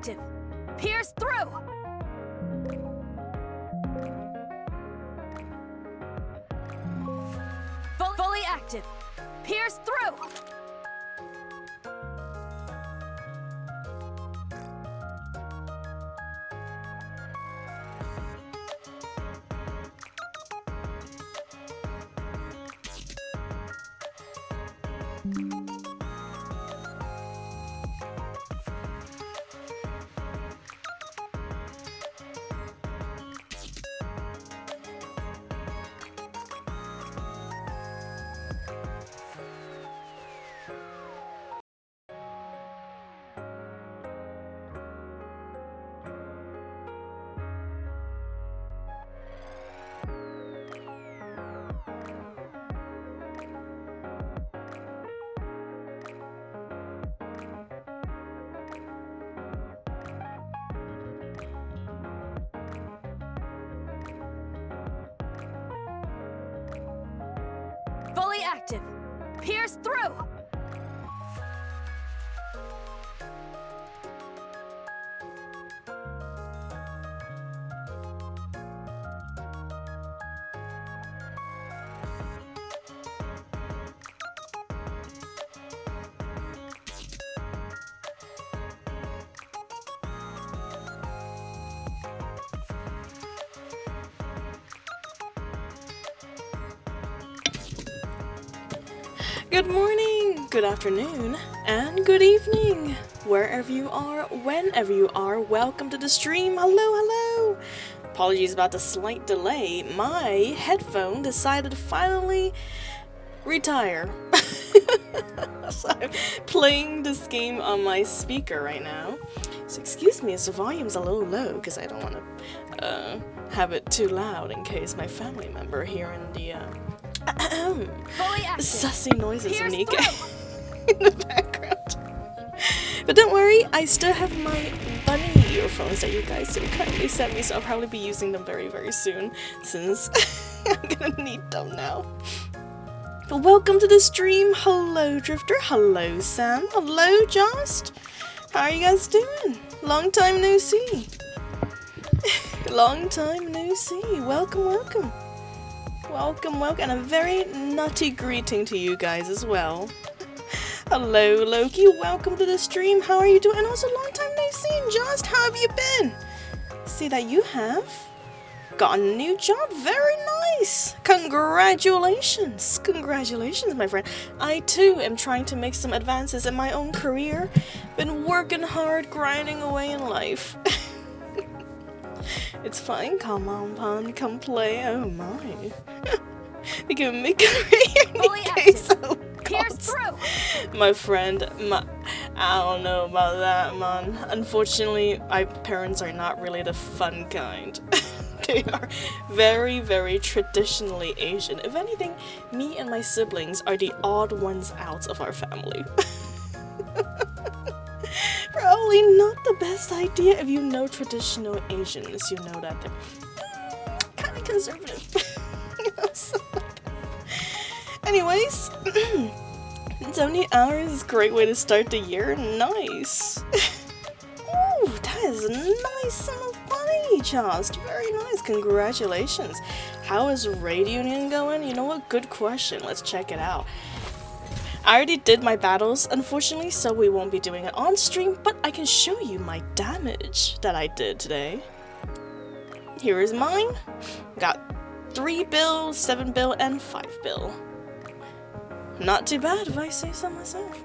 active. Pierce through. Fully active. Pierce through. Fully active. Pierce through. Good morning, good afternoon, and good evening. Wherever you are, whenever you are, welcome to the stream. Hello, hello. Apologies about the slight delay. My headphone decided to finally retire. So I'm playing this game on my speaker right now. So excuse me if the volume's a little low because I don't want to have it too loud in case my family member here in the sussy noises of NIKKE in the background. But don't worry, I still have my bunny earphones that you guys so kindly sent me, so I'll probably be using them very, very soon, since I'm gonna need them now. But welcome to the stream. Hello, Drifter. Hello, Sam. Hello, Jost. How are you guys doing? Long time no see. Long time no see. Welcome, welcome. Welcome, welcome, and a very nutty greeting to you guys as well. Hello, Loki. Welcome to the stream. How are you doing? And also, long time no see. And Jost, how have you been? See that you have got a new job. Very nice. Congratulations. Congratulations, my friend. I, too, am trying to make some advances in my own career. Been working hard, grinding away in life. It's fine, come on, Pun, come play. Oh my. You can make a case. Oh, Pierce through. My friend, I don't know about that, man. Unfortunately, my parents are not really the fun kind. They are very, very traditionally Asian. If anything, me and my siblings are the odd ones out of our family. Probably not the best idea if you know traditional Asians. You know that they're kind of conservative. You know, so anyways, 70 hours is a great way to start the year. Nice. Ooh, that is a nice little bunny, Jost. Very nice. Congratulations. How is Raid Union going? You know what? Good question. Let's check it out. I already did my battles, unfortunately, so we won't be doing it on stream, but I can show you my damage that I did today. Here is mine. Got 3 bill, 7 bill, and 5 bill. Not too bad if I say so myself.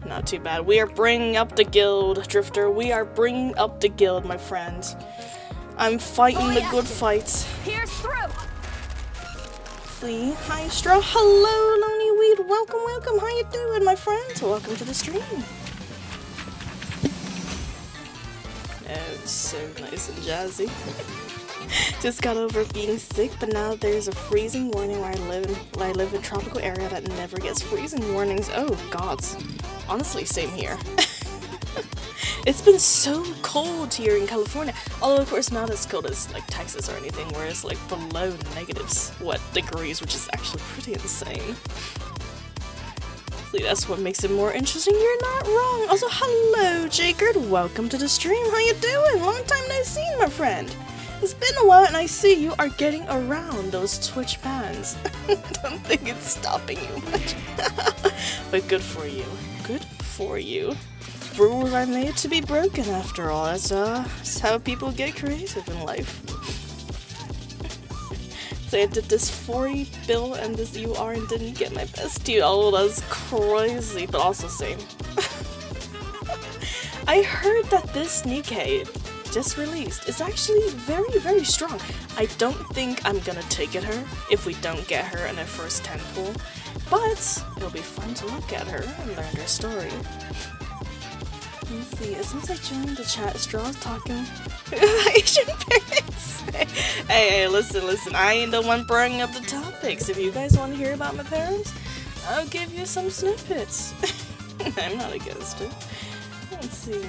Not too bad. We are bringing up the guild, Drifter. We are bringing up the guild, my friends. I'm fighting the good fights. Pierce through. Hi, Straw. Hello, Lonely Weed. Welcome, welcome. How you doing, my friend? Welcome to the stream. Oh, it's so nice and jazzy. Just got over being sick, but now there's a freezing warning where I live in a tropical area that never gets freezing warnings. Oh, gods. Honestly, same here. It's been so cold here in California, although of course not as cold as like Texas or anything, where it's like below negatives degrees, which is actually pretty insane. See, that's what makes it more interesting. You're not wrong. Also, hello, Jacob. Welcome to the stream. How you doing? Long time no see, my friend. It's been a while, and I see you are getting around those Twitch bans. Don't think it's stopping you much. But good for you. Good for you. Rules are made to be broken, after all. That's how people get creative in life. So I did this 40 bill and this UR and didn't get my best dude. Oh, that's crazy, but also same. I heard that this NIKKE just released is actually very, very strong. I don't think I'm gonna ticket her if we don't get her in the first 10 pool, but it'll be fun to look at her and learn her story. Let's see, since I joined the chat, Straw's talking Asian parents. Hey, listen, I ain't the one bringing up the topics. If you guys want to hear about my parents, I'll give you some snippets. I'm not against it. Let's see.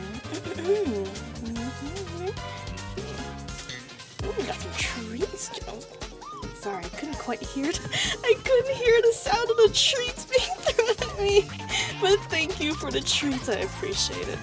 Oh, we got some trees. Oh, sorry, I couldn't quite hear it. I couldn't hear the sound of the treats being thrown at me. But thank you for the treats, I appreciate it.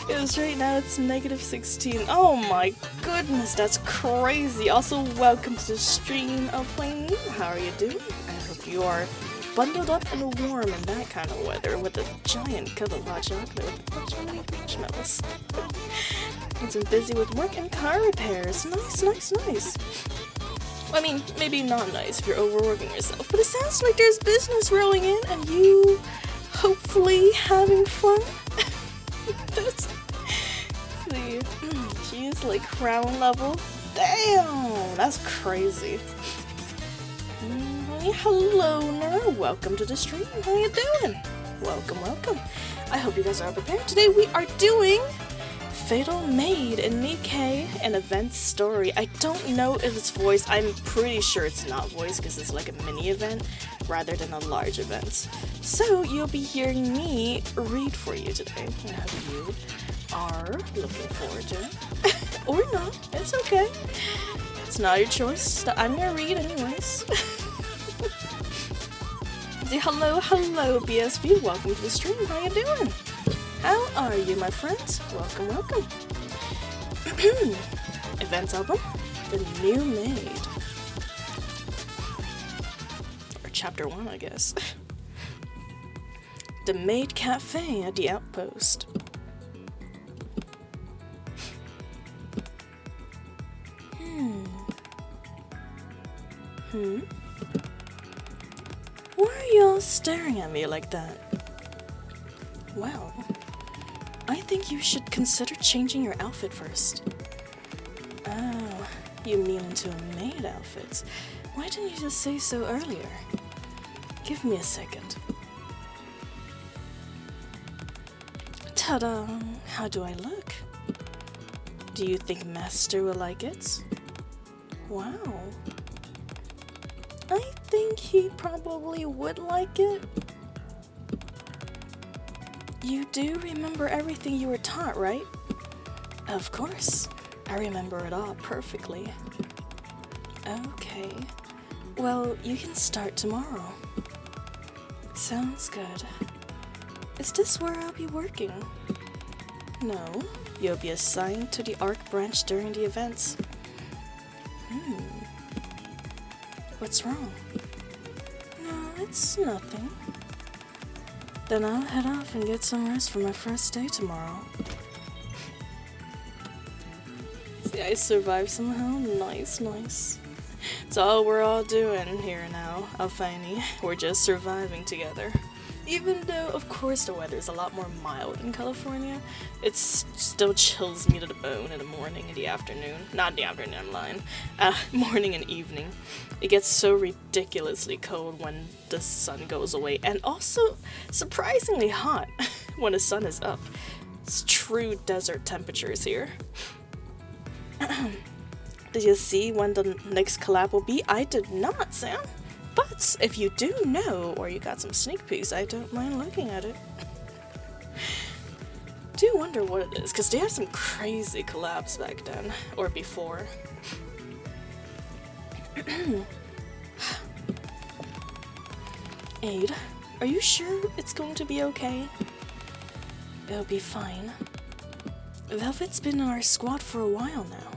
Because right now it's -16. Oh my goodness, that's crazy. Also, welcome to the stream of Playing You. How are you doing? I hope you are bundled up and warm in that kind of weather with a giant cup of hot chocolate with a bunch of marshmallows. I've been busy with work and car repairs. Nice. I mean, maybe not nice if you're overworking yourself, but it sounds like there's business rolling in and you hopefully having fun. That's the she's like crown level. Damn, that's crazy. Hello, Nora. Welcome to the stream. How you doing? Welcome. I hope you guys are prepared. Today we are doing Fatal Maid and NIKKE, an event story. I don't know if it's voice. I'm pretty sure it's not voice because it's like a mini event rather than a large event. So you'll be hearing me read for you today. I hope you are looking forward to it. Or not. It's okay. It's not your choice. I'm gonna read anyways. Say hello, BSB. Welcome to the stream. How you doing? How are you, my friends? Welcome. Event album, The New Maid. Or chapter 1, I guess. The Maid Cafe at the Outpost. Why are y'all staring at me like that? Well, I think you should consider changing your outfit first. Oh, you mean into a maid outfit? Why didn't you just say so earlier? Give me a second. Ta-da! How do I look? Do you think Master will like it? Wow. I think he probably would like it. You do remember everything you were taught, right? Of course. I remember it all perfectly. Okay. Well, you can start tomorrow. Sounds good. Is this where I'll be working? No. You'll be assigned to the ARC branch during the events. What's wrong? No, it's nothing. Then I'll head off and get some rest for my first day tomorrow. See, I survived somehow. Nice. It's all we're all doing here now, Alfani. We're just surviving together. Even though, of course, the weather is a lot more mild in California, it still chills me to the bone in the morning and the afternoon. Not in the afternoon, I'm lying. Morning and evening. It gets so ridiculously cold when the sun goes away, and also surprisingly hot when the sun is up. It's true desert temperatures here. Did you see when the next collab will be? I did not, Sam. But if you do know, or you got some sneak peeks, I don't mind looking at it. Do wonder what it is, because they had some crazy collabs back then, or before. Maid, are you sure it's going to be okay? It'll be fine. Velvet's been in our squad for a while now.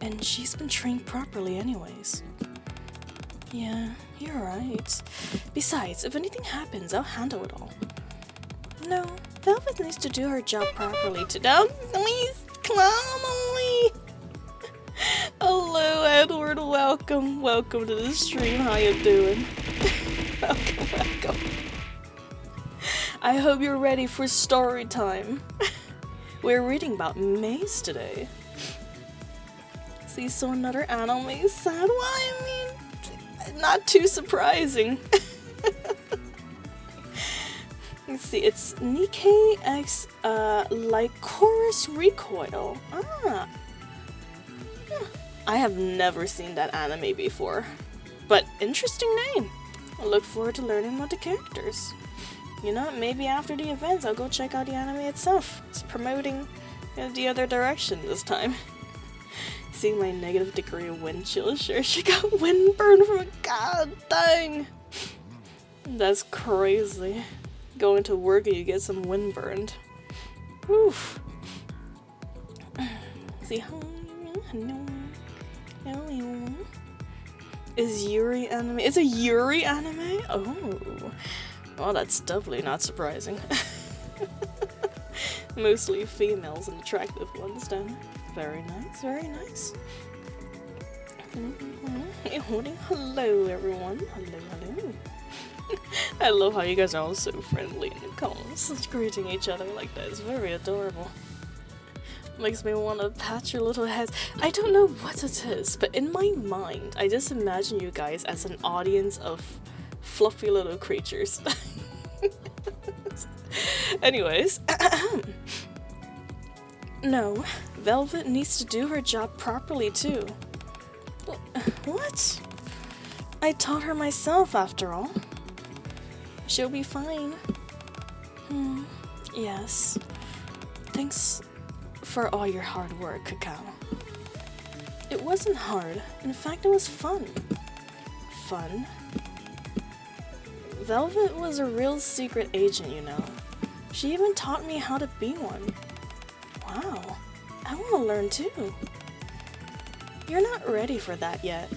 And she's been trained properly anyways. Yeah, you're right. Besides, if anything happens, I'll handle it all. No, Velvet needs to do her job properly to— Oh, please, come on. Hello, Edward, welcome. Welcome to the stream, how you doing? Welcome. I hope you're ready for story time. We're reading about Maid today. See, so another anime sad. Well, I mean, not too surprising. Let's see, it's NIKKE X Lycoris Recoil. Ah. I have never seen that anime before, but interesting name. I look forward to learning about the characters. You know, maybe after the events I'll go check out the anime itself. It's promoting the other direction this time. Seeing my negative degree of wind chill, sure she got windburn from a— god dang. That's crazy. Going to work and you get some windburned. Oof. See, is Yuri anime? It's a Yuri anime? Oh. Well, that's doubly not surprising. Mostly females and attractive ones then. Very nice, very nice. Hello everyone. Hello. I love how you guys are all so friendly in the comments, just greeting each other like that. It's very adorable. Makes me want to pat your little heads. I don't know what it is, but in my mind, I just imagine you guys as an audience of fluffy little creatures. Anyways. No, Velvet needs to do her job properly too. What? I taught her myself after all. She'll be fine. Yes. Thanks for all your hard work, Cacao. It wasn't hard. In fact, it was fun. Fun? Velvet was a real secret agent, you know. She even taught me how to be one. Wow. I want to learn too. You're not ready for that yet.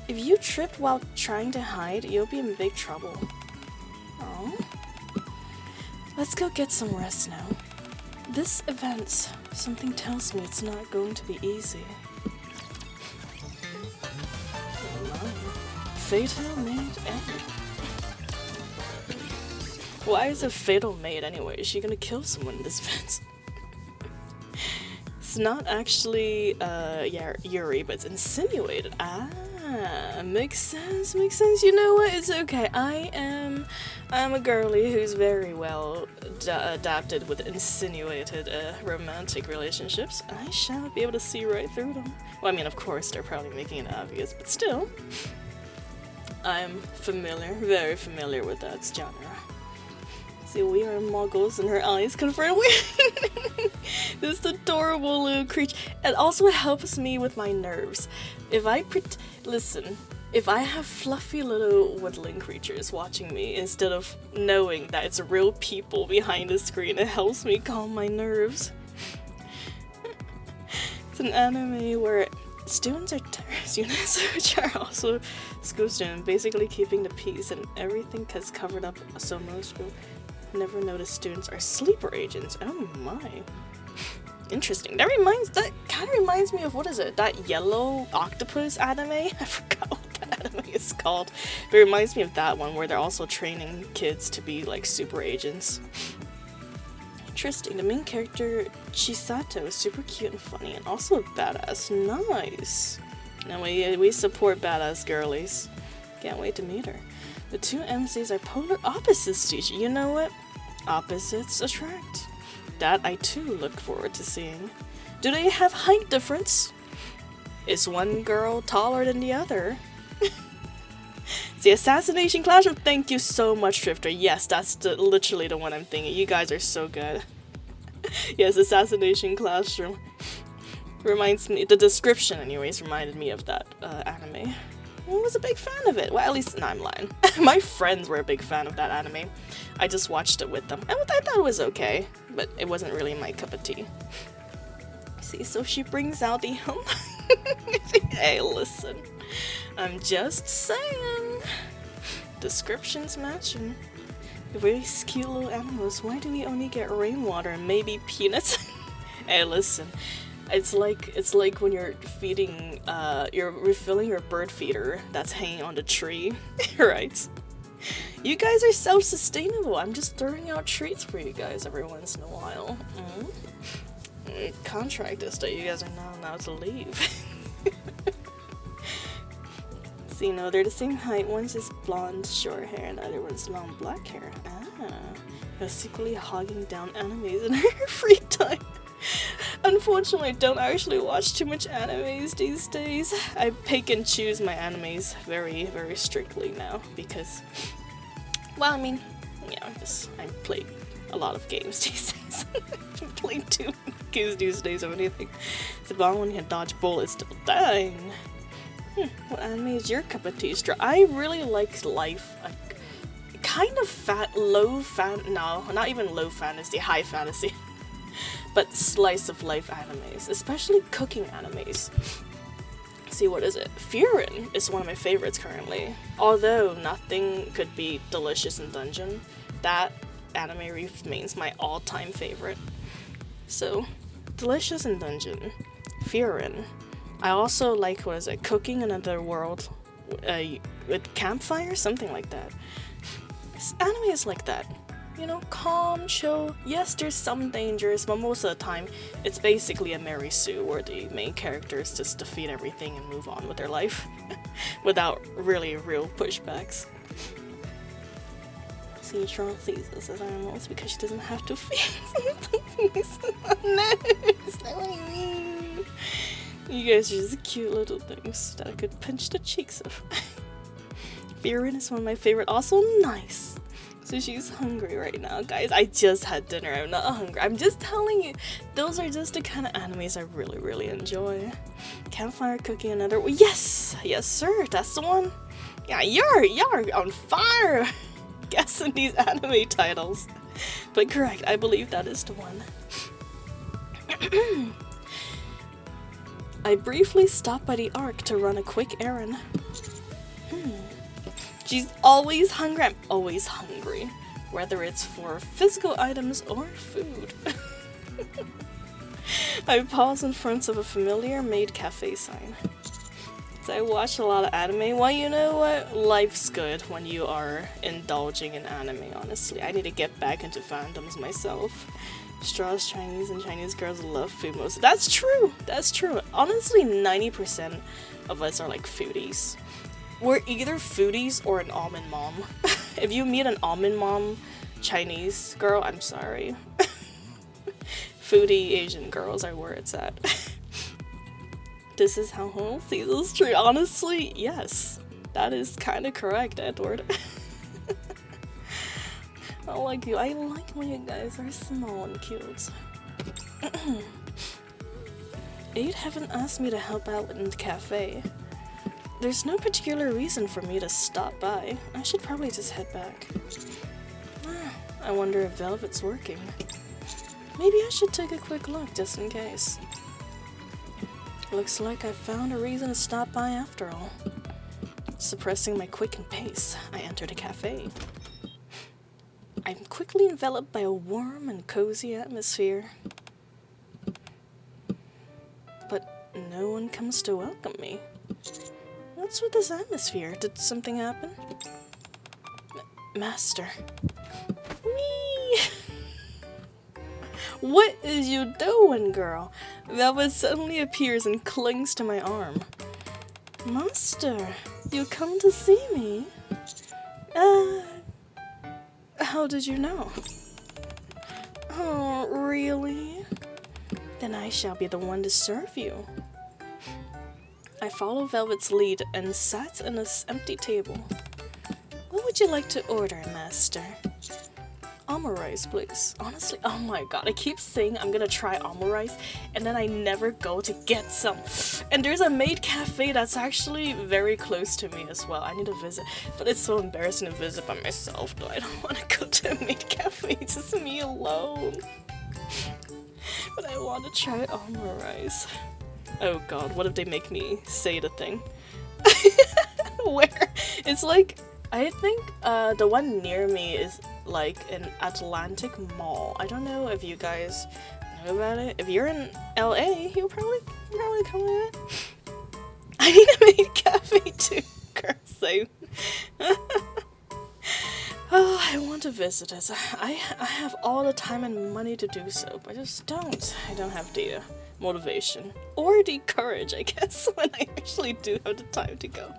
If you trip while trying to hide, you'll be in big trouble. Oh. Let's go get some rest now. This event, something tells me it's not going to be easy. Fatal Maid end. Why is it Fatal Maid anyway? Is she gonna kill someone in this event? It's not actually Yuri, but it's insinuated. Ah, makes sense, makes sense. You know what? It's okay. I'm a girly who's very well adapted with insinuated romantic relationships. I shall be able to see right through them. Well, I mean, of course, they're probably making it obvious, but still. I'm familiar, very familiar with that genre. See, we are muggles and her eyes confirm this adorable little creature. It also helps me with my nerves. If I listen, if I have fluffy little woodland creatures watching me instead of knowing that it's real people behind the screen, it helps me calm my nerves. It's an anime where students are students, which are also school students, basically keeping the peace and everything is covered up, so most people never notice students are sleeper agents. Oh my. Interesting. That kind of reminds me of, what is it? That yellow octopus anime? I forgot what that anime is called. But it reminds me of that one where they're also training kids to be like super agents. Interesting. The main character, Chisato, is super cute and funny and also badass. Nice. And we support badass girlies. Can't wait to meet her. The two MCs are polar opposites to each other. You know what? Opposites attract. That I too look forward to seeing. Do they have height difference? Is one girl taller than the other? The Assassination Classroom, thank you so much, Drifter. Yes, that's literally the one I'm thinking. You guys are so good. Yes, Assassination Classroom. Reminds me, the description anyways reminded me of that anime. I was a big fan of it. Well, at least, no, I'm lying. My friends were a big fan of that anime. I just watched it with them. And I thought it was okay, but it wasn't really my cup of tea. See, so she brings out the Hey, listen. I'm just saying. Descriptions matching. Very cute little animals. Why do we only get rainwater and maybe peanuts? Hey, listen. It's like when you're feeding, you're refilling your bird feeder that's hanging on the tree, right? You guys are self-sustainable. I'm just throwing out treats for you guys every once in a while. Contract is that you guys are not allowed to leave. So, you know, they're the same height. One's just blonde, short hair, and the other one's long black hair. They're secretly hogging down animes in her free time. Unfortunately, I don't actually watch too much animes these days. I pick and choose my animes very, very strictly now because, well, I mean, yeah, I play a lot of games these days. I don't play too many games these days or anything. It's about when you can dodge bullets still dying. What anime is your cup of tea? I really like life, like, kind of no, not even low fantasy, high fantasy. But slice of life animes, especially cooking animes. See, what is it? Furin is one of my favorites currently. Although nothing could be Delicious in Dungeon, that anime remains my all-time favorite. So, Delicious in Dungeon, Furin. I also like, what is it? Cooking in Another World with campfire, something like that. Anime is like that. You know, calm, chill. Yes, there's some dangers, but most of the time, it's basically a Mary Sue, where the main characters just defeat everything and move on with their life, without really real pushbacks. See, Charles sees us as animals because she doesn't have to feed things. No, it's not what I mean. You guys are just cute little things that I could pinch the cheeks of. Furin is one of my favorite. Also nice. So she's hungry right now, guys. I just had dinner. I'm not hungry. I'm just telling you, those are just the kind of animes I really, really enjoy. Campfire cooking another. Yes, yes, sir. That's the one. Yeah, you're on fire. Guessing these anime titles, but correct. I believe that is the one. I briefly stopped by the Ark to run a quick errand. She's always hungry. I'm always hungry, whether it's for physical items or food. I pause in front of a familiar Maid cafe sign. So I watch a lot of anime. Well, you know what? Life's good when you are indulging in anime, honestly. I need to get back into fandoms myself. Straw's Chinese and Chinese girls love food most. That's true. That's true. Honestly, 90% of us are like foodies. We're either foodies or an almond mom. If you meet an almond mom Chinese girl, I'm sorry. Foodie Asian girls are where it's at. This is how whole season's true. Honestly, yes. That is kind of correct, Edward. I like you. I like when you guys are small and cute. Aid haven't asked me to help out in the cafe. There's no particular reason for me to stop by. I should probably just head back. I wonder if Velvet's working. Maybe I should take a quick look just in case. Looks like I found a reason to stop by after all. Suppressing my quickened pace, I enter the cafe. I'm quickly enveloped by a warm and cozy atmosphere. But no one comes to welcome me. What's with this atmosphere? Did something happen? Master. Whee! What is you doing, girl? Velvet suddenly appears and clings to my arm. Master, you come to see me? How did you know? Oh, really? Then I shall be the one to serve you. I follow Velvet's lead and sat at an empty table. What would you like to order, Master? Omurice, please. Honestly, oh my god, I keep saying I'm gonna try omurice, and then I never go to get some. And there's a Maid cafe that's actually very close to me as well. I need to visit, but it's so embarrassing to visit by myself, though. I don't want to go to a Maid cafe, it's just me alone. But I want to try omurice. Oh god, what if they make me say the thing? Where? It's like, I think the one near me is like an Atlantic Mall. I don't know if you guys know about it. If you're in LA, you'll probably come with it. I need a Maid cafe too, girl, same. Oh, I want to visit it. I have all the time and money to do so, but I just don't. I don't have the motivation or the courage, I guess, when I actually do have the time to go.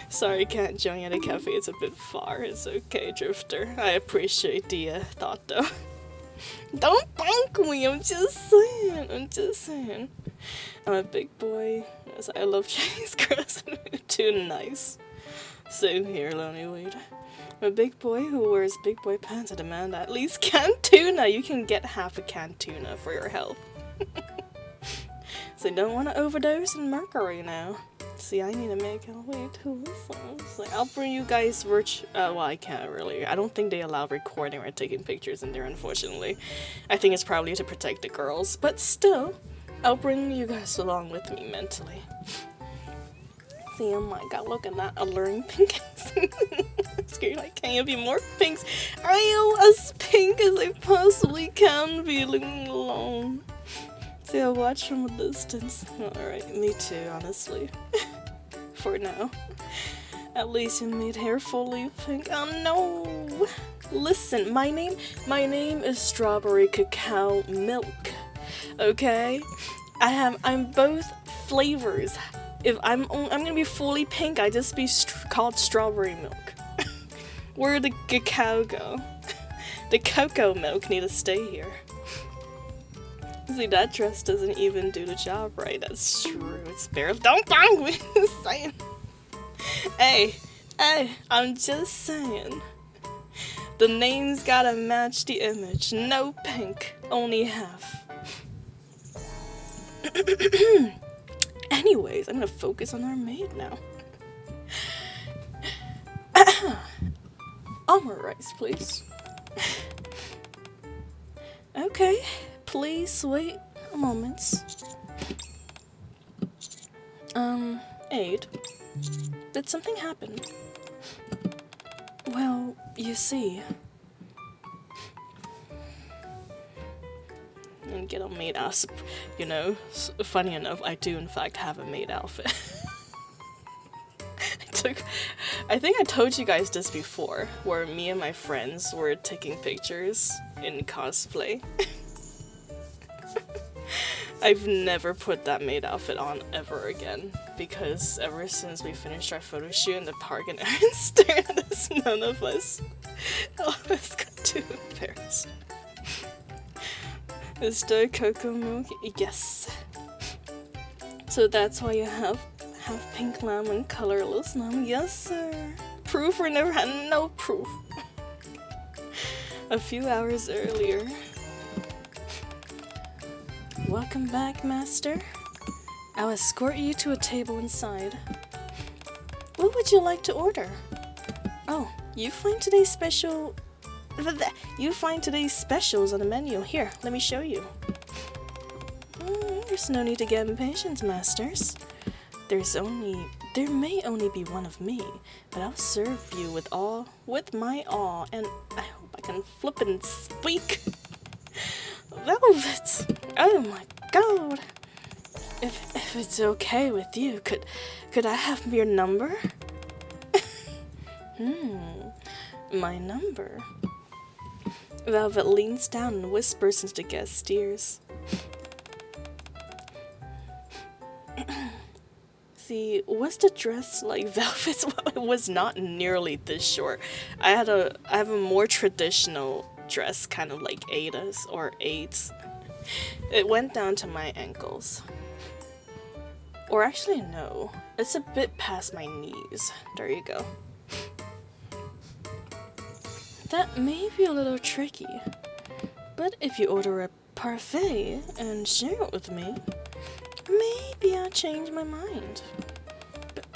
Sorry, can't join you at a cafe, it's a bit far. It's okay, Drifter. I appreciate the thought, though. Don't thank me, I'm just saying. I'm a big boy. Yes, I love Chinese girls. Too nice. Same here, Lonely Wade. I'm a big boy who wears big boy pants. I demand at least canned tuna. You can get half a canned tuna for your health. So don't want to overdose in mercury now. See, I need to make a way to listen. Like, I'll bring you guys well, I can't really. I don't think they allow recording or taking pictures in there, unfortunately. I think it's probably to protect the girls, but still, I'll bring you guys along with me mentally. See, oh my god, look at that alluring pink. Scared, like, can you be more pinks? I am as pink as I possibly can be, leaving alone. See, I'll watch from a distance. Alright, me too, honestly. For now. At least you made hair fully pink. Oh no! Listen, my name is Strawberry Cacao Milk. Okay? I'm both flavors. If I'm gonna be fully pink, I just be called Strawberry Milk. Where'd the cacao go? The cocoa milk need to stay here. See, that dress doesn't even do the job right. That's true. It's barely. Don't bang me! Saying. Hey, I'm just saying. The name's gotta match the image. No pink, only half. Anyways, I'm gonna focus on our maid now. Omurice, please. Okay. Please wait a moment. Aid, did something happen? Well, you see. And get a maid outfit, you know. Funny enough, I do in fact have a maid outfit. I think I told you guys this before, where me and my friends were taking pictures in cosplay. I've never put that maid outfit on ever again, because ever since we finished our photo shoot in the park and Aaron stared at us, none of us got too embarrassed. Is there cocoa milk? Yes. So that's why you have pink lamb and colorless lamb? Yes, sir. Proof or never had no proof. A few hours earlier. Welcome back, master. I'll escort you to a table inside. What would you like to order? Oh, you find today's specials on the menu. Here, let me show you. There's no need to get impatient, masters. There may only be one of me, but I'll serve you with my all, and I hope I can flip and speak. Velvet! Oh my god! If it's okay with you, could I have your number? My number. Velvet leans down and whispers into the guest's ears. See, was the dress like Velvet's? Well, it was not nearly this short. I have a more traditional dress, kind of like Ada's or Aid's. It went down to my ankles. Or actually, no. It's a bit past my knees. There you go. That may be a little tricky, but if you order a parfait and share it with me, maybe I'll change my mind.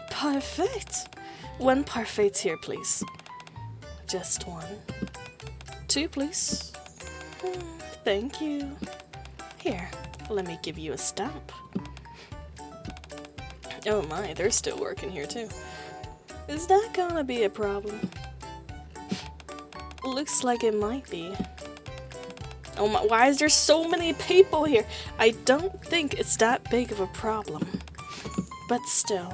Perfect! 1 parfait here, please. Just 1. 2, please. Thank you. Here, let me give you a stamp. Oh my, they're still working here too. Is that gonna be a problem? Looks like it might be. Oh my, why is there so many people here? I don't think it's that big of a problem. But still.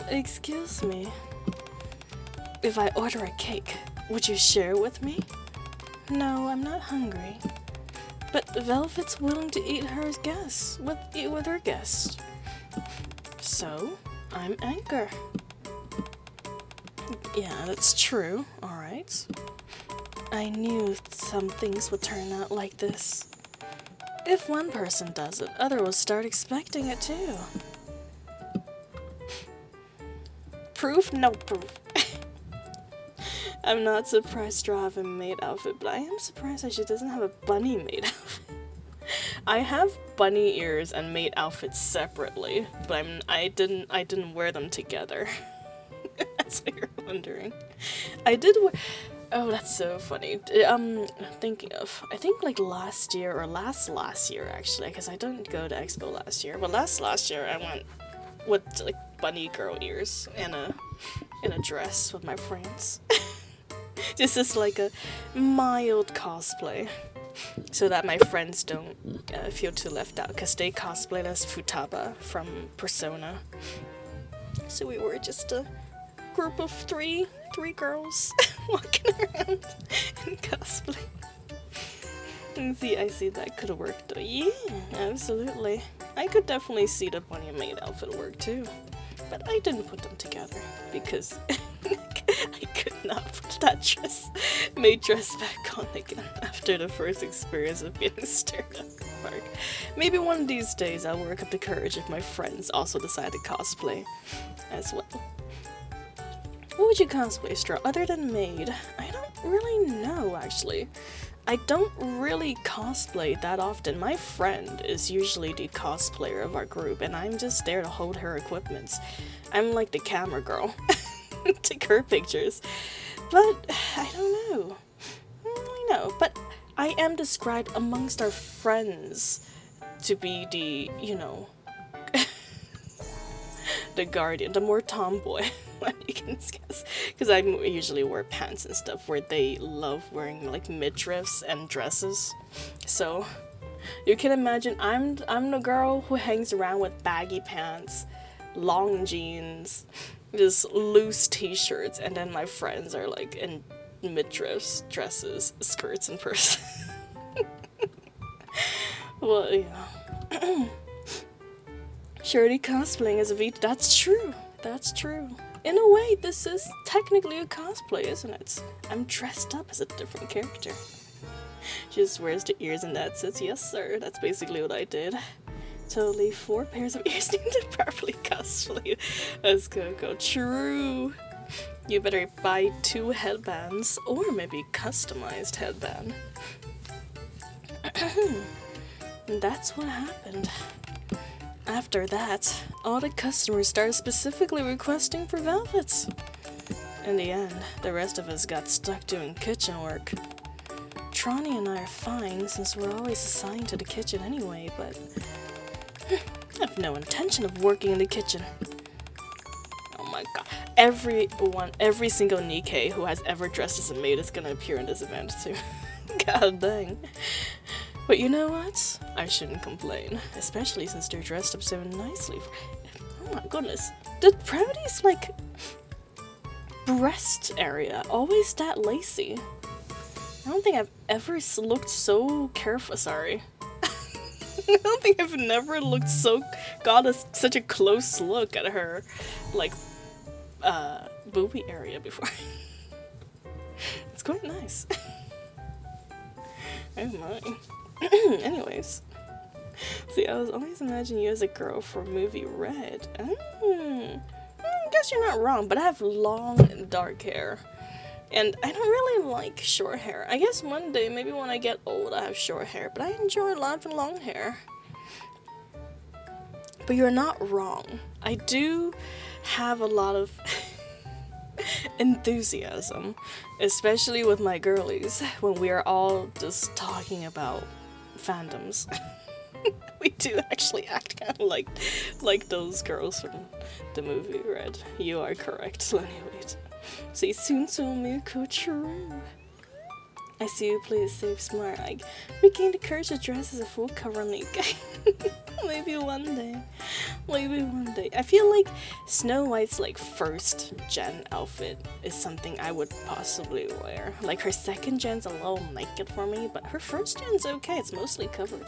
Excuse me. If I order a cake, would you share it with me? No, I'm not hungry. But Velvet's willing to eat her guests with her guests. So, I'm Anchor. Yeah, that's true. Alright. I knew some things would turn out like this. If one person does it, others will start expecting it too. Proof? No proof. I'm not surprised to have a maid outfit, but I am surprised that she doesn't have a bunny maid outfit. I have bunny ears and maid outfits separately, but I didn't wear them together. That's what you're wondering. I did wear. Oh, that's so funny. Thinking of, I think like last year or last year actually, because I didn't go to Expo last year, but last year I went with like bunny girl ears and in a dress with my friends. This is like a mild cosplay, so that my friends don't feel too left out, because they cosplayed as Futaba from Persona. So we were just a group of three girls walking around in cosplay. And I see that could have worked though. Yeah, absolutely. I could definitely see the bunny maid outfit work too. But I didn't put them together because I could not put that maid dress back on again after the first experience of getting stared at the park. Maybe one of these days I'll work up the courage if my friends also decide to cosplay as well. What would you cosplay, Straw, other than Maid? I don't really know, actually. I don't really cosplay that often. My friend is usually the cosplayer of our group, and I'm just there to hold her equipments. I'm like the camera girl. Take her pictures. But, I don't know. I don't really know. But I am described amongst our friends to be the, you know, the guardian, the more tomboy. You can guess, because I usually wear pants and stuff where they love wearing like midriffs and dresses. So you can imagine I'm the girl who hangs around with baggy pants, long jeans, just loose t-shirts, and then my friends are like in midriffs, dresses, skirts, and purses. Well, yeah. Surely cosplaying as a V. That's true. That's true. In a way, this is technically a cosplay, isn't it? I'm dressed up as a different character. She just wears the ears and that says, yes sir, that's basically what I did. Totally 4 pairs of ears needed to properly cosplay as Coco. True. You better buy 2 headbands, or maybe customized headband. And that's what happened. After that, all the customers started specifically requesting for velvets. In the end, the rest of us got stuck doing kitchen work. Trani and I are fine since we're always assigned to the kitchen anyway, but I have no intention of working in the kitchen. Oh my god. Every single NIKKE who has ever dressed as a maid is gonna appear in this event too. God dang. But you know what? I shouldn't complain, especially since they're dressed up so nicely. Oh my goodness. The Proudy's, like, breast area always that lacy? I don't think I've ever looked so careful, sorry. I don't think I've never looked such a close look at her, like, boobie area before. It's quite nice. Oh my. Anyways, see, I was always imagining you as a girl for movie Red. I guess you're not wrong, but I have long dark hair. And I don't really like short hair. I guess one day, maybe when I get old, I have short hair. But I enjoy having long hair. But you're not wrong. I do have a lot of enthusiasm, especially with my girlies, when we are all just talking about fandoms. We do actually act kind of like those girls from the movie Red. You are correct. Anyway, say soon so me true. I see you play it safe smart. I regained the courage to dress as a full cover NIKKE. Maybe one day. Maybe one day. I feel like Snow White's like first gen outfit is something I would possibly wear. Like her second gen's a little naked for me, but her first gen's okay. It's mostly covered.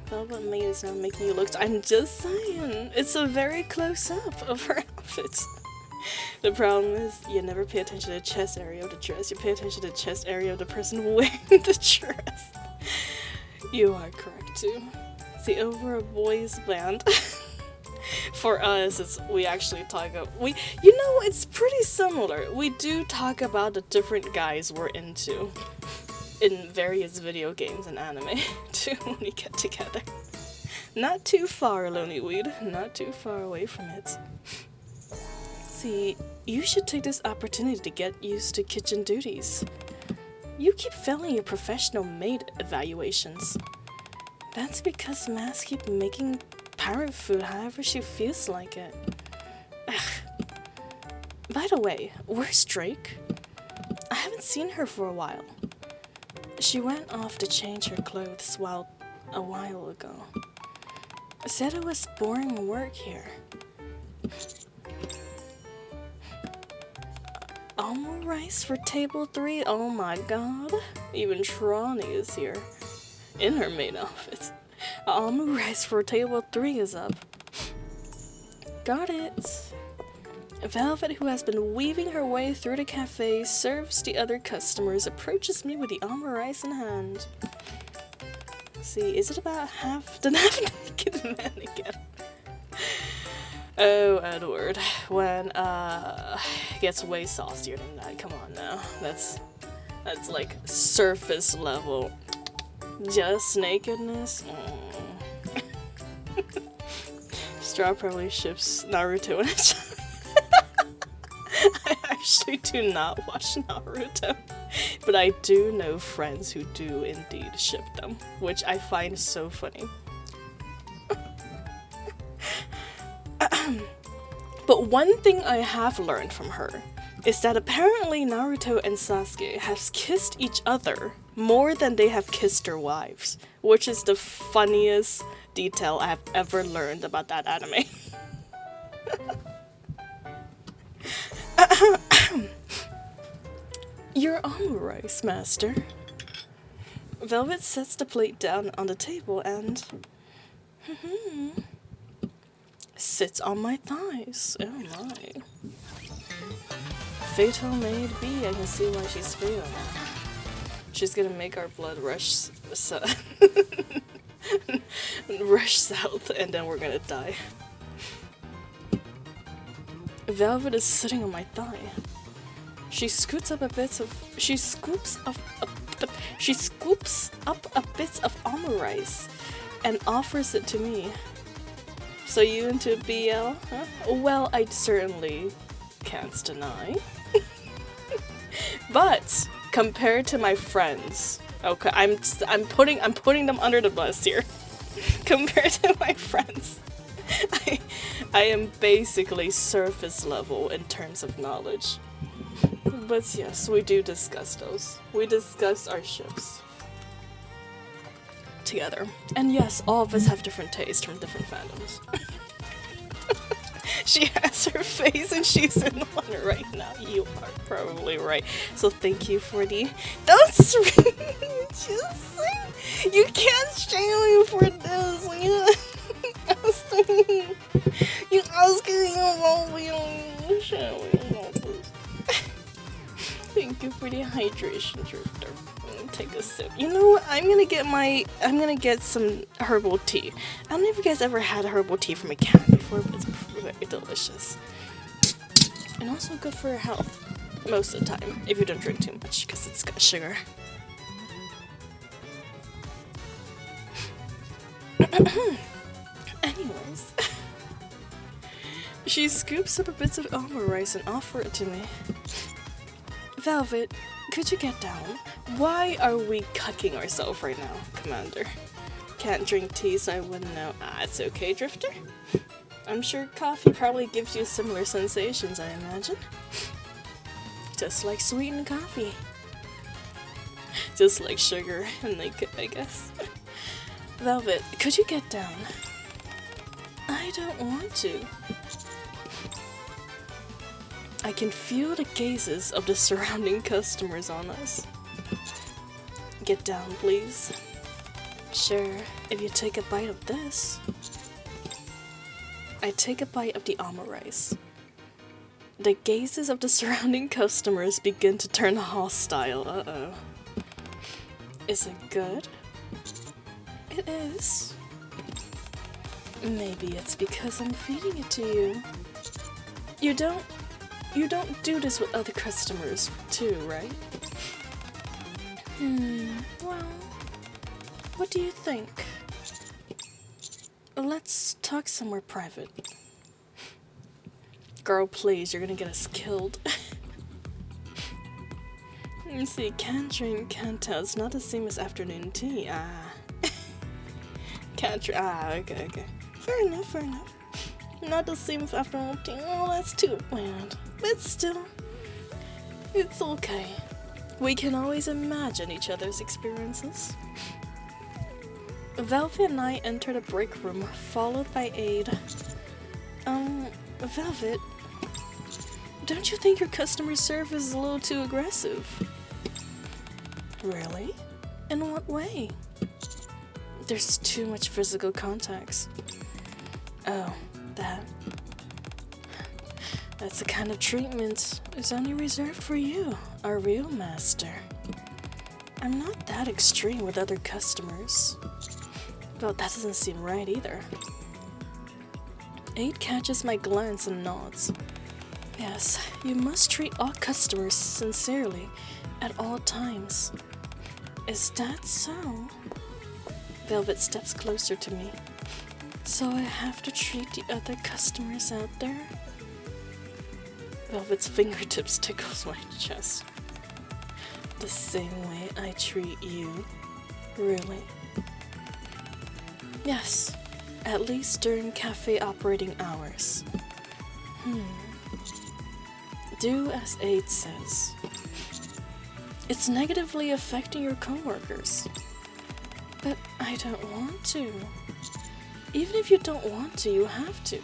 Velvet Maid is not making you look. I'm just saying. It's a very close up of her outfits. The problem is you never pay attention to the chest area of the dress. You pay attention to the chest area of the person wearing the dress. You are correct too. See, over a boys band. For us, we actually talk about it's pretty similar. We do talk about the different guys we're into in various video games and anime too when we get together. Not too far, Lonely Weed. Not too far away from it. See, you should take this opportunity to get used to kitchen duties. You keep failing your professional maid evaluations. That's because Mass keep making pirate food however she feels like it. Ugh. By the way, where's Drake? I haven't seen her for a while. She went off to change her clothes a while ago. Said it was boring work here. Almond rice for table 3? Oh my god. Even Tronny is here. In her maid outfit. Almond rice for table 3 is up. Got it. Velvet, who has been weaving her way through the cafe, serves the other customers, approaches me with the almond rice in hand. See, is it about the half-naked man again? Oh, Edward, when gets way saucier than that. Come on now, that's like surface level, just nakedness. Straw probably ships Naruto and I actually do not watch Naruto, but I do know friends who do indeed ship them, which I find so funny. But one thing I have learned from her is that apparently Naruto and Sasuke have kissed each other more than they have kissed their wives, which is the funniest detail I have ever learned about that anime. Your almond rice, master. Velvet sets the plate down on the table and sits on my thighs. Oh my. Fatal Maid B, I can see why she's fatal now. She's gonna make our blood rush rush south, and then we're gonna die. Velvet is sitting on my thigh. She scoops up a bit of almond rice and offers it to me. So you into BL, huh? Well, I certainly can't deny. But compared to my friends, okay, I'm putting them under the bus here. Compared to my friends, I am basically surface level in terms of knowledge. But yes, we do discuss those. We discuss our ships together. And yes, all of us have different tastes from different fandoms. She has her face and she's in one right now. You are probably right. So thank you for the... That's just... You can't shame me for this. You asking about Thank you for the hydration, Drifter. Take a sip. You know what? I'm gonna get some herbal tea. I don't know if you guys ever had herbal tea from a can before, but it's very delicious. And also good for your health. Most of the time, if you don't drink too much, because it's got sugar. Anyways. She scoops up a bit of almond rice and offers it to me. Velvet, could you get down? Why are we cucking ourselves right now, Commander? Can't drink tea, so I wouldn't know. Ah, it's okay, Drifter. I'm sure coffee probably gives you similar sensations, I imagine. Just like sweetened coffee. Just like sugar and NIKKE, I guess. Velvet, could you get down? I don't want to. I can feel the gazes of the surrounding customers on us. Get down, please. Sure, if you take a bite of this. I take a bite of the almond rice. The gazes of the surrounding customers begin to turn hostile. Uh-oh. Is it good? It is. Maybe it's because I'm feeding it to you. You don't do this with other customers too, right? Well, what do you think? Let's talk somewhere private. Girl, please, you're gonna get us killed. You see, can't drink, can't tell. It's not the same as afternoon tea. Ah. Can't drink. Ah, okay. Fair enough. Not the same as afternoon tea. Oh, that's too bad. But still, it's okay. We can always imagine each other's experiences. Velvet and I enter the break room, followed by Aid. Velvet, don't you think your customer service is a little too aggressive? Really? In what way? There's too much physical contacts. Oh, that's the kind of treatment is only reserved for you, our real master. I'm not that extreme with other customers. Well, that doesn't seem right either. Aid catches my glance and nods. Yes, you must treat all customers sincerely at all times. Is that so? Velvet steps closer to me. So I have to treat the other customers out there? Velvet's fingertips tickles my chest. The same way I treat you. Really? Yes, at least during cafe operating hours. Do as Aid says. It's negatively affecting your coworkers. But I don't want to. Even if you don't want to, you have to.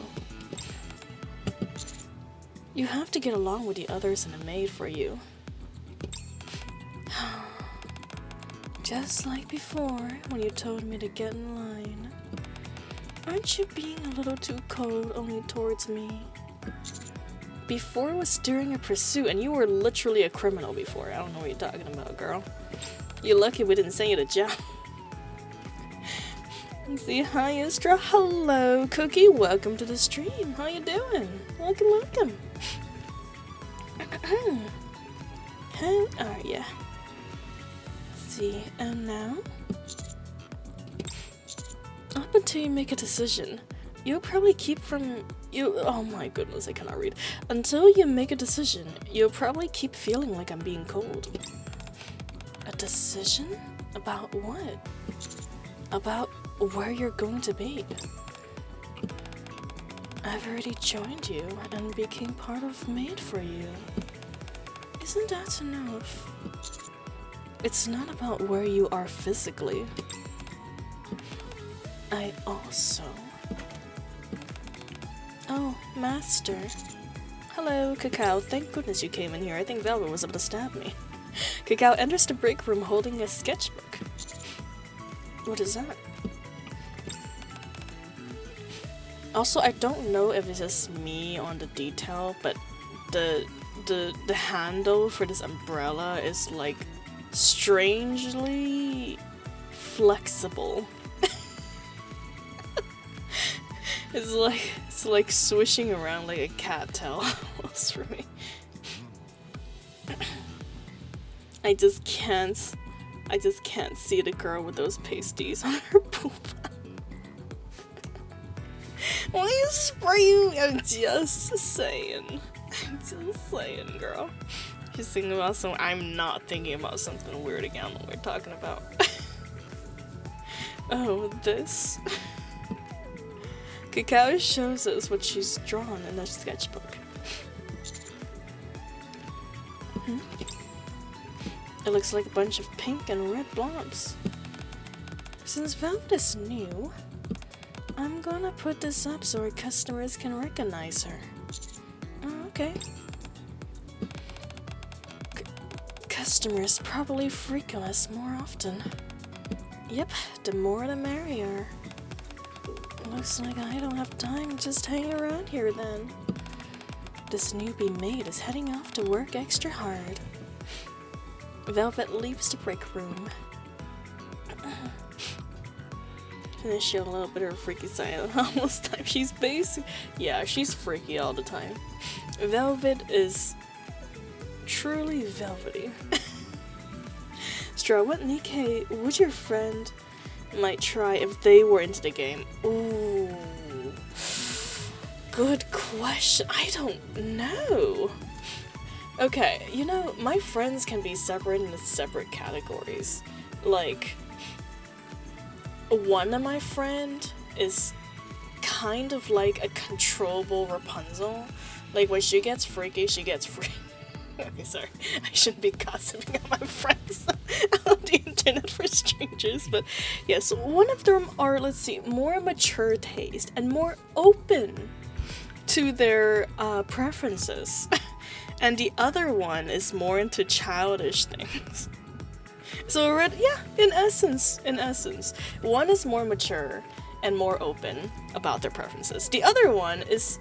You have to get along with the others in the Maid for you. Just like before, when you told me to get in line. Aren't you being a little too cold only towards me? Before was during a pursuit, and you were literally a criminal before. I don't know what you're talking about, girl. You're lucky we didn't send you to jail. See, hi, Istra. Hello, Cookie. Welcome to the stream. How you doing? Welcome. How are ya? See, and now? Up until you make a decision, you'll probably keep from you. Oh my goodness, I cannot read. Until you make a decision, you'll probably keep feeling like I'm being cold. A decision? About what? About where you're going to be. I've already joined you and became part of Maid for you. Isn't that enough? It's not about where you are physically. I also... Oh, Master. Hello, Cacao. Thank goodness you came in here. I think Velvet was able to stab me. Cacao enters the break room holding a sketchbook. What is that? Also, I don't know if it's just me on the detail, but the handle for this umbrella is like strangely flexible. It's like swishing around like a cattail almost for me. I just can't see the girl with those pasties on her poop. Why you spraying? I'm just saying. Girl. She's thinking about something. I'm not thinking about something weird again that we're talking about. Oh, this. Cacao shows us what she's drawn in the sketchbook. It looks like a bunch of pink and red blobs. Since Velvet is new, I'm gonna put this up so our customers can recognize her. Oh, okay. Customers probably frequent us more often. Yep, the more the merrier. Looks like I don't have time to just hang around here then. This newbie maid is heading off to work extra hard. Velvet leaves the break room. And then she had a little bit of a freaky side almost time. She's basic. Yeah, she's freaky all the time. Velvet is truly velvety. Straw, what NIKKE would your friend might try if they were into the game? Ooh. Good question. I don't know. Okay, you know, my friends can be separated into separate categories. Like, one of my friend is kind of like a controllable Rapunzel. Like, when she gets freaky, she gets freaky. Okay, sorry. I shouldn't be gossiping on my friends on the internet for strangers, but yes, one of them are, let's see, more mature taste and more open to their preferences. And the other one is more into childish things. So yeah, in essence, one is more mature and more open about their preferences. The other one is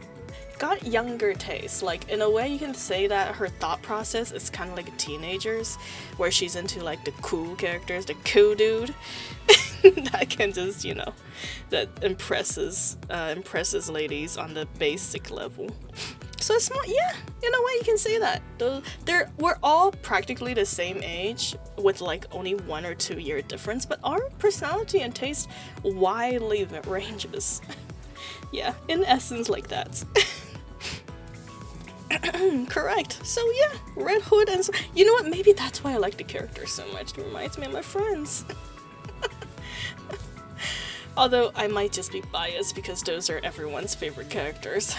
got younger tastes. Like, in a way you can say that her thought process is kind of like a teenager's, where she's into like the cool characters, the cool dude that can just, you know, that impresses ladies on the basic level. So it's more, yeah, in a way you can say that. We're all practically the same age with like only 1 or 2 year difference, but our personality and taste widely ranges. Yeah, in essence, like that. Correct. So yeah, Red Hood and you know what? Maybe that's why I like the character so much. It reminds me of my friends. Although I might just be biased because those are everyone's favorite characters.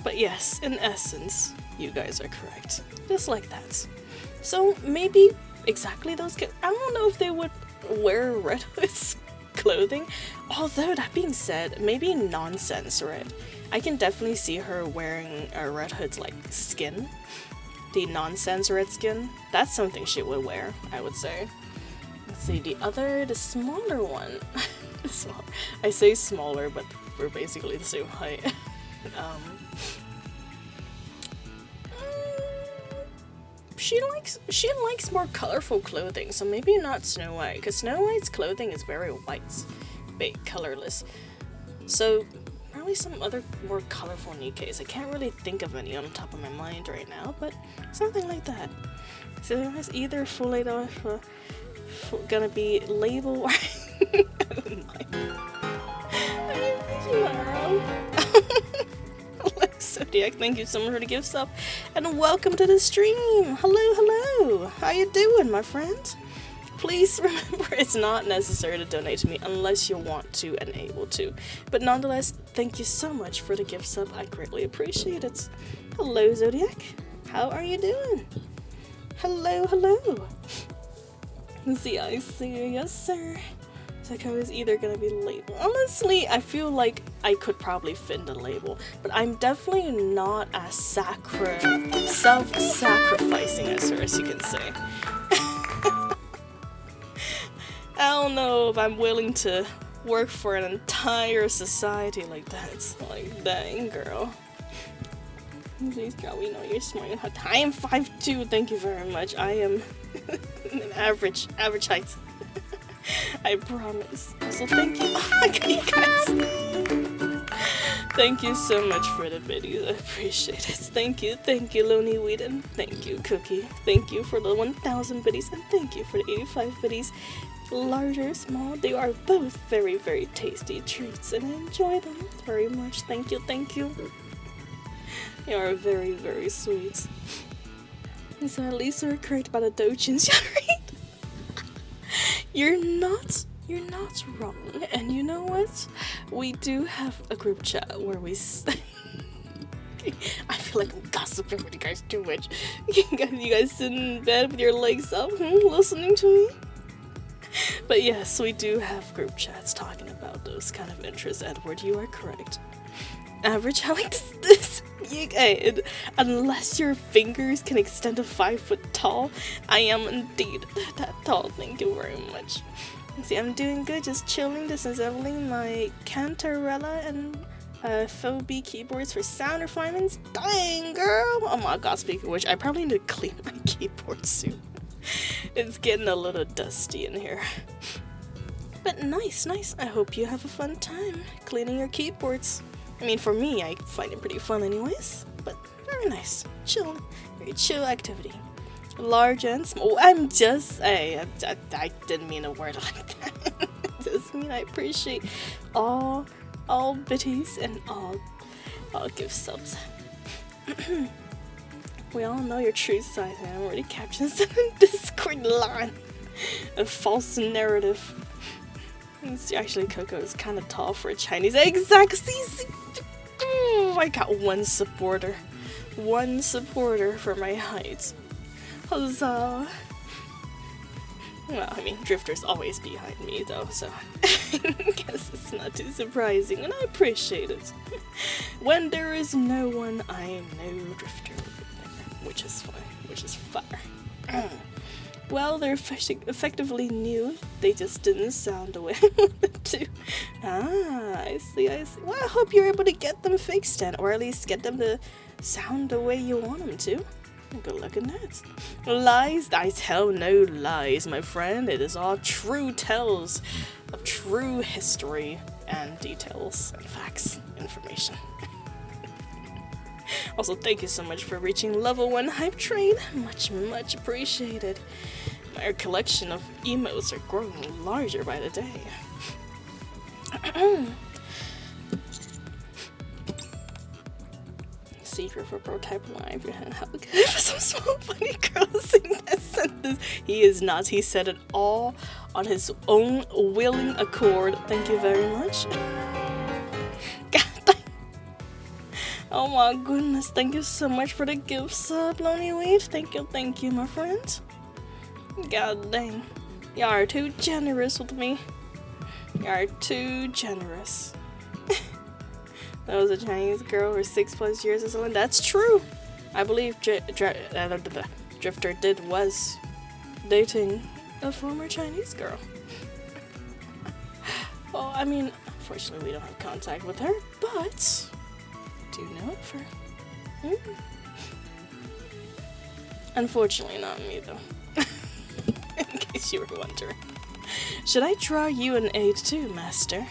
But yes, in essence, you guys are correct. Just like that. So maybe exactly those I don't know if they would wear Red Hood's clothing. Although, that being said, maybe Nonsense Red. I can definitely see her wearing a Red Hood's like skin. The Nonsense Red skin. That's something she would wear, I would say. Let's see, the smaller one. I say smaller, but we're basically the same height. She likes more colorful clothing, so maybe not Snow White, because Snow White's clothing is very white, colorless. So probably some other more colorful NIKKEs. I can't really think of any on the top of my mind right now, but something like that. So it's either gonna be label or oh my. Zodiac, thank you so much for the gift sub, and welcome to the stream. Hello, how you doing, my friend? Please remember, it's not necessary to donate to me unless you want to and able to. But nonetheless, thank you so much for the gift sub. I greatly appreciate it. Hello, Zodiac. How are you doing? Hello. See, I see. Yes, sir. Psycho is either gonna be label. Honestly, I feel like I could probably fit in the label, but I'm definitely not as self-sacrificing as her, as you can say. I don't know if I'm willing to work for an entire society like that. Like, dang, girl. Please, girl, we know you're smart. I am 5'2", thank you very much. I am an average height. I promise. So thank you. Oh my god, you guys. Thank you so much for the video. I appreciate it. Thank you, Lonely Whedon. Thank you, Cookie. Thank you for the 1,000 biddies, and thank you for the 85 biddies. Large or small, they are both very, very tasty treats, and I enjoy them very much. Thank you, thank you. You are very, very sweet. So at least we're correct about the Dojins, right? You're not wrong. And you know what? We do have a group chat where we I feel like I'm gossiping with you guys too much. You guys sitting in bed with your legs up, listening to me? But yes, we do have group chats talking about those kind of interests, Edward. You are correct. Average, how like this? Unless your fingers can extend to 5 foot tall, I am indeed that tall. Thank you very much. See, I'm doing good, just chilling, disassembling my Cantarella and Phobie keyboards for sound refinements. Dang, girl! Oh my god, speaking of which, I probably need to clean my keyboard soon. It's getting a little dusty in here. But nice. I hope you have a fun time cleaning your keyboards. I mean, for me, I find it pretty fun anyways. But very nice. Chill. Very chill activity. Large and small. I didn't mean a word like that. Just mean I appreciate all biddies and all gift subs. We all know your true size, and I'm already capturing some Discord line. A false narrative. Actually, Coco is kind of tall for a Chinese. Exactly. I got one supporter for my height. Huzzah! Well, I mean, Drifter's always behind me though, so I guess it's not too surprising, and I appreciate it. When there is no one, I know Drifter, which is fire. Well, they're effectively new. They just didn't sound the way I wanted to. I see. Well, I hope you're able to get them fixed then, or at least get them to sound the way you want them to. Good luck in that. Lies? I tell no lies, my friend. It is all true tells of true history and details and facts, information. Also, thank you so much for reaching level 1 hype train. Much appreciated. My collection of emotes are growing larger by the day. Secret for prototype live and how good for some small funny girl sing that sentence. He is not. He said it all on his own willing accord. Thank you very much. Oh my goodness, thank you so much for the gift sub, Lonely Weed. Thank you, my friend. God dang. Y'all are too generous with me. Y'all are too generous. That was a Chinese girl for 6+ years or something. That's true. I believe Drifter was dating a former Chinese girl. Well, I mean, unfortunately we don't have contact with her, but do know of her. Unfortunately not me though. In case you were wondering. Should I draw you an aid too, Master?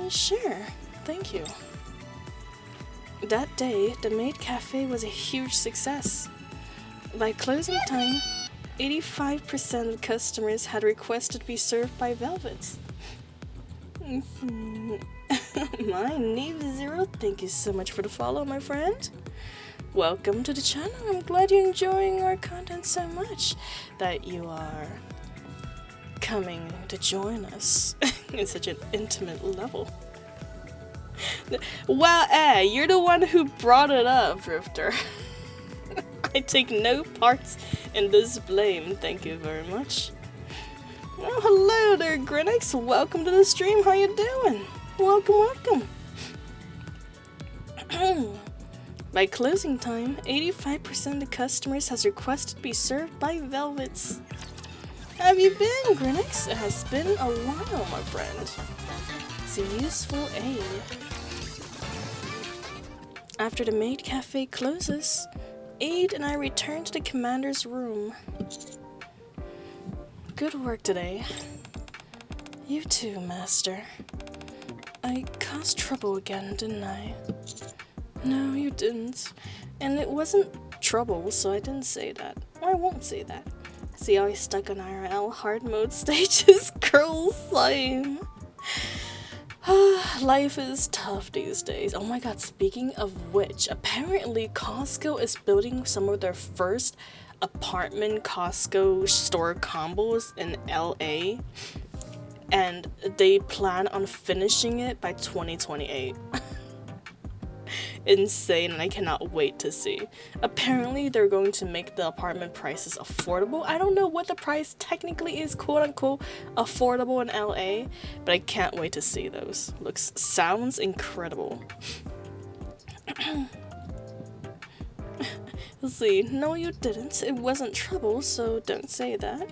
Sure. Thank you. That day, the Maid Cafe was a huge success. By closing time, 85% of customers had requested to be served by Velvet. My Neve Zero, thank you so much for the follow, my friend. Welcome to the channel. I'm glad you're enjoying our content so much that you are coming to join us in such an intimate level. Well, you're the one who brought it up, Drifter. I take no parts in this blame. Thank you very much. Well, hello there, Grinix. Welcome to the stream. How you doing? Welcome. By closing time, 85% of the customers has requested to be served by Velvets. How have you been, Grinix? It has been a while, my friend. It's a useful aid. After the Maid Cafe closes, Aid and I return to the commander's room. Good work today. You too, Master. I caused trouble again, didn't I? No, you didn't. And it wasn't trouble, so I didn't say that. Or I won't say that. See how I stuck on IRL hard mode stages? Girl slime. Life is tough these days. Oh my god, speaking of which, apparently Costco is building some of their first apartment Costco store combos in LA. And they plan on finishing it by 2028. Insane, and I cannot wait to see. Apparently they're going to make the apartment prices affordable. I don't know what the price technically is, quote unquote, affordable in LA, but I can't wait to see those. Sounds incredible. Let's see. No, you didn't. It wasn't trouble, so don't say that.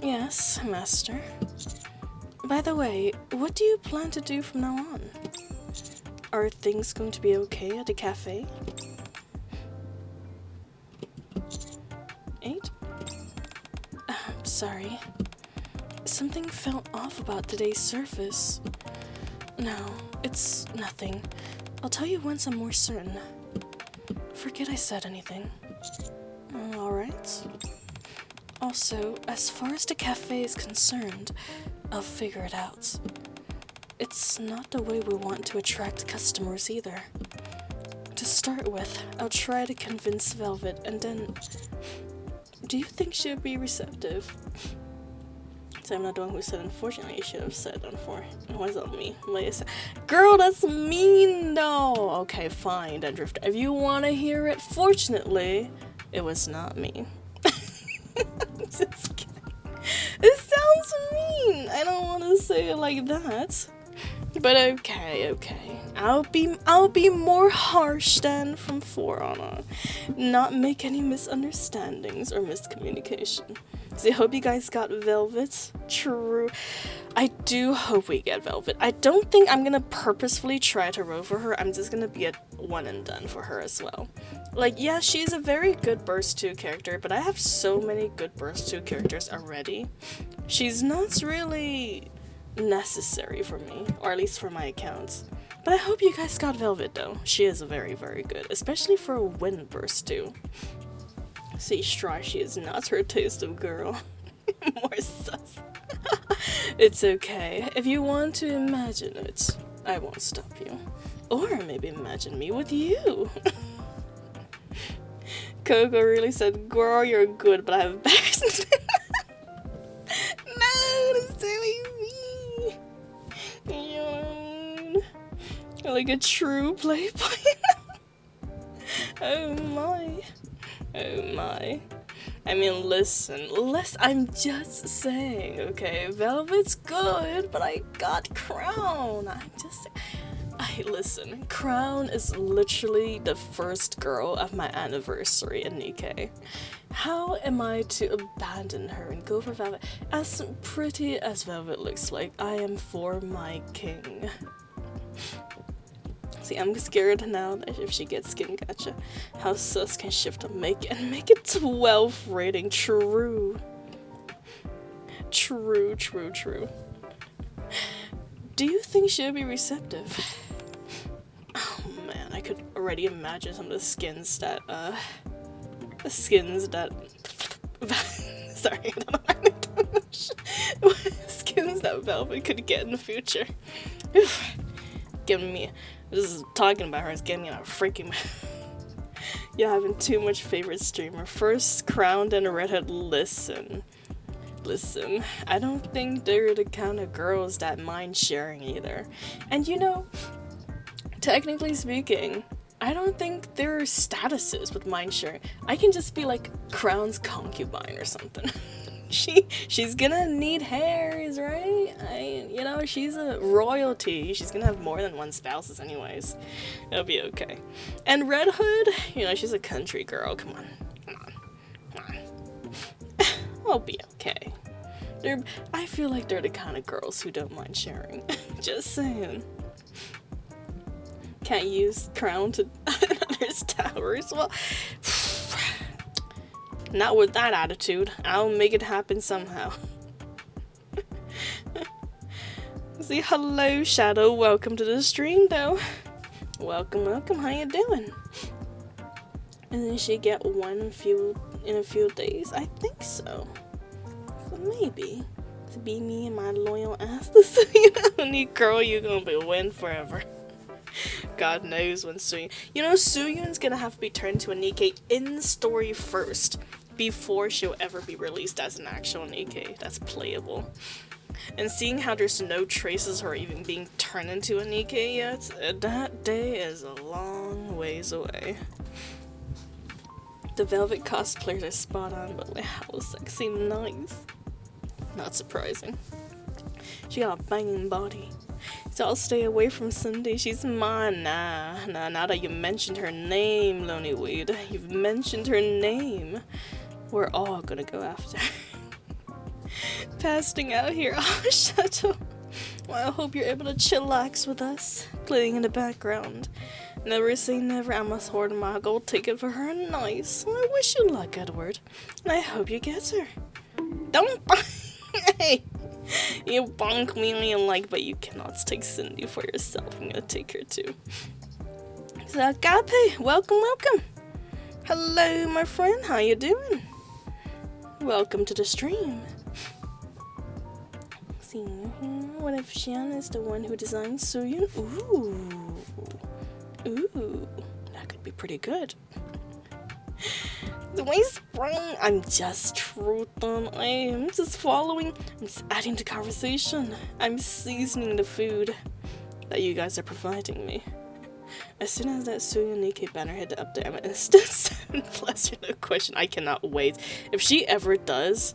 Yes, master. By the way, what do you plan to do from now on? Are things going to be okay at the cafe? 8? Sorry. Something felt off about today's surface. No, it's nothing. I'll tell you once I'm more certain. Forget I said anything. Alright. Also, as far as the cafe is concerned, I'll figure it out. It's not the way we want to attract customers either. To start with, I'll try to convince Velvet, and then... Do you think she'll be receptive? So I'm not the one who said unfortunately, you should have said unfortunately. Why is that me? Girl, that's mean though! Okay, fine, then Drifter. If you want to hear it, fortunately, it was not me. Just kidding. It sounds mean. I don't want to say it like that. But okay. I'll be more harsh than from 4 on. Not make any misunderstandings or miscommunication. So I hope you guys got Velvet. True. I do hope we get Velvet. I don't think I'm gonna purposefully try to row for her. I'm just gonna be a one and done for her as well. Like, yeah, she's a very good Burst 2 character, but I have so many good Burst 2 characters already. She's not really necessary for me, or at least for my accounts. But I hope you guys got Velvet though. She is very, very good, especially for a Wind Burst 2. See, Stry, she is not her taste of girl. More sus. It's okay. If you want to imagine it, I won't stop you. Or maybe imagine me with you. Coco really said, girl, you're good, but I have embarrassed. No, that's silly me. Yawn. Like a true playboy. Oh my. Oh my. I mean, listen, I'm just saying, okay? Velvet's good, but I got Crown. Listen, Crown is literally the first girl of my anniversary in NIKKE. How am I to abandon her and go for Velvet? As pretty as Velvet looks like, I am for my king. See, I'm scared now that if she gets Skin Gacha, how sus can shift and make it 12 rating. True. Do you think she'll be receptive? Oh man, I could already imagine some of the skins that sorry, I don't know skins that Velvet could get in the future. Giving me, just talking about her is getting me in a freaking you're having too much favorite streamer. First Crowned and Redhead. Listen, I don't think they're the kind of girls that mind sharing either. And you know, technically speaking, I don't think there are statuses with mind sharing. I can just be like Crown's concubine or something. She's gonna need hairs, right? You know, she's a royalty. She's gonna have more than one spouses anyways. It'll be okay. And Red Hood, you know, she's a country girl. Come on. I'll be okay. I feel like they're the kind of girls who don't mind sharing. Just saying. Can't use Crown to others' towers. Well, not with that attitude. I'll make it happen somehow. See, hello Shadow, welcome to the stream though. Welcome, welcome, how you doing? And then she get one in a few days? I think so. So maybe. To be me and my loyal ass to Sooyun. Girl, you gonna be win forever. God knows when Sooyun. You know, Sooyun's gonna have to be turned to a NIKKE in story first before she'll ever be released as an actual NIKKE that's playable. And seeing how there's no traces of her even being turned into a NIKKE yet, that day is a long ways away. The velvet cosplayers are spot on, but like how sexy, nice. Not surprising. She got a banging body. So I'll stay away from Sunday. She's mine. Nah, now that you mentioned her name, Lonely Weed. You've mentioned her name. We're all gonna go after her. Passing out here. Oh, Shadow. Well, I hope you're able to chillax with us, playing in the background. Never say never. I must hoard my gold ticket for her. Nice. I wish you luck, Edward. And I hope you get her. Don't hey, you bonk me on your like, but you cannot take Cindy for yourself. I'm gonna take her too. So Agape, welcome, welcome. Hello, my friend. How you doing? Welcome to the stream. See, what if Xian is the one who designed Sooyun? Ooh, that could be pretty good. The way spring, I'm just truthing. I'm just following. I'm just adding to conversation. I'm seasoning the food that you guys are providing me. As soon as that Sooyun NIKKE banner hit the update, I'm an instant 7+, no question. I cannot wait. If she ever does,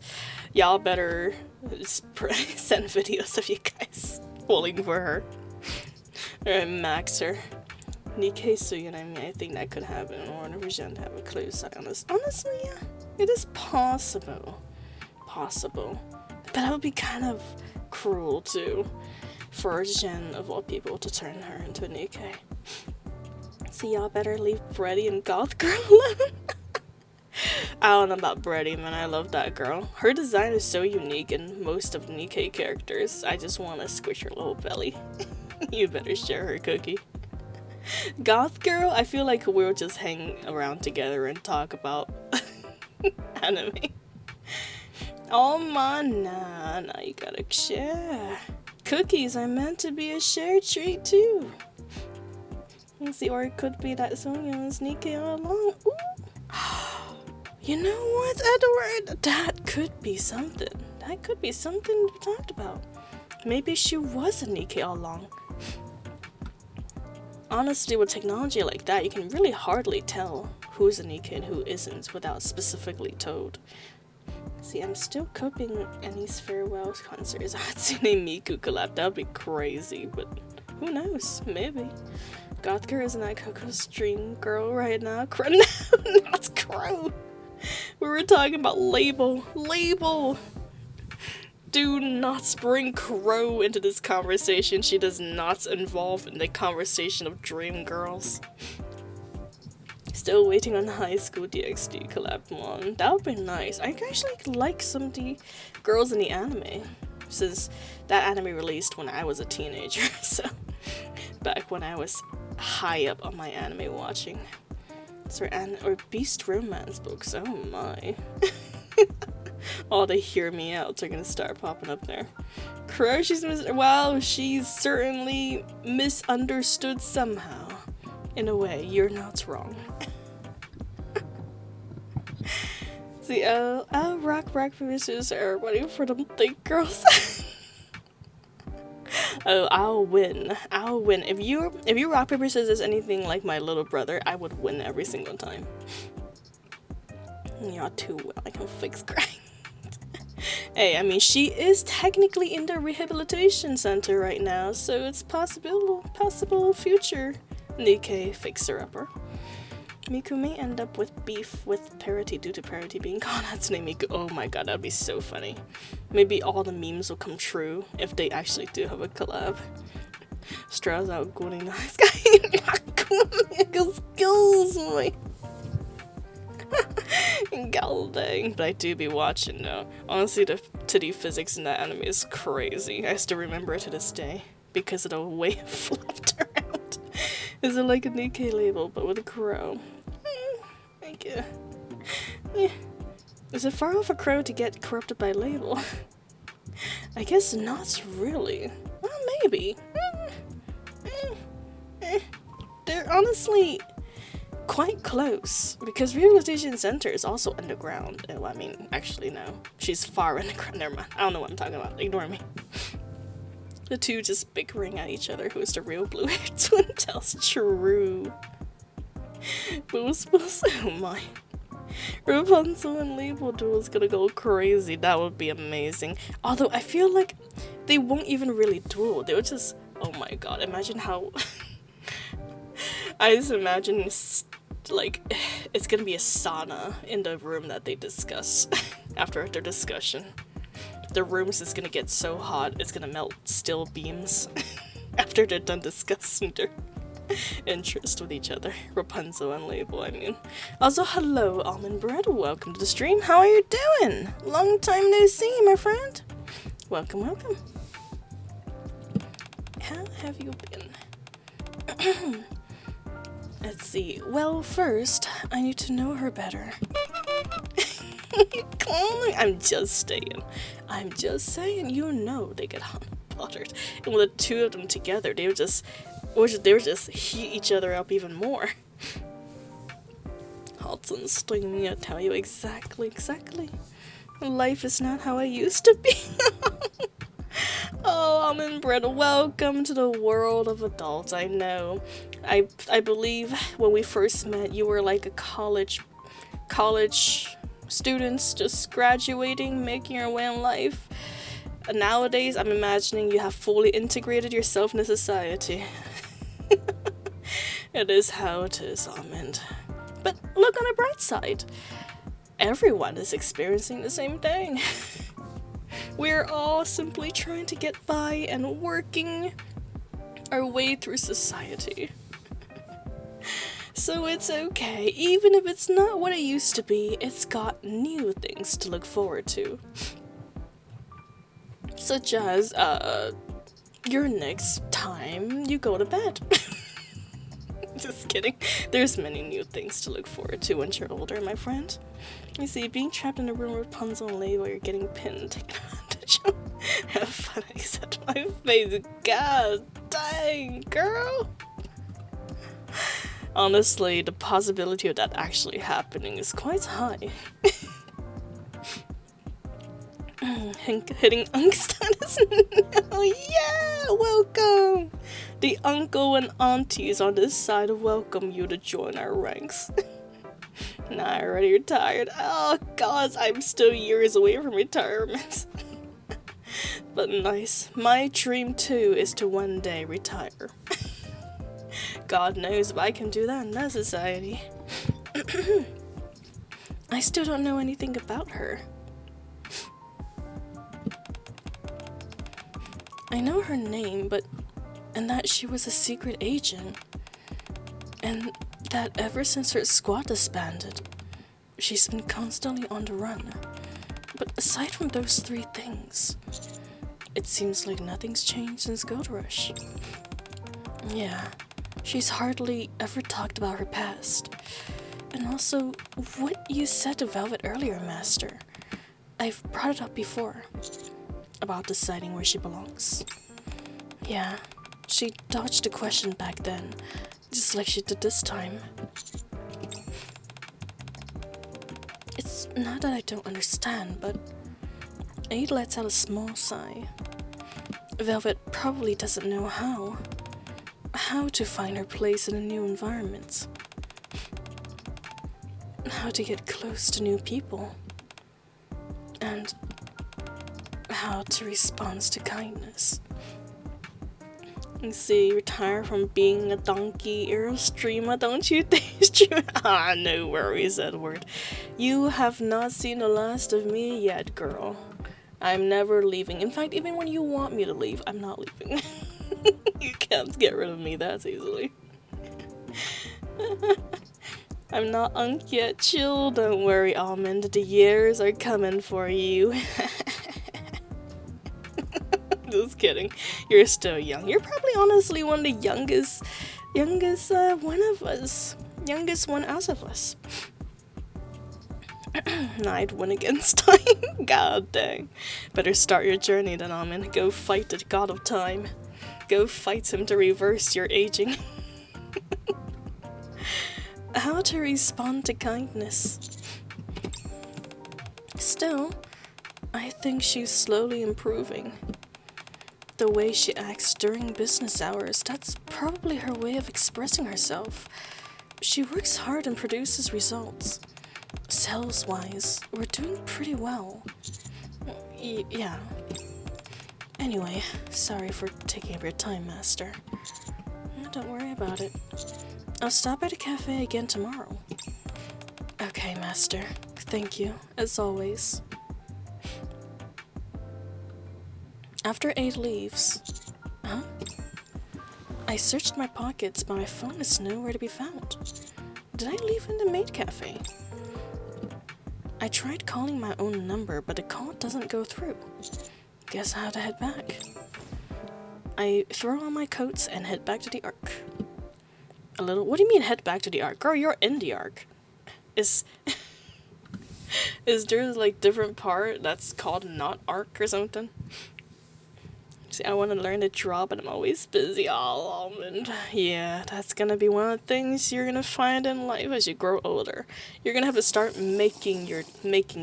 y'all better send videos of you guys falling for her. Or max her. NIKKE Sooyun, I mean, I think that could happen in order for Jen to have a close eye on this. Honestly, yeah, it is possible. Possible. But that would be kind of cruel, too, for Jen, of all people, to turn her into a NIKKE. So y'all better leave Brady and Goth Girl alone. I don't know about Brady, man. I love that girl. Her design is so unique in most of NIKKE characters. I just want to squish her little belly. You better share her cookie. Goth Girl, I feel like we'll just hang around together and talk about anime. Oh man, nah, you gotta share. Cookies are meant to be a shared treat too. Let's see, or it could be that Sooyun's NIKKE all along. Ooh. You know what, Edward? That could be something. That could be something to be talked about. Maybe she was a NIKKE all along. Honestly, with technology like that, you can really hardly tell who's a NIKKE and who isn't without specifically told. See, I'm still coping Annie's farewell concert as a Hatsune Miku collab. That would be crazy, but who knows? Maybe. Goth Girl isn't that Coco's stream girl right now. No, not Crow. We were talking about label. Label! Do not bring Crow into this conversation. She does not involve in the conversation of Dream Girls. Still waiting on the High School DxD collab one. That would be nice. I actually like some of the girls in the anime, since that anime released when I was a teenager, so back when I was high up on my anime watching. Or Beast Romance books, oh my. All the hear me outs are gonna start popping up there. Crow, well, she's certainly misunderstood somehow. In a way, you're not wrong. See, rock, paper, scissors, everybody for them thick girls. Oh, I'll win. If you rock, paper, scissors anything like my little brother, I would win every single time. You're too well, I can fix grind. Hey, I mean, she is technically in the rehabilitation center right now, so it's possible future NIKKE fixer-upper. Miku may end up with beef with Parity due to Parity being called Hatsune Miku. Oh my god, that'd be so funny. Maybe all the memes will come true if they actually do have a collab. Strauss out going nice guy. Skills me. Galdang. But I do be watching though. Honestly, the titty physics in that anime is crazy. I still remember it to this day because of the way it flopped around. Is it like a NIKKE label but with a crow? Thank you. Is it far off a crow to get corrupted by label? I guess not really. Well, maybe. They're honestly quite close because Rehabilitation Center is also underground. Oh, I mean, actually no. She's far underground. Never mind. I don't know what I'm talking about. Ignore me. The two just bickering at each other. Who is the real blue-haired twin? Tells true. Oh my. Rapunzel and Label Duel is gonna go crazy. That would be amazing. Although I feel like they won't even really duel. They would just, oh my god, imagine how I just imagine like it's gonna be a sauna in the room that they discuss after their discussion. The room is just gonna get so hot it's gonna melt steel beams after they're done discussing their interest with each other. Rapunzel and Label, I mean. Also, hello, Almond Bread. Welcome to the stream. How are you doing? Long time no see, my friend. Welcome, welcome. How have you been? Let's see. Well, first, I need to know her better. I'm just saying, you know they get bothered. And with the two of them together, they would just heat each other up even more. Hudson Sting, I tell you exactly. Life is not how I used to be. Oh, Almond Bread, welcome to the world of adults. I know. I believe when we first met, you were like a college students just graduating, making your way in life. And nowadays, I'm imagining you have fully integrated yourself into society. It is how it is, Almond. But look on the bright side. Everyone is experiencing the same thing. We're all simply trying to get by and working our way through society. So it's okay. Even if it's not what it used to be, it's got new things to look forward to. Such as, your next time you go to bed. Just kidding. There's many new things to look forward to once you're older, my friend. You see, being trapped in a room with Rapunzel and Label, you're getting pinned, taken advantage of. Have fun, except my face. God dang, girl. Honestly, the possibility of that actually happening is quite high. Hitting unk status? No, yeah, welcome! The uncle and aunties on this side welcome you to join our ranks. Nah, I already retired. Oh god, I'm still years away from retirement. But nice. My dream too is to one day retire. God knows if I can do that in that society. I still don't know anything about her. I know her name, and that she was a secret agent. And that ever since her squad disbanded, she's been constantly on the run. But aside from those three things, it seems like nothing's changed since Gold Rush. Yeah, she's hardly ever talked about her past. And also, what you said to Velvet earlier, Master. I've brought it up before. About deciding where she belongs. Yeah, she dodged the question back then, just like she did this time. It's not that I don't understand, but Aid lets out a small sigh. Velvet probably doesn't know how to find her place in a new environment. How to get close to new people. And how to respond to kindness. You see, retire from being a donkey era streamer, don't you think? Ah, no worries, Edward. You have not seen the last of me yet, girl. I'm never leaving. In fact, even when you want me to leave, I'm not leaving. You can't get rid of me that easily. I'm not yet. Chill, don't worry, Almond. The years are coming for you. Just kidding. You're still young. You're probably honestly one of the youngest one of us. Youngest one out of us. I'd win against time. God dang. Better start your journey then, Amin. Go fight the god of time. Go fight him to reverse your aging. How to respond to kindness. Still, I think she's slowly improving. The way she acts during business hours, that's probably her way of expressing herself. She works hard and produces results. Sales-wise, we're doing pretty well. Yeah. Anyway, sorry for taking up your time, Master. Don't worry about it. I'll stop at a cafe again tomorrow. Okay, Master. Thank you, as always. After Aid leaves... Huh? I searched my pockets, but my phone is nowhere to be found. Did I leave in the Maid cafe? I tried calling my own number, but the call doesn't go through. Guess I have to head back. I throw on my coats and head back to the Ark. What do you mean head back to the Ark? Girl, you're in the Ark. Is there like different part that's called not Ark or something? See, I want to learn to draw, but I'm always busy. Oh, almond. Yeah, that's gonna be one of the things you're gonna find in life as you grow older. You're gonna have to start making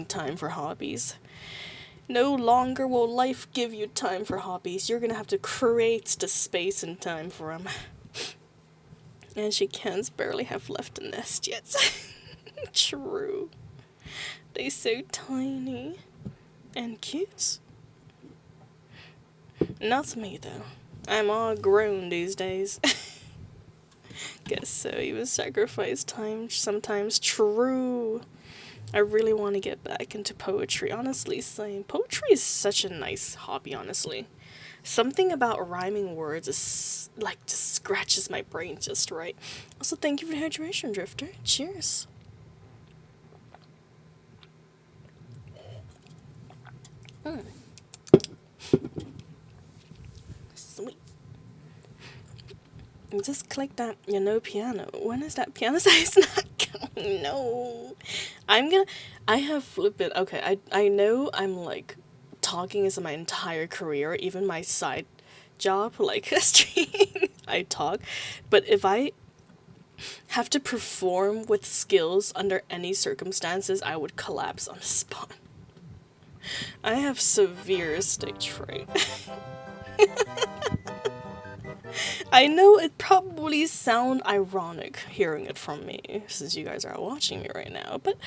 time for hobbies. No longer will life give you time for hobbies. You're gonna have to create the space and time for them. And she can barely have left the nest yet. True. They're so tiny and cute. Not me though. I'm all grown these days. Guess so. Even sacrifice time sometimes. True. I really want to get back into poetry. Honestly, saying poetry is such a nice hobby, honestly. Something about rhyming words is like just scratches my brain just right. Also, thank you for the hydration, Drifter. Cheers. Sweet. You just click that, piano. When is that piano size not going? No. I have flippant. Okay, I know I'm like talking is my entire career, even my side job, like streaming, I talk. But if I have to perform with skills under any circumstances, I would collapse on the spot. I have severe stage fright. I know it probably sounds ironic hearing it from me, since you guys are watching me right now, but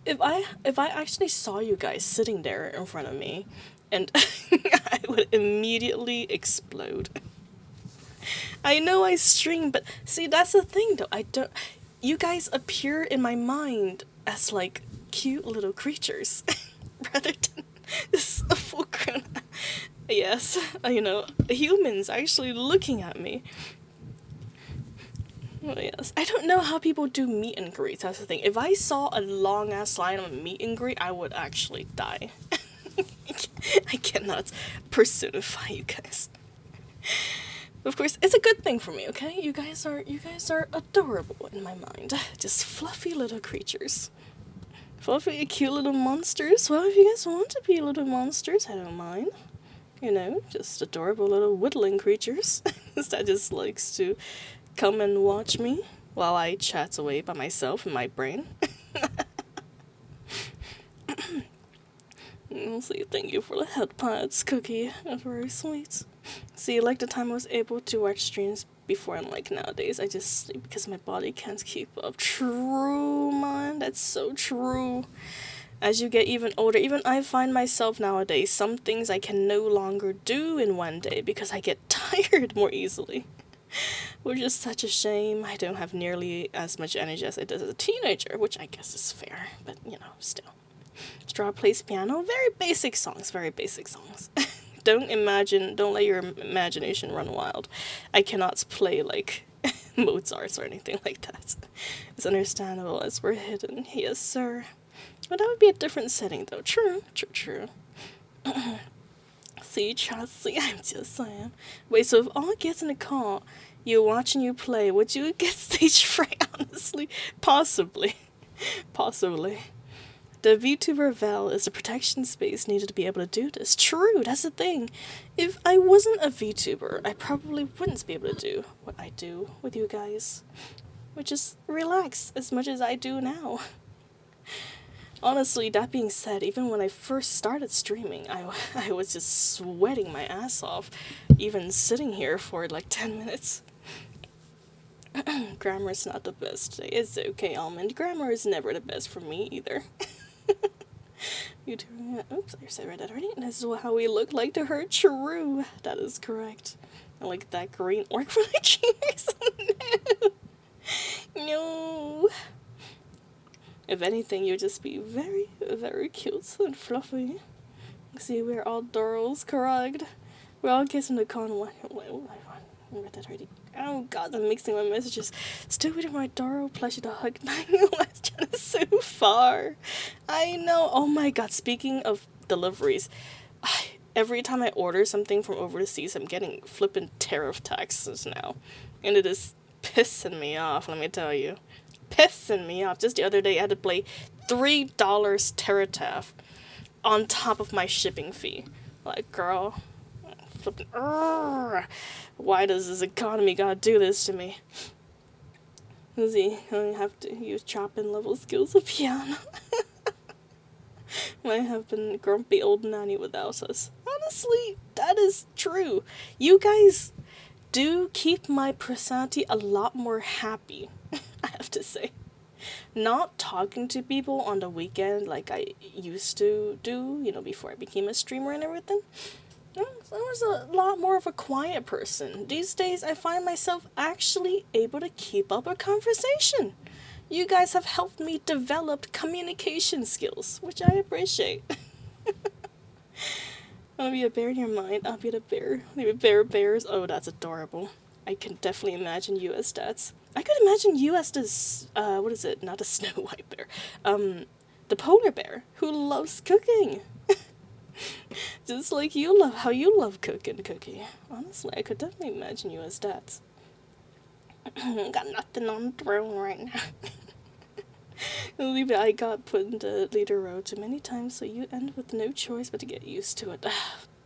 if I actually saw you guys sitting there in front of me, and I would immediately explode. I know I stream, but see, that's the thing though, you guys appear in my mind as like cute little creatures, rather than this full grown... Yes, humans actually looking at me. Oh, yes. I don't know how people do meet and greets, that's the thing. If I saw a long ass line on a meet and greet, I would actually die. I cannot personify you guys. Of course, it's a good thing for me, okay? You guys are adorable in my mind. Just fluffy little creatures. Fluffy, cute little monsters. Well, if you guys want to be little monsters, I don't mind. Just adorable little whittling creatures that just likes to come and watch me while I chat away by myself in my brain. We'll see, thank you for the headpads, Cookie. That's very sweet. See, like the time I was able to watch streams before, and like nowadays, I just sleep because my body can't keep up. True, man, that's so true. As you get even older, even I find myself nowadays, some things I can no longer do in one day because I get tired more easily. Which is such a shame. I don't have nearly as much energy as I did as a teenager, which I guess is fair, but still. Straw plays piano, very basic songs. Don't let your imagination run wild. I cannot play like Mozart or anything like that. It's understandable as we're hidden. Yes, sir. But that would be a different setting, though. True. See, Chelsea, I'm just saying. Wait, so if all gets in the car, you're watching you play, would you get stage fright, honestly? Possibly. Possibly. The VTuber Val is the protection space needed to be able to do this. True, that's the thing. If I wasn't a VTuber, I probably wouldn't be able to do what I do with you guys. Which is relax as much as I do now. Honestly, that being said, even when I first started streaming, I was just sweating my ass off, even sitting here for like 10 minutes. Grammar's not the best today. It's okay, Almond. Grammar is never the best for me either. You doing it? Oops, I read that already. This is how we look like to her. True. That is correct. I like that green orc for my cheers. No. No. If anything, you'd just be very, very cute and fluffy. See, we're all girls, correct? We're all kissing the con. I read that already. Oh god, I'm mixing my messages. Still waiting for my Doro pleasure to hug Bangladesh so far. I know. Oh my god, speaking of deliveries, every time I order something from overseas, I'm getting flippin' tariff taxes now. And it is pissing me off, let me tell you. Pissing me off. Just the other day, I had to pay $3 tariff on top of my shipping fee. Like, girl, flipping, why does this economy gotta do this to me? See, I have to use chopping level skills of piano. I have been grumpy old nanny without us. Honestly, that is true. You guys do keep my personality a lot more happy, I have to say. Not talking to people on the weekend like I used to do, you know, before I became a streamer and everything. I was a lot more of a quiet person. These days, I find myself actually able to keep up a conversation. You guys have helped me develop communication skills, which I appreciate. Wanna be a bear in your mind? I'll be the bear. Bears. Oh, that's adorable. I can definitely imagine you as that. I could imagine you as this, what is it? Not a Snow White bear. The polar bear who loves cooking. Just like you love how you love cooking, Cookie. Honestly, I could definitely imagine you as that. Got nothing on the throne right now. Leave it. I got put in the leader role too many times, so you end with no choice but to get used to it.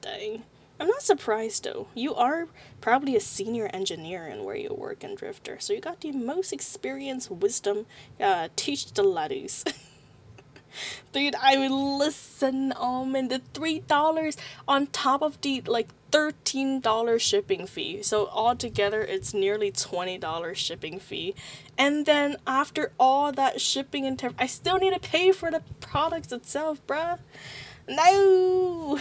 Dang. I'm not surprised though. You are probably a senior engineer in where you work in Drifter, so you got the most experience, wisdom. Teach the laddies. Dude, I would listen, and the $3 on top of the, like, $13 shipping fee. So altogether, it's nearly $20 shipping fee. And then after all that shipping and I still need to pay for the products itself, bruh. No!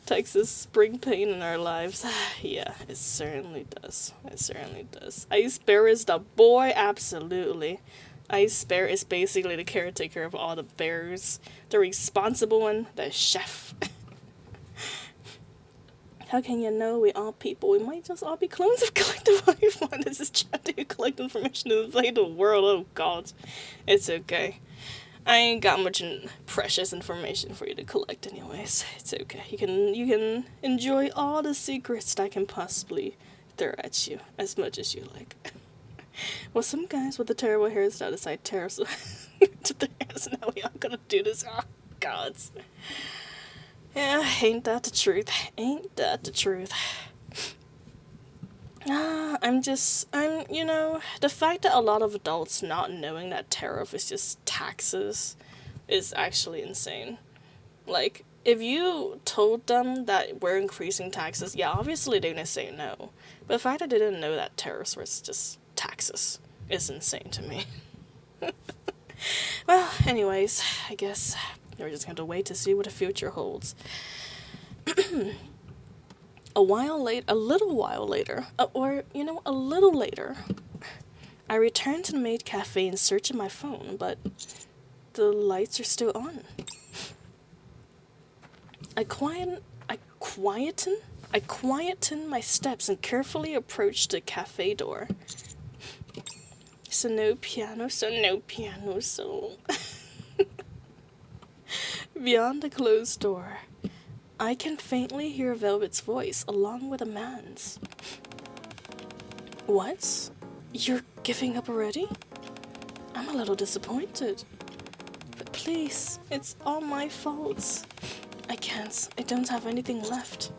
Texas spring pain in our lives. Yeah, it certainly does. It certainly does. Ice Bear is the boy, absolutely. Ice Bear is basically the caretaker of all the bears. The responsible one, the chef. How can you know we all people? We might just all be clones of collective life. This is chat to collect information to play the world. Oh god. It's okay. I ain't got much precious information for you to collect anyways. It's okay. You can enjoy all the secrets that I can possibly throw at you as much as you like. Well, some guys with the terrible hairstyle decide tariffs to the hairs. Now we all gotta do this. Oh, gods. Yeah, ain't that the truth? Ain't that the truth? You know, the fact that a lot of adults not knowing that tariff is just taxes is actually insane. Like, if you told them that we're increasing taxes, yeah, obviously they're gonna say no. But the fact that they didn't know that tariffs was just taxes is insane to me. Well, anyways, I guess we're just going to wait to see what the future holds. A little later, I returned to the Maid Cafe in search of my phone, but the lights are still on. I quieten my steps and carefully approach the cafe door. So no piano. Beyond the closed door, I can faintly hear Velvet's voice along with a man's. What? You're giving up already? I'm a little disappointed. But please, it's all my fault. I can't. I don't have anything left.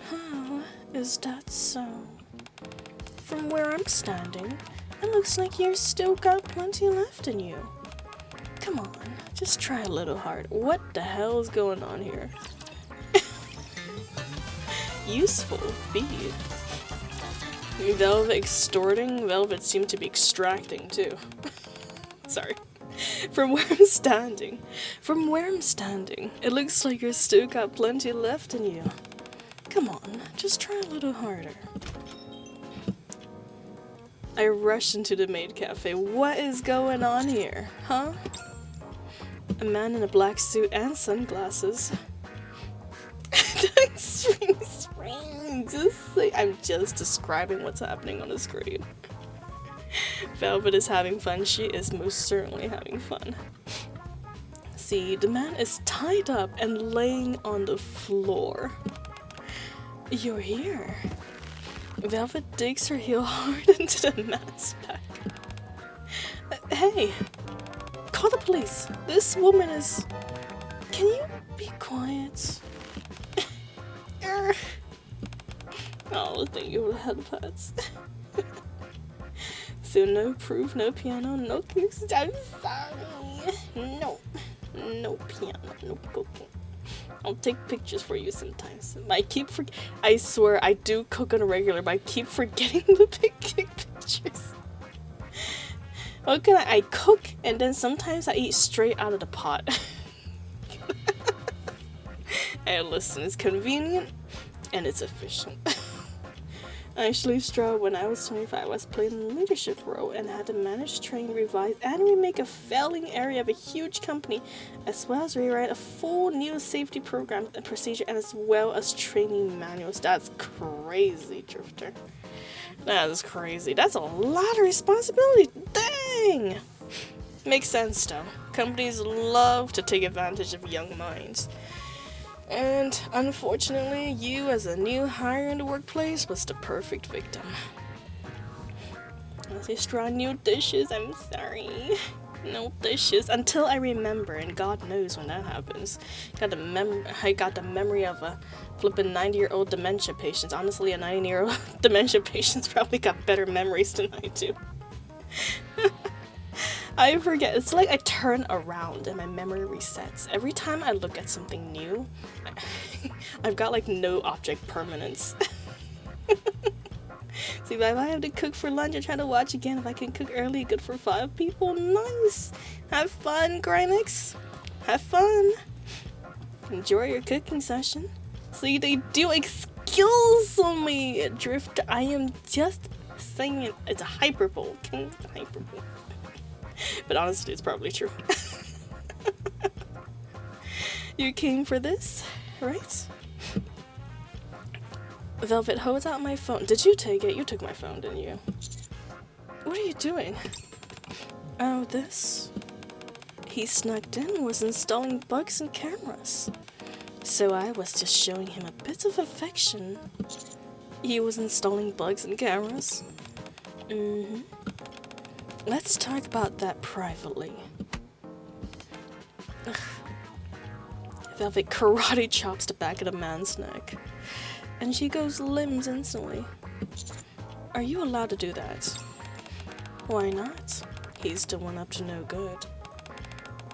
How is that so? From where I'm standing, it looks like you've still got plenty left in you. Come on, just try a little hard. What the hell is going on here? Useful feed. Velvet extorting? Velvet seemed to be extracting too. Sorry. From where I'm standing, it looks like you've still got plenty left in you. Come on, just try a little harder. I rush into the Maid Cafe. What is going on here, huh? A man in a black suit and sunglasses. I'm just describing what's happening on the screen. Velvet is having fun. She is most certainly having fun. See, the man is tied up and laying on the floor. You're here. Velvet digs her heel hard into the man's back. Hey, call the police. This woman is... Can you be quiet? Oh, thank you for the headpads. So no proof, no piano, no cookies. I'm sorry. No piano, no cooking. I'll take pictures for you sometimes. I swear I do cook on a regular, but I keep forgetting to take pictures. What can I cook and then sometimes I eat straight out of the pot. And listen, it's convenient and it's efficient. Actually, Straw, when I was 25, I was playing a leadership role and had to manage, train, revise, and remake a failing area of a huge company, as well as rewrite a full new safety program and procedure, and as well as training manuals. That's crazy, Drifter. That is crazy. That's a lot of responsibility. Dang! Makes sense, though. Companies love to take advantage of young minds. And unfortunately, you as a new hire in the workplace was the perfect victim. I say straw, new dishes, I'm sorry. No dishes. Until I remember, and God knows when that happens. I got the memory of a flippin' 90-year-old dementia patient. Honestly, a 90-year-old dementia patient's probably got better memories than I do. I forget. It's like I turn around and my memory resets. Every time I look at something new, I've got like no object permanence. See, if I have to cook for lunch, I try to watch again. If I can cook early, good for 5 people. Nice. Have fun, Grynix. Have fun. Enjoy your cooking session. See, they do excuse me, Drift. I am just saying it. It's a hyperbole. Okay? It's a hyperbole. But honestly, it's probably true. You came for this, right? Velvet holds out my phone. Did you take it? You took my phone, didn't you? What are you doing? Oh, this. He snuck in and was installing bugs and cameras. So I was just showing him a bit of affection. He was installing bugs and cameras. Mm-hmm. Let's talk about that privately. Ugh. Velvet karate chops the back of the man's neck. And she goes limbs instantly. Are you allowed to do that? Why not? He's the one up to no good.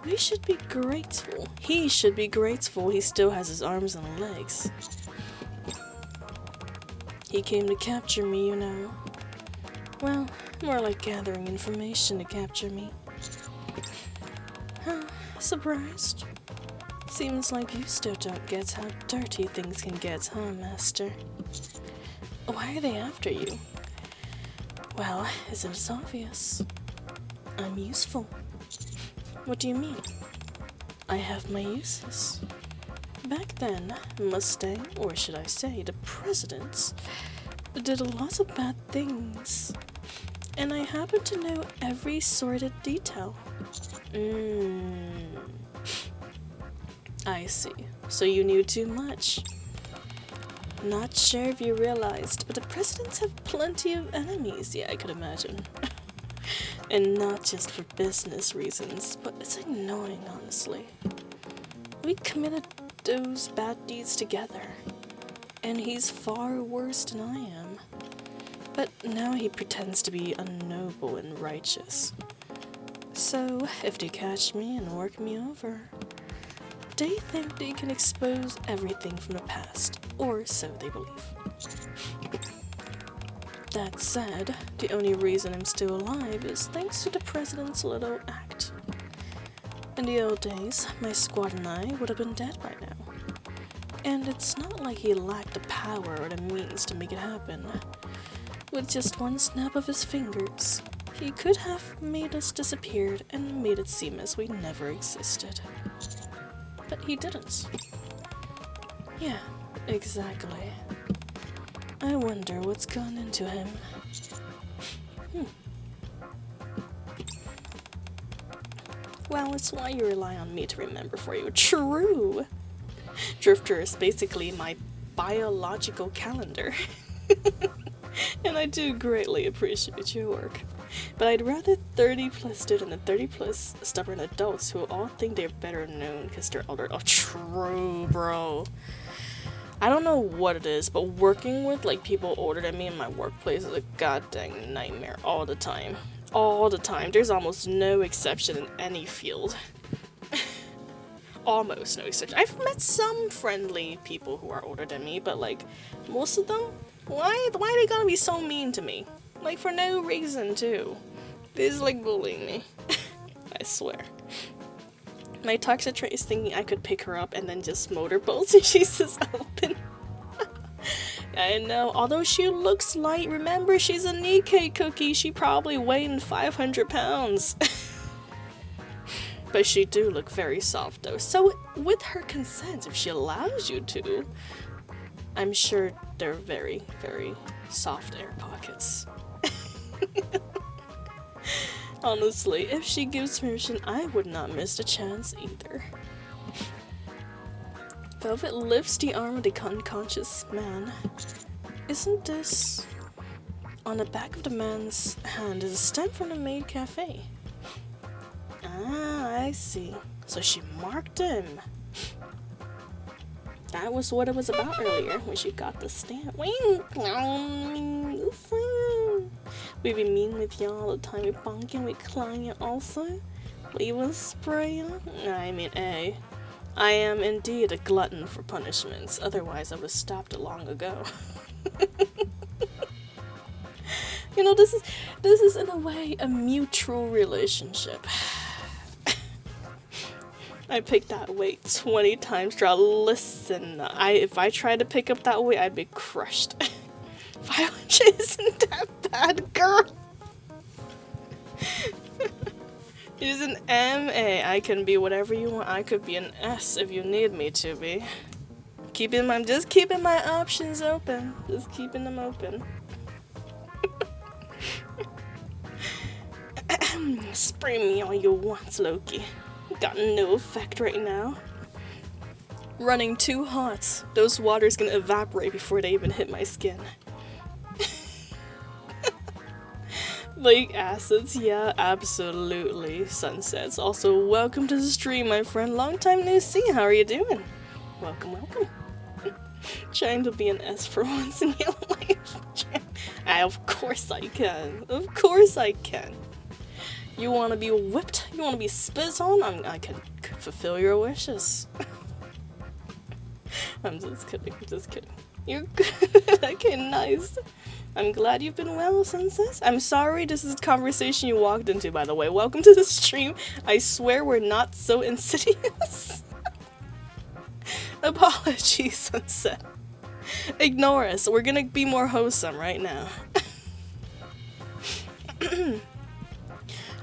We should be grateful. He should be grateful he still has his arms and legs. He came to capture me, you know. Well, more like gathering information to capture me. Huh, surprised? Seems like you still don't get how dirty things can get, huh, Master? Why are they after you? Well, isn't it obvious? I'm useful. What do you mean? I have my uses. Back then, Mustang, or should I say, the President, did a lot of bad things. And I happen to know every sordid detail. I see. So you knew too much. Not sure if you realized, but the presidents have plenty of enemies. Yeah, I could imagine. And not just for business reasons, but it's annoying, honestly. We committed those bad deeds together, and he's far worse than I am. But now he pretends to be noble and righteous. So, if they catch me and work me over, they think they can expose everything from the past, or so they believe. That said, the only reason I'm still alive is thanks to the president's little act. In the old days, my squad and I would have been dead by now. And it's not like he lacked the power or the means to make it happen. With just one snap of his fingers, he could have made us disappear and made it seem as we never existed. But he didn't. Yeah, exactly. I wonder what's gone into him. Well, it's why you rely on me to remember for you. True! Drifter is basically my biological calendar. And I do greatly appreciate your work. But I'd rather 30+ student than 30+ stubborn adults who all think they're better known because they're older. Oh, true, bro. I don't know what it is, but working with like people older than me in my workplace is a goddamn nightmare all the time. All the time. There's almost no exception in any field. Almost no exception. I've met some friendly people who are older than me, but like most of them, why are they gonna be so mean to me? Like for no reason too. They're just like bullying me. I swear. My toxic trait is thinking I could pick her up and then just motorboat and she's just open. I know, although she looks light, remember she's a NIKKE cookie, she probably weighed 500 pounds. But she do look very soft though, so with her consent, if she allows you to, I'm sure they're very, very soft air pockets. Honestly, if she gives permission, I would not miss the chance either. Velvet lifts the arm of the unconscious man. Isn't this... On the back of the man's hand is a stamp from the Maid Cafe. Ah, I see. So she marked him. That was what it was about earlier when she got the stamp. We be mean with y'all all the time. We bonking with client also. Leave us spray on. I mean, I am indeed a glutton for punishments. Otherwise, I would have stopped it long ago. You know, this is in a way a mutual relationship. I picked that weight 20 times. Listen, if I tried to pick up that weight, I'd be crushed. 500 isn't that bad, girl. It is an MA. I can be whatever you want. I could be an S if you need me to be. I'm just keeping my options open. Just keeping them open. Spray me all you want, Loki. Got no effect right now. Running too hot. Those waters gonna evaporate before they even hit my skin. Lake acids, yeah, absolutely. Sunsets. Also, welcome to the stream, my friend. Long time no see. How are you doing? Welcome, welcome. Trying to be an S for once in your life. Of course I can. Of course I can. You want to be whipped? You want to be spit on? I can fulfill your wishes. I'm just kidding. Just kidding. You're good. Okay, nice. I'm glad you've been well, Sunset. I'm sorry this is a conversation you walked into, by the way. Welcome to the stream. I swear we're not so insidious. Apologies, Sunset. Ignore us. We're gonna be more wholesome right now.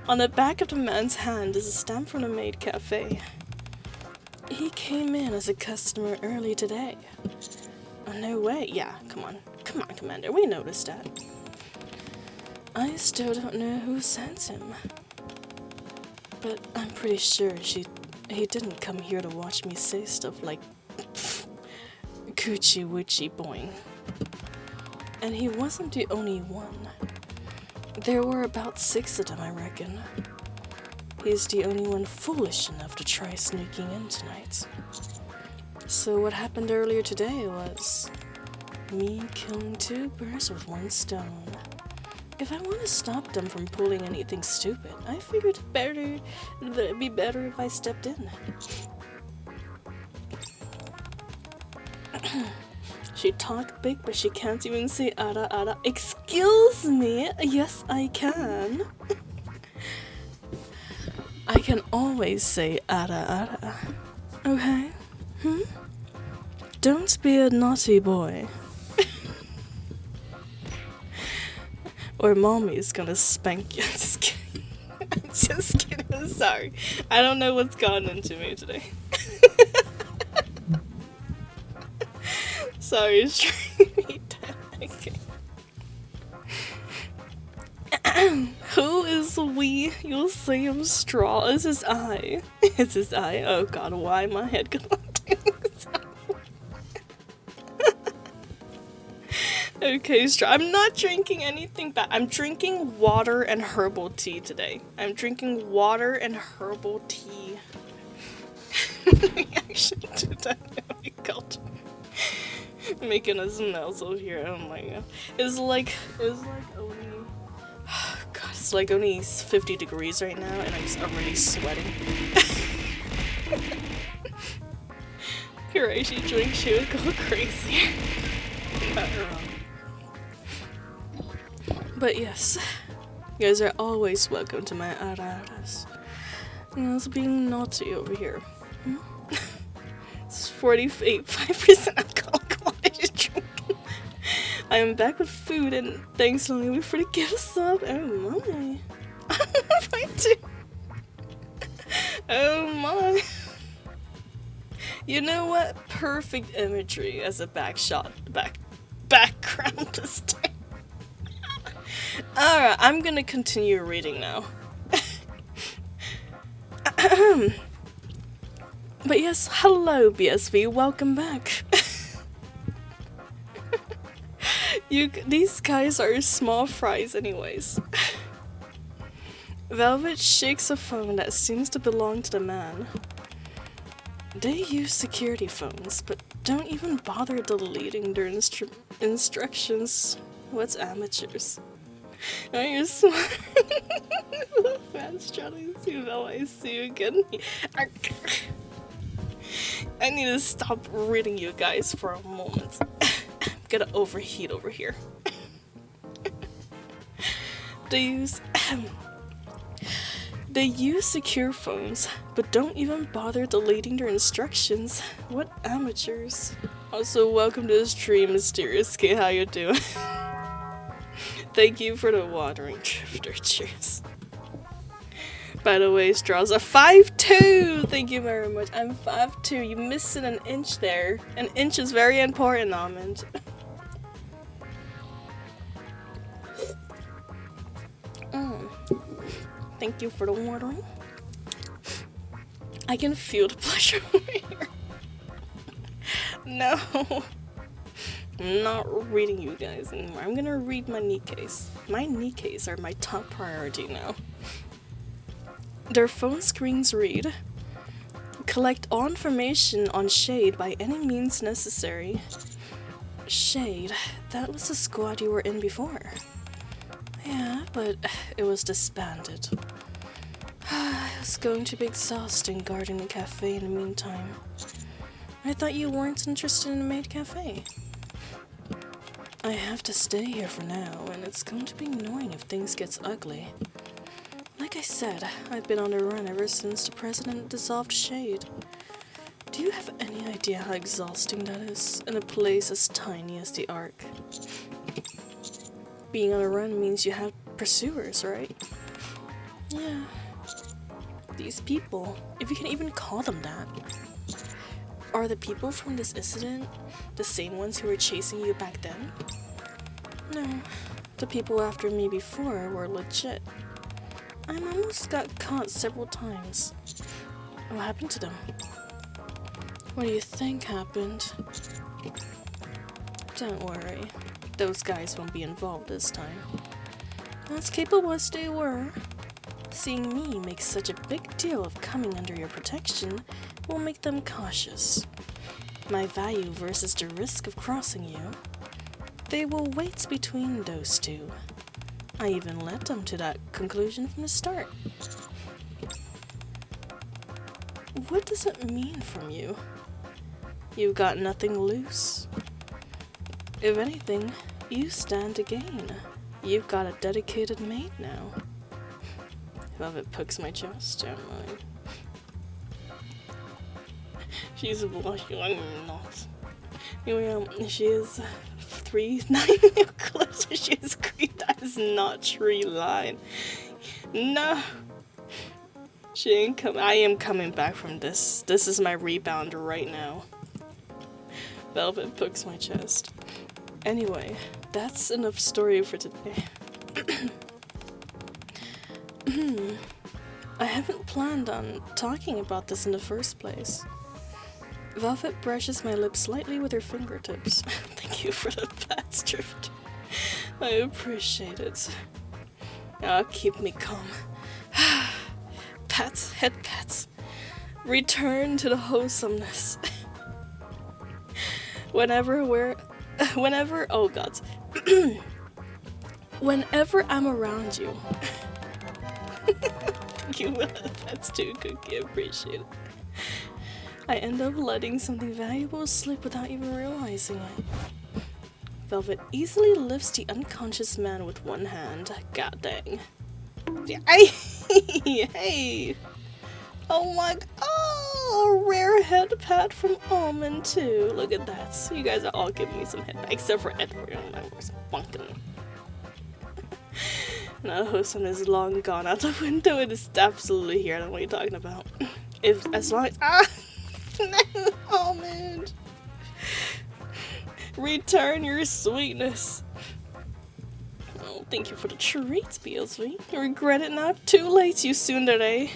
On the back of the man's hand is a stamp from the Maid Cafe. He came in as a customer early today. Oh, no way. Yeah, come on. Come on, Commander. We noticed that. I still don't know who sent him. But I'm pretty sure He didn't come here to watch me say stuff like coochie woochie boing. And he wasn't the only one. There were about 6 of them, I reckon. He's the only one foolish enough to try sneaking in tonight. So what happened earlier today was me killing 2 birds with 1 stone. If I want to stop them from pulling anything stupid, I figured it'd be better if I stepped in. She talked big, but she can't even say ara ara. Excuse me? Yes, I can. I can always say ara ara. Okay? Don't be a naughty boy. Or mommy's gonna spank you. I'm just kidding. I'm just kidding. I'm sorry. I don't know what's gotten into me today. Sorry, it's trying me down. Okay. Who is we? You'll say I'm straw. It's his eye. It's his eye. Oh god, why my head going down? Okay, straw. I'm not drinking anything bad. I'm drinking water and herbal tea today. I'm drinking water and herbal tea. Reaction to that. Oh my god. Making us nuzzle here. Oh my god. It's like only god, it's like only 50 degrees right now and I'm already sweating. Here, she drinks, she would go crazy. Not wrong. But yes, you guys are always welcome to my araras. I was being naughty over here. It's 48.5% alcohol quality drinking. I am back with food and thanks to Lily for the gift sub. Oh my. I do. Oh my. You know what? Perfect imagery as a background this time. Alright, I'm gonna continue reading now. But yes, hello BSV, welcome back. These guys are small fries anyways. Velvet shakes a phone that seems to belong to the man. They use security phones, but don't even bother deleting their instructions. What's amateurs? Oh, you're smart. Fans trying to see Vel, I see you again. I need to stop reading you guys for a moment. I'm gonna overheat over here. They use secure phones, but don't even bother deleting their instructions. What amateurs. Also, welcome to the stream, Mysterious K. How you doing? Thank you for the watering drifter. Cheers. By the way, straws are 5'2". Thank you very much. I'm 5'2". You missing an inch there. An inch is very important, Almond. Thank you for the watering. I can feel the pleasure over here. No. I'm not reading you guys anymore. I'm gonna read my NIKKEs. My NIKKEs are my top priority now. Their phone screens read, collect all information on Shade by any means necessary. Shade, that was the squad you were in before. Yeah, but it was disbanded. It's going to be exhausting guarding the cafe in the meantime. I thought you weren't interested in the Maid Cafe. I have to stay here for now, and it's going to be annoying if things gets ugly. Like I said, I've been on the run ever since the president dissolved Shade. Do you have any idea how exhausting that is in a place as tiny as the Ark? Being on the run means you have pursuers, right? Yeah. These people, if you can even call them that. Are the people from this incident the same ones who were chasing you back then? No, the people after me before were legit. I almost got caught several times. What happened to them? What do you think happened? Don't worry. Those guys won't be involved this time. As capable as they were, seeing me make such a big deal of coming under your protection will make them cautious. My value versus the risk of crossing you. They will weigh between those two. I even led them to that conclusion from the start. What does it mean from you? You've got nothing loose. If anything, you stand to gain. You've got a dedicated maid now. Velvet pokes my chest, don't mind. She's blushing, I'm not. Anyway, she is 3'9" close. She is green. That is not tree line. No. She ain't coming. I am coming back from this. This is my rebound right now. Velvet pokes my chest. Anyway, that's enough story for today. I haven't planned on talking about this in the first place. Velvet brushes my lips slightly with her fingertips. Thank you for the pats, Drift. I appreciate it. Keep me calm. Pats, head pats. Return to the wholesomeness. Whenever, oh god. Whenever I'm around you. Thank you for the pats too, Cookie. I appreciate it. I end up letting something valuable slip without even realizing it. Velvet easily lifts the unconscious man with one hand. God dang. Hey! Oh my god! Oh, a rare head pat from Almond too. Look at that. You guys are all giving me some head pat, except for Edward. Oh my worst bunkin'. Now Hosen is long gone out the window. It is absolutely here. I don't know what you're talking about. As long as no, Almond. Return your sweetness. Oh, thank you for the treats, BLV. Regret it now. Too late, you tsundere.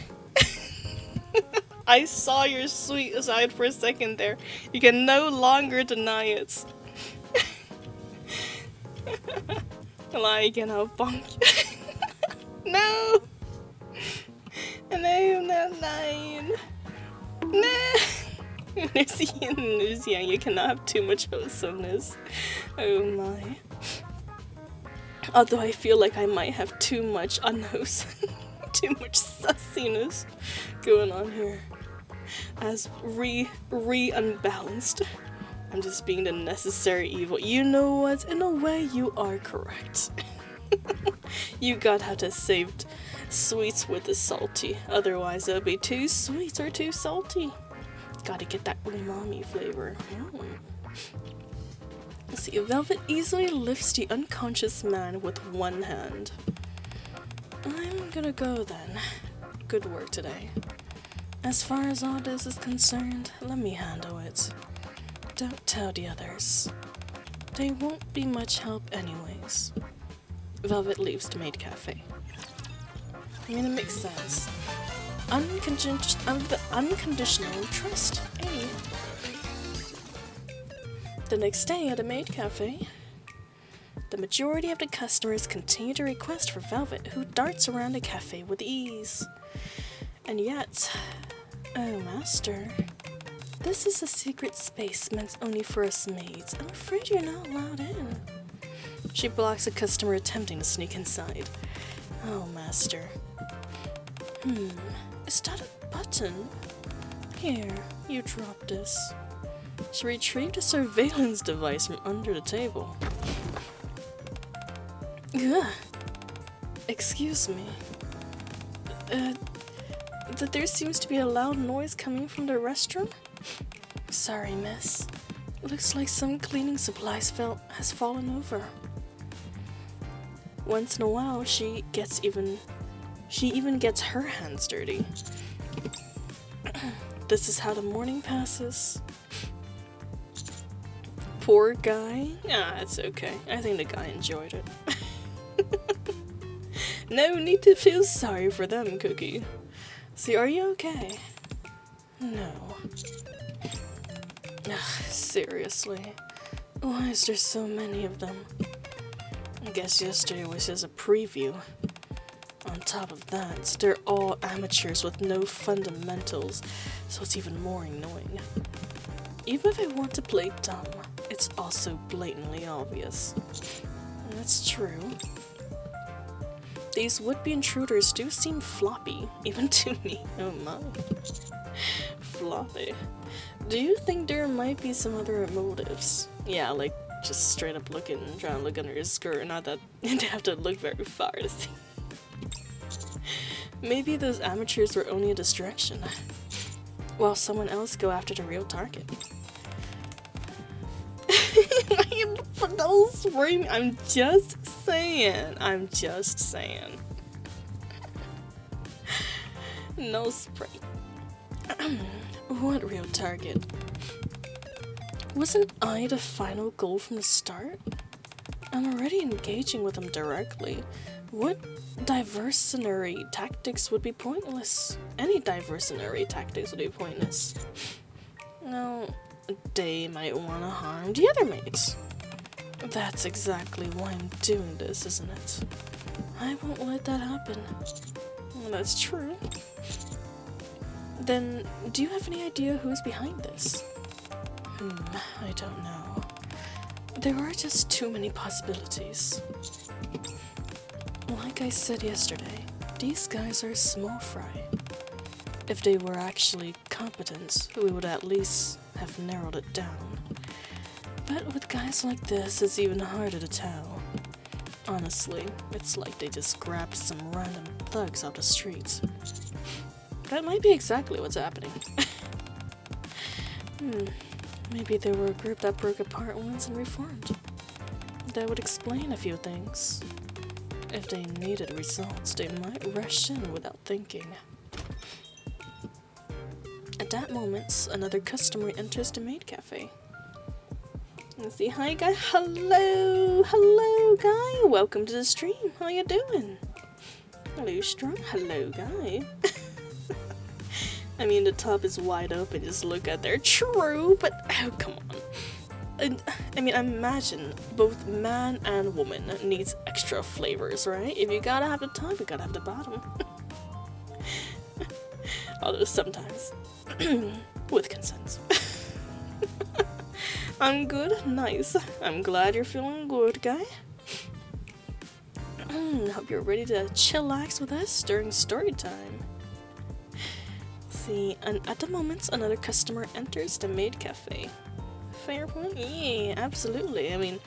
I saw your sweet side for a second there. You can no longer deny it. Lie again, I'll bonk you. No! And I am not lying. Nah! Nuzian, you cannot have too much wholesomeness. Oh my. Although I feel like I might have too much unwholesome, too much sussiness going on here. As unbalanced. I'm just being the necessary evil. You know what? In a way, you are correct. You gotta have to save sweets with the salty. Otherwise, it'll be too sweet or too salty. Gotta get that umami flavor. Let's see. Velvet easily lifts the unconscious man with one hand. I'm gonna go then. Good work today. As far as all this is concerned, let me handle it. Don't tell the others. They won't be much help anyways. Velvet leaves the Maid Cafe. I mean, it makes sense. Unconditional trust. Hey. The next day at the Maid Cafe, the majority of the customers continue to request for Velvet, who darts around the cafe with ease. And yet, oh master, this is a secret space meant only for us maids. I'm afraid you're not allowed in. She blocks a customer attempting to sneak inside. Oh master. Is that a button? Here, you drop this. She retrieved a surveillance device from under the table. Ugh. Excuse me. That there seems to be a loud noise coming from the restroom? Sorry, miss. Looks like some cleaning supplies has fallen over. Once in a while, she even gets her hands dirty. This is how the morning passes. Poor guy. Ah, it's okay. I think the guy enjoyed it. No need to feel sorry for them, Cookie. See, are you okay? No. Ugh, seriously. Why is there so many of them? I guess yesterday was just a preview. On top of that, they're all amateurs with no fundamentals, so it's even more annoying. Even if I want to play dumb, it's also blatantly obvious. That's true. These would-be intruders do seem floppy, even to me. Oh my. Floppy. Do you think there might be some other motives? Yeah, like just straight up looking, trying to look under his skirt, not that they have to look very far to see. Maybe those amateurs were only a distraction, while someone else go after the real target. Those ring. I'm just saying. No spray. What real target? Wasn't I the final goal from the start? I'm already engaging with them directly. What diversionary tactics would be pointless? Any diversionary tactics would be pointless. No, they might want to harm the other mates. That's exactly why I'm doing this, isn't it? I won't let that happen. Well, that's true. Then, do you have any idea who's behind this? I don't know. There are just too many possibilities. Like I said yesterday, these guys are small fry. If they were actually competent, we would at least have narrowed it down. But with guys like this, it's even harder to tell. Honestly, it's like they just grabbed some random thugs off the streets. That might be exactly what's happening. Maybe they were a group that broke apart once and reformed. That would explain a few things. If they needed results, they might rush in without thinking. At that moment, another customer enters the Maid cafe. Let's see, hi guy, hello guy, welcome to the stream, how you doing? Hello Strong, hello guy. I mean, the top is wide open, just look at there, true, but oh come on. I mean, imagine both man and woman needs extra flavors, right? If you gotta have the top, you gotta have the bottom. Although sometimes, with consent. I'm good, nice. I'm glad you're feeling good, guy. Hope you're ready to chillax with us during story time. See, and at the moment, another customer enters the Maid cafe. Fair point? Yeah, absolutely. I mean,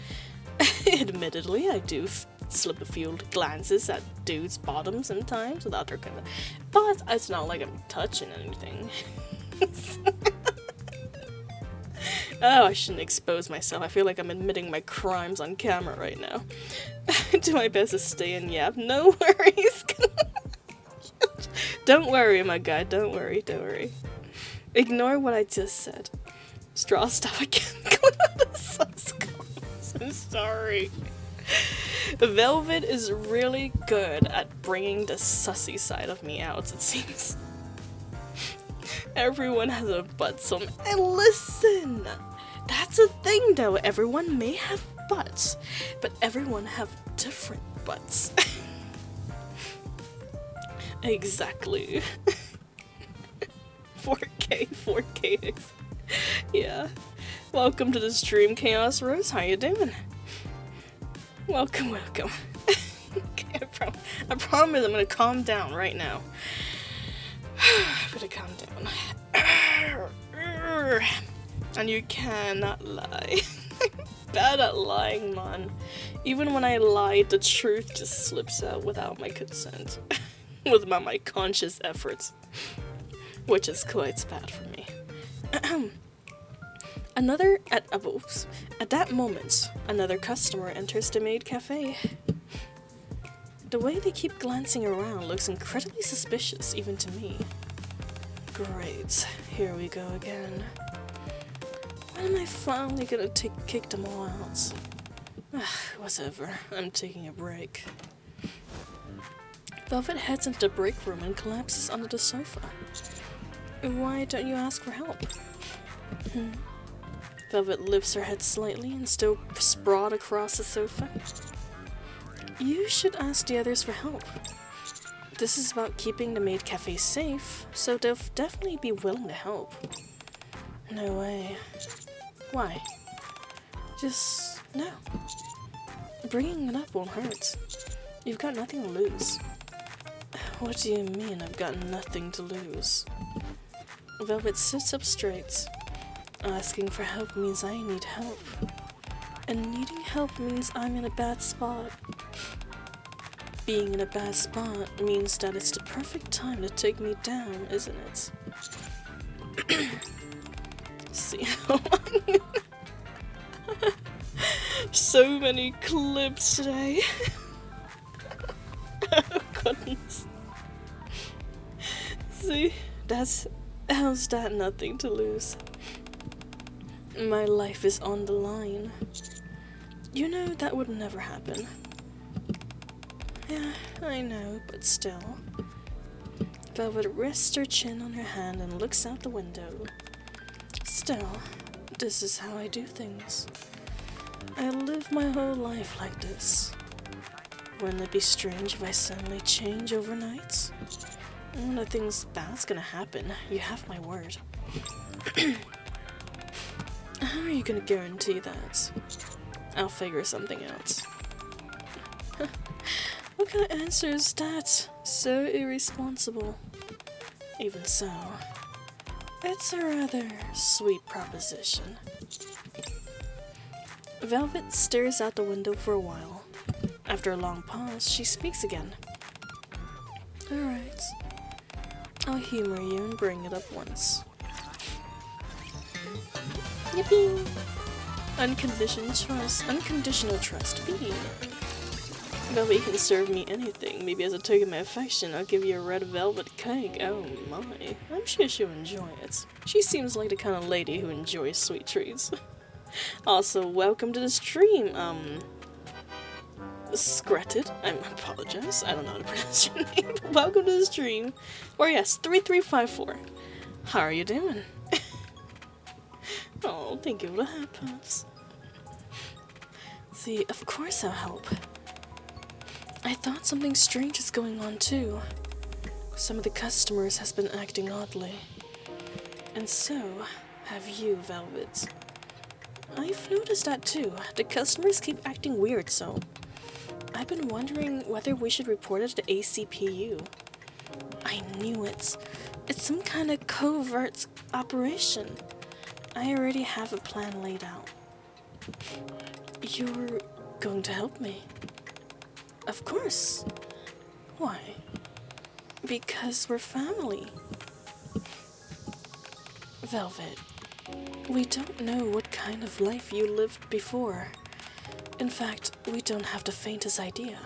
admittedly, I do slip a few glances at dudes' bottoms sometimes without their consent, but it's not like I'm touching anything. Oh, I shouldn't expose myself. I feel like I'm admitting my crimes on camera right now. Do my best to stay in yap. No worries. Don't worry, my guy. Don't worry. Ignore what I just said. Straw stuff again. I'm sorry. Velvet is really good at bringing the sussy side of me out, it seems. Everyone has a butt, so and listen! That's a thing though, everyone may have butts, but everyone have different butts. Exactly. 4K. Yeah. Welcome to the stream, Chaos Rose. How you doing? Welcome. Okay, I promise I'm gonna calm down right now. I'm gonna calm down. And you cannot lie. I'm bad at lying, man. Even when I lie, the truth just slips out without my consent. Without my conscious efforts. Which is quite bad for me. At that moment, another customer enters the Maid cafe. The way they keep glancing around looks incredibly suspicious, even to me. Great, here we go again. When am I finally gonna kick them all out? Whatever, I'm taking a break. Velvet heads into the break room and collapses under the sofa. Why don't you ask for help? Velvet lifts her head slightly and still sprawled across the sofa. You should ask the others for help. This is about keeping the Maid Cafe safe, so they'll definitely be willing to help. No way. Why? Just no. Bringing it up won't hurt. You've got nothing to lose. What do you mean I've got nothing to lose? Velvet sits up straight. Asking for help means I need help. And needing help means I'm in a bad spot. Being in a bad spot means that it's the perfect time to take me down, isn't it? See how so many clips today. Oh goodness. See, how's that nothing to lose? My life is on the line. You know that would never happen. Yeah, I know, but still. Velvet rests her chin on her hand and looks out the window. Still, this is how I do things. I live my whole life like this. Wouldn't it be strange if I suddenly change overnight? Nothing's bad's gonna happen, you have my word. How are you gonna guarantee that? I'll figure something out. What kind of answer is that? So irresponsible. Even so, it's a rather sweet proposition. Velvet stares out the window for a while. After a long pause, she speaks again. Alright. I'll humor you and bring it up once. Yippee! Unconditional trust. B. Velvet, you can serve me anything. Maybe as a token of my affection, I'll give you a red velvet cake. Oh my. I'm sure she'll enjoy it. She seems like the kind of lady who enjoys sweet treats. Also, welcome to the stream, Scratted. I apologize. I don't know how to pronounce your name. Welcome to the stream. Or yes, 3354. How are you doing? Oh, thank you for the hat puffs. See, of course I'll help. I thought something strange is going on too. Some of the customers has been acting oddly. And so have you, Velvet. I've noticed that too. The customers keep acting weird, so I've been wondering whether we should report it to ACPU. I knew it. It's some kind of covert operation. I already have a plan laid out. You're going to help me? Of course. Why? Because we're family. Velvet, we don't know what kind of life you lived before. In fact, we don't have the faintest idea.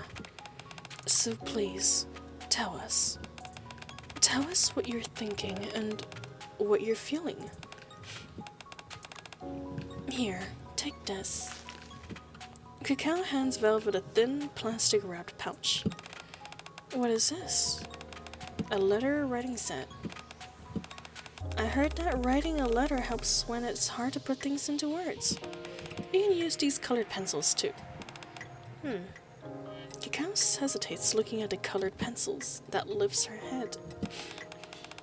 So please, tell us. Tell us what you're thinking and what you're feeling. Here, take this. Cacao hands Velvet a thin, plastic-wrapped pouch. What is this? A letter writing set. I heard that writing a letter helps when it's hard to put things into words. You can use these colored pencils too. Cacao hesitates, looking at the colored pencils. That lifts her head.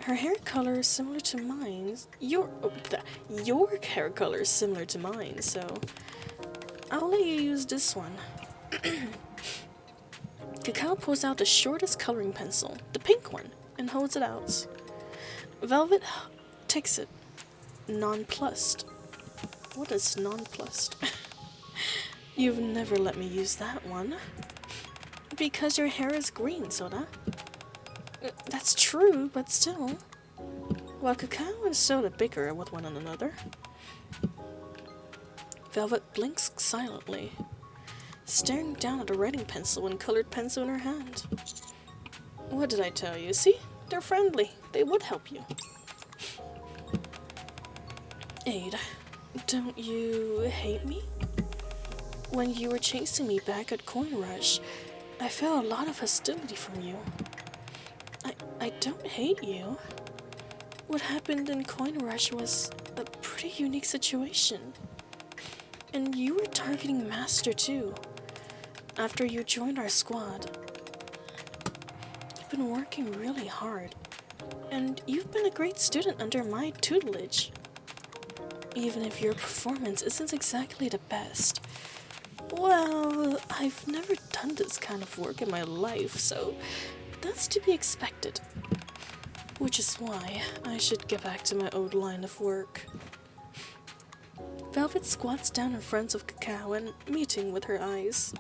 Her hair color is similar to mine. Your hair color is similar to mine, so I'll let you use this one. Cacao pulls out the shortest coloring pencil, the pink one, and holds it out. Velvet takes it, nonplussed. What is nonplussed? You've never let me use that one. Because your hair is green, Soda. That's true, but still. While Cacao and Soda bicker with one another, Velvet blinks silently, staring down at a writing pencil and colored pencil in her hand. What did I tell you? See? They're friendly. They would help you. Aid, don't you hate me? When you were chasing me back at Coin Rush, I felt a lot of hostility from you. I don't hate you. what happened in Coin Rush was a pretty unique situation. And you were targeting Master too, after you joined our squad. You've been working really hard, and you've been a great student under my tutelage. Even if your performance isn't exactly the best. Well, I've never done this kind of work in my life, so that's to be expected. Which is why I should get back to my old line of work. Velvet squats down in front of Cacao and meeting with her eyes.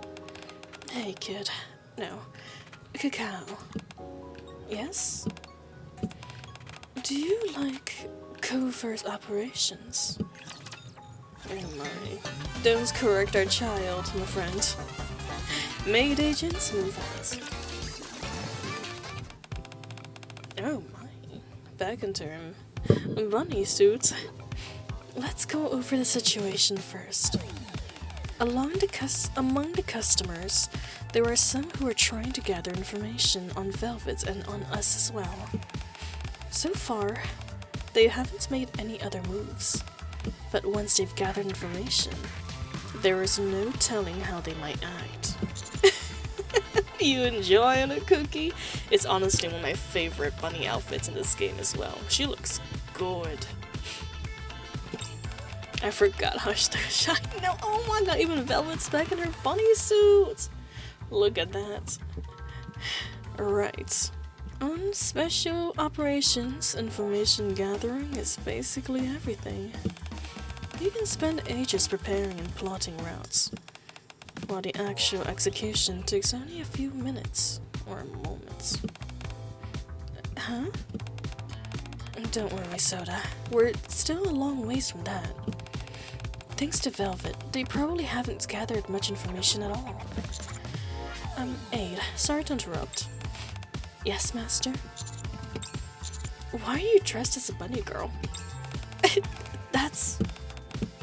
Hey kid. No. Cacao. Yes? Do you like covert operations? Oh my. Don't correct our child, my friend. Maid agents, move out. Oh my. Back in term. Bunny suits. Let's go over the situation first. Among the customers, there were some who were trying to gather information on Velvet and on us as well. So far, they haven't made any other moves. But once they've gathered information, there is no telling how they might act. You enjoying a cookie? It's honestly one of my favorite bunny outfits in this game as well. She looks good. I forgot how shiny. No, oh my god, even Velvet's back in her bunny suit. Look at that. Right. On special operations, information gathering is basically everything. You can spend ages preparing and plotting routes, while the actual execution takes only a few minutes or moments. Huh? Don't worry, Soda. We're still a long ways from that. Thanks to Velvet, they probably haven't gathered much information at all. Aid, sorry to interrupt. Yes, Master? Why are you dressed as a bunny girl?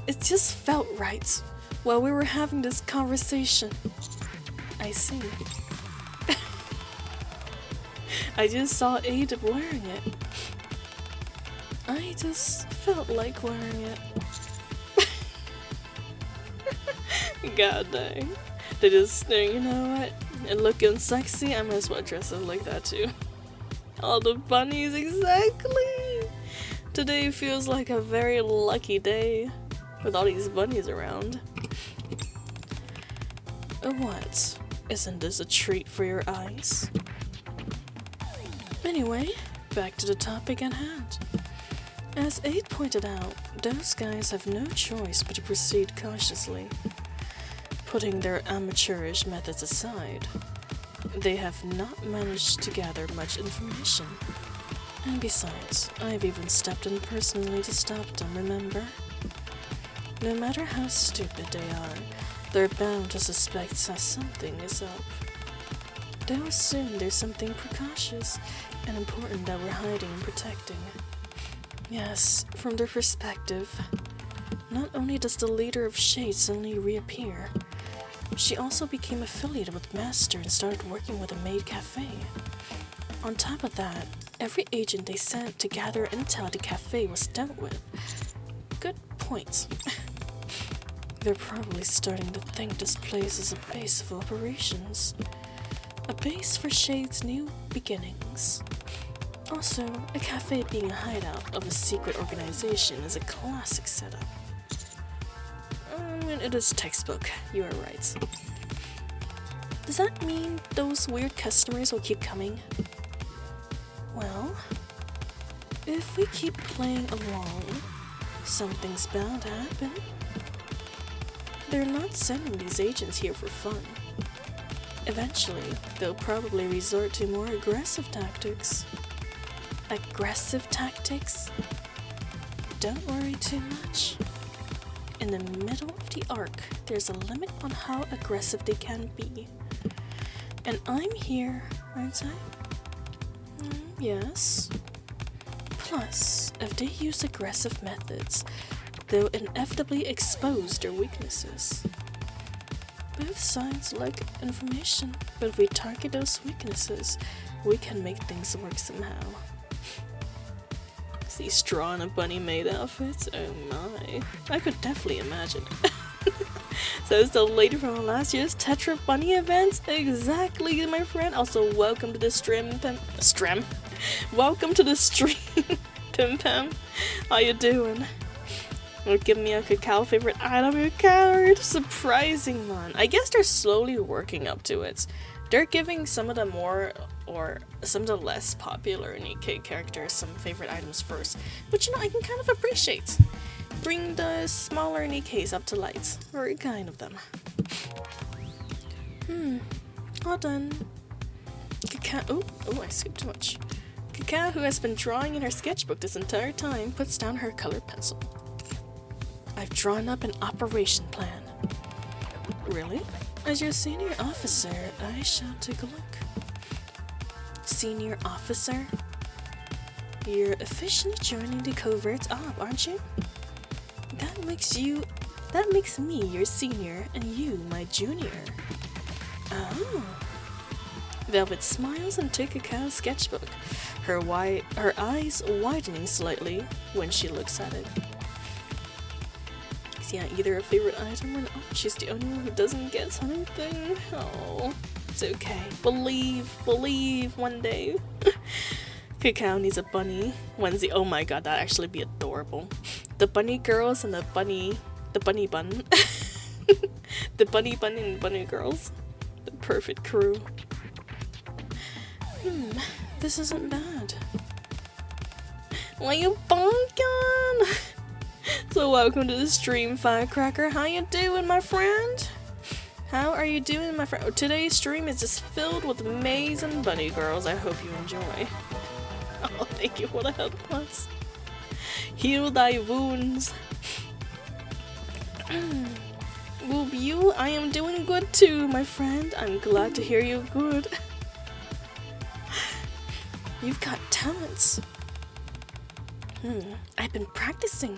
It just felt right while we were having this conversation. I see. I just saw Aid wearing it. I just felt like wearing it. God dang. They just, you know what? And looking sexy, I might as well dress up like that too. All the bunnies, exactly! Today feels like a very lucky day with all these bunnies around. What? Isn't this a treat for your eyes? Anyway, back to the topic at hand. As Aid pointed out, those guys have no choice but to proceed cautiously. Putting their amateurish methods aside, they have not managed to gather much information. And besides, I've even stepped in personally to stop them, remember? No matter how stupid they are, they're bound to suspect that something is up. They'll assume there's something precautious and important that we're hiding and protecting. Yes, from their perspective, not only does the leader of Shade suddenly reappear, she also became affiliated with Master and started working with a Maid cafe. On top of that, every agent they sent to gather intel at the cafe was dealt with. Good point. They're probably starting to think this place is a base of operations. A base for Shade's new beginnings. Also, a cafe being a hideout of a secret organization is a classic setup. It is textbook, you are right. Does that mean those weird customers will keep coming? Well, if we keep playing along, something's bound to happen. They're not sending these agents here for fun. Eventually, they'll probably resort to more aggressive tactics. Aggressive tactics? Don't worry too much. In the middle of the arc, there's a limit on how aggressive they can be. And I'm here, aren't I? Yes. Plus, if they use aggressive methods, they'll inevitably expose their weaknesses. Both sides like information, but if we target those weaknesses, we can make things work somehow. See straw in a bunny maid outfit? Oh my. I could definitely imagine. So it's the lady from last year's Tetra Bunny event? Exactly, my friend. Also, welcome to the stream. Welcome to the stream, Pim Pam. How you doing? Well, give me a cacao favorite item your card. Surprising one. I guess they're slowly working up to it. They're giving some of the more or some of the less popular NIKKE characters some favorite items first, which I can kind of appreciate. Bring the smaller NIKKEs up to light. Very kind of them. All done. Cacao. Oh, I skipped too much. Cacao, who has been drawing in her sketchbook this entire time, puts down her colored pencil. I've drawn up an operation plan. Really? As your senior officer, I shall take a look. Senior officer? You're officially joining the covert op, aren't you? That makes me your senior and you my junior. Oh. Velvet smiles into Cacao's sketchbook, her eyes widening slightly when she looks at it. Yeah, either a favorite item or not. She's the only one who doesn't get anything. Oh, it's okay. Believe one day. Cacao needs a bunny. Wednesday. Oh my god, that'd actually be adorable. The bunny girls and the bunny bun. The bunny bun and bunny girls. The perfect crew. This isn't bad. Why you bonking? So welcome to the stream, Firecracker. How you doing, my friend? How are you doing, my friend? Today's stream is just filled with maids and bunny girls. I hope you enjoy. Oh, thank you for the help, plus. Heal thy wounds. Whoop you, I am doing good too, my friend. I'm glad to hear you good. You've got talents. I've been practicing.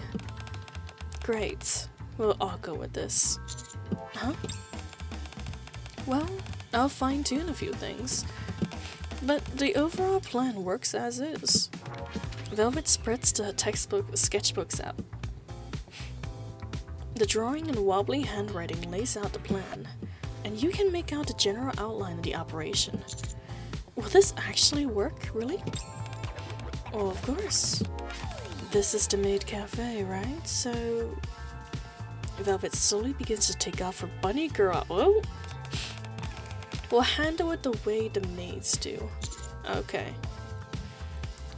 Great. We'll all go with this. Huh? Well, I'll fine-tune a few things. But the overall plan works as is. Velvet spreads the sketchbooks out. The drawing and wobbly handwriting lays out the plan, and you can make out the general outline of the operation. Will this actually work, really? Oh, of course. This is the Maid Cafe, right? So Velvet slowly begins to take off her bunny girl. Oh! We'll handle it the way the maids do. Okay.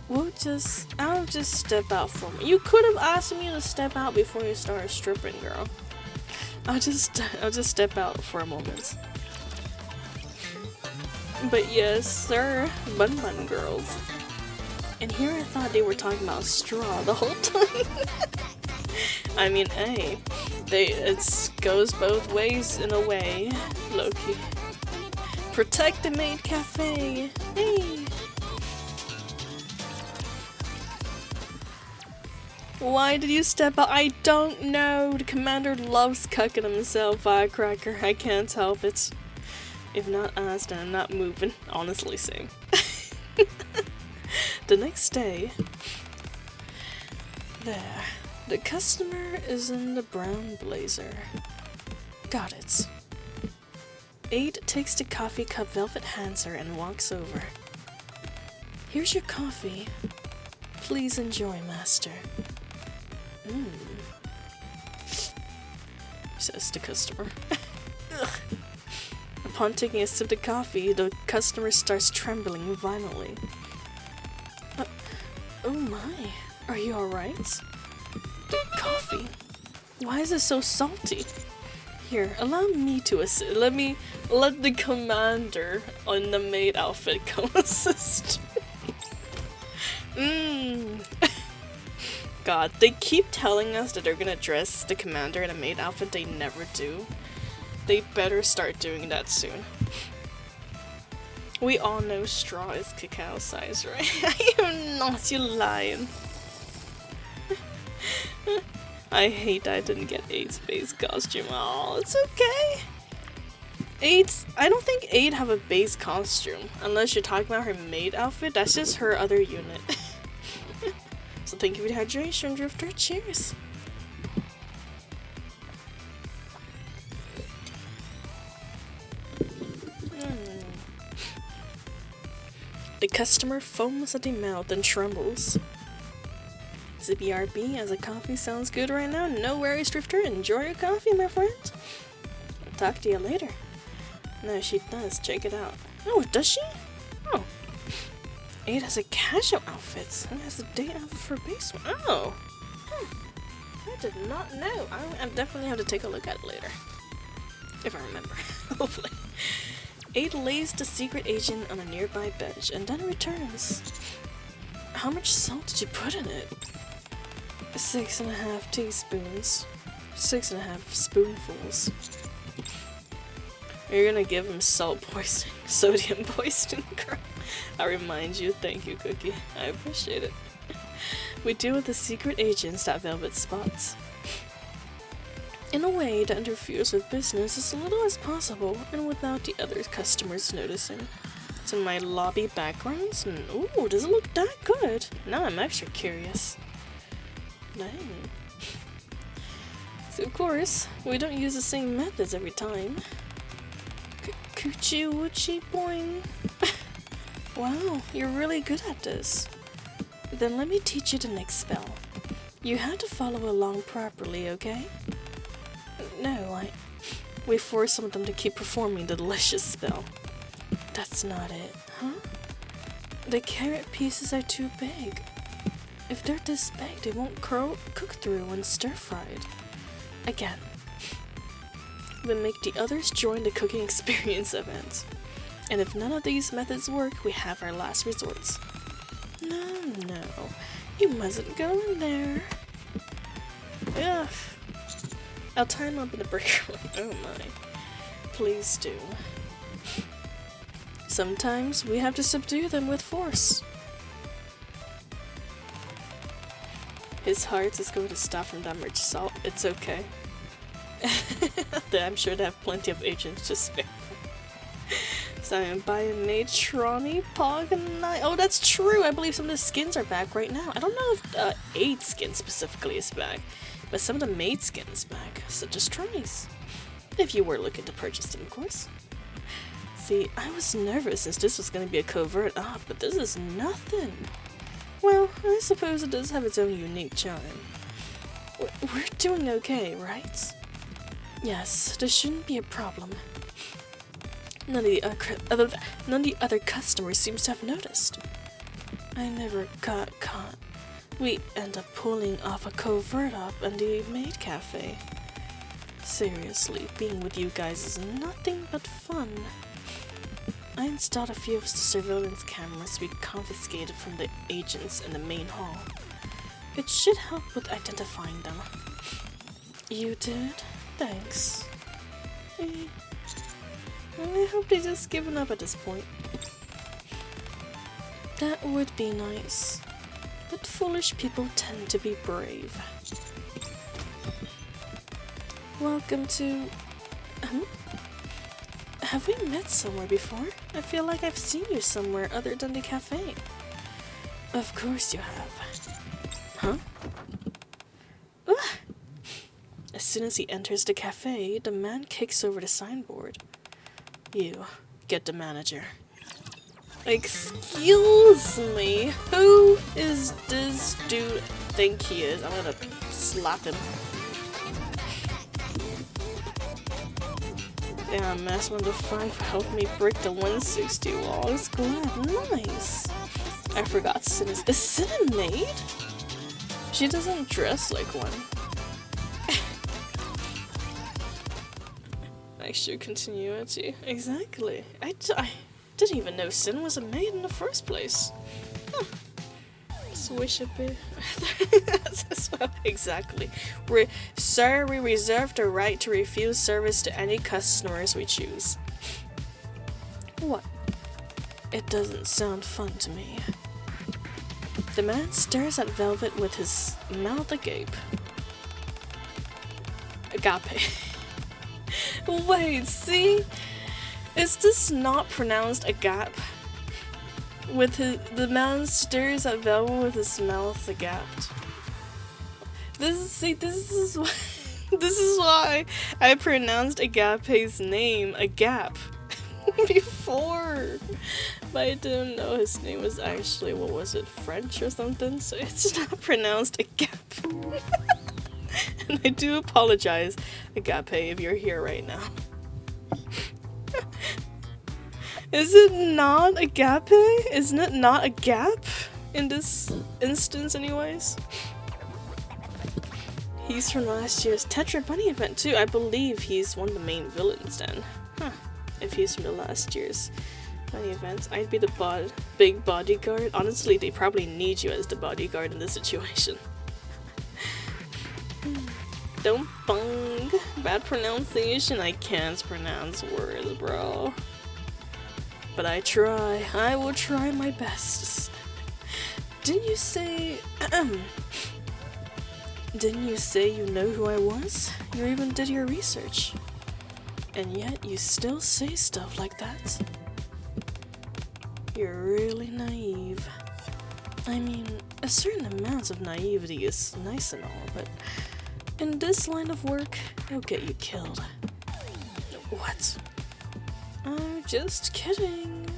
I'll just step out for me. You could have asked me to step out before you started stripping, girl. I'll just step out for a moment. But yes, sir, bun girls. And here I thought they were talking about straw the whole time. I mean, hey, it goes both ways in a way, Loki. Protect the Maid Cafe. Hey. Why did you step out? I don't know. The commander loves cucking himself, Firecracker. I can't help it. If not asked, then I'm not moving. Honestly, same. The next day, there. The customer is in the brown blazer. Got it. Aid takes the coffee cup Velvet hands her and walks over. Here's your coffee. Please enjoy, master. Says the customer. Upon taking a sip of coffee, the customer starts trembling violently. Oh my, are you alright? Coffee? Why is it so salty? Here, allow me to assist. Let the commander on the maid outfit come assist. God, they keep telling us that they're gonna dress the commander in a maid outfit. They never do. They better start doing that soon. We all know straw is cacao size, right? I am not, you lying. I hate that I didn't get Aid's base costume. Oh, it's okay. I don't think Aid have a base costume. Unless you're talking about her maid outfit. That's just her other unit. So thank you for the hydration, Drifter. Cheers. The customer foams at the mouth and trembles. ZBRB, as a coffee sounds good right now. No worries, Drifter. Enjoy your coffee, my friend. I'll talk to you later. No, she does. Check it out. Oh, does she? Oh. Maid has a casual outfit and has a day outfit for base one. Oh. I did not know. I definitely have to take a look at it later. If I remember. Hopefully. Maid lays the secret agent on a nearby bench and then returns. How much salt did you put in it? 6.5 teaspoons. 6.5 spoonfuls. You're gonna give him salt poisoning, sodium poisoning, girl. I'll remind you. Thank you, Cookie. I appreciate it. We deal with the secret agents that Velvet spots. In a way that interferes with business as little as possible and without the other customers noticing. So my lobby backgrounds? Ooh, does it look that good? Now I'm extra curious. Dang. So of course, we don't use the same methods every time. Coochie woochie boing. Wow, you're really good at this. Then let me teach you the next spell. You have to follow along properly, okay? No, we force some of them to keep performing the delicious spell. That's not it, huh? The carrot pieces are too big. If they're this big, they won't cook through when stir-fried. Again. We make the others join the cooking experience event. And if none of these methods work, we have our last resorts. No, you mustn't go in there. Ugh. I'll tie him up in the break room. Oh my. Please do. Sometimes we have to subdue them with force. His heart is going to stop from that much salt. It's okay. I'm sure they have plenty of agents to spare. So I'm buying Maid Tronny, Pog, and oh, that's true. I believe some of the skins are back right now. I don't know if Aid skin specifically is back, but some of the Maid skin is back, such as Tronny's. If you were looking to purchase them, of course. See, I was nervous since this was going to be a covert op, but this is nothing. Well, I suppose it does have its own unique charm. We're doing okay, right? Yes, this shouldn't be a problem. None of the other customers seems to have noticed. I never got caught. We end up pulling off a covert op in the Maid Cafe. Seriously, being with you guys is nothing but fun. I installed a few of the surveillance cameras we confiscated from the agents in the main hall. It should help with identifying them. You did? Thanks. I hope they just given up at this point. That would be nice. But foolish people tend to be brave. Welcome to... Have we met somewhere before? I feel like I've seen you somewhere other than the cafe. Of course you have. Huh? Ugh. As soon as he enters the cafe, the man kicks over the signboard. You, get the manager. Excuse me, who is this dude think he is? I'm gonna slap him. Yeah, Mass 1 to 5 helped me break the 160 walls. Glad, nice. I forgot Sin is Sin a maid? She doesn't dress like one. Extra continuity. Exactly. I didn't even know Sin was a maid in the first place. Huh. Swish a bit. Exactly. Sir, we reserve the right to refuse service to any customers we choose. What? It doesn't sound fun to me. The man stares at Velvet with his mouth agape. Agape. Wait, see? Is this not pronounced agape? With the man stares at Velma with his mouth agape. This is why I pronounced Agape's name Agape before. But I didn't know his name was actually, what was it, French or something? So it's not pronounced Agape. And I do apologize, Agape, if you're here right now. Is it not Agape? Isn't it not a gap in this instance anyways? He's from last year's Tetra Bunny event too. I believe he's one of the main villains then. Huh. If he's from the last year's Bunny events, I'd be the big bodyguard. Honestly, they probably need you as the bodyguard in this situation. Don't bung. Bad pronunciation. I can't pronounce words, bro. But I try. I will try my best. Didn't you say... Didn't you say you know who I was? You even did your research. And yet you still say stuff like that? You're really naive. I mean, a certain amount of naivety is nice and all, but in this line of work, it'll get you killed. What? I'm just kidding.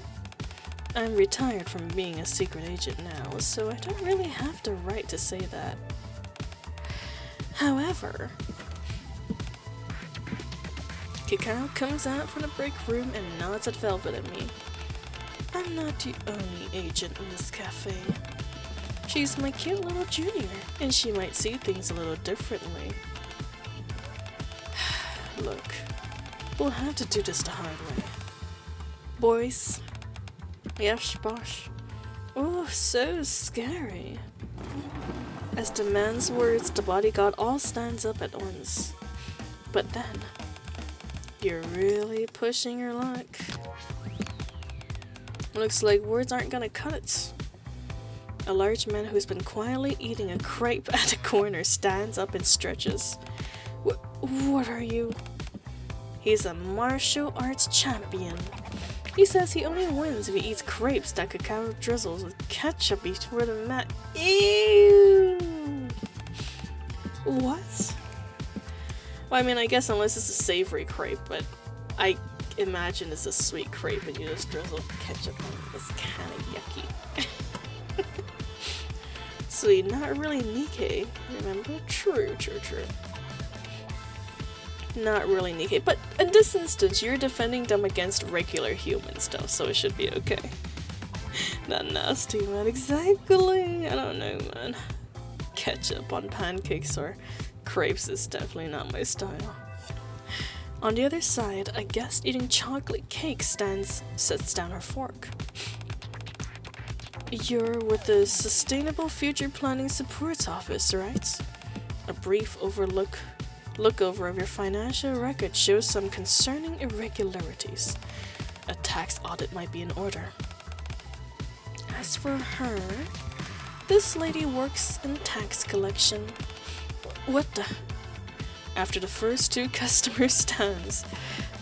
I'm retired from being a secret agent now, so I don't really have the right to say that. However, Cacao comes out from the break room and nods at Velvet and me. I'm not the only agent in this cafe. She's my cute little junior, and she might see things a little differently. Look, we'll have to do this the hard way. Boys. Yes, boss. Oh, so scary. As the man's words, the bodyguard all stands up at once. But then, you're really pushing your luck. Looks like words aren't gonna cut it. A large man who's been quietly eating a crepe at the corner stands up and stretches. What are you? He's a martial arts champion. He says he only wins if he eats crepes that Cacao drizzles with ketchup before the mat. Ew! What? Well, I mean, I guess unless it's a savory crepe, but I imagine it's a sweet crepe and you just drizzle ketchup on it. That's kind of yucky. Sweet, not really NIKKE, remember? True. Not really NIKKE, but in this instance, you're defending them against regular humans though, so it should be okay. Not nasty, man, exactly. I don't know, man. Ketchup on pancakes or crepes is definitely not my style. On the other side, a guest eating chocolate cake sets down her fork. You're with the Sustainable Future Planning Support Office, right? A brief look-over of your financial record shows some concerning irregularities. A tax audit might be in order. As for her, this lady works in tax collection. What the? After the first two customers stands,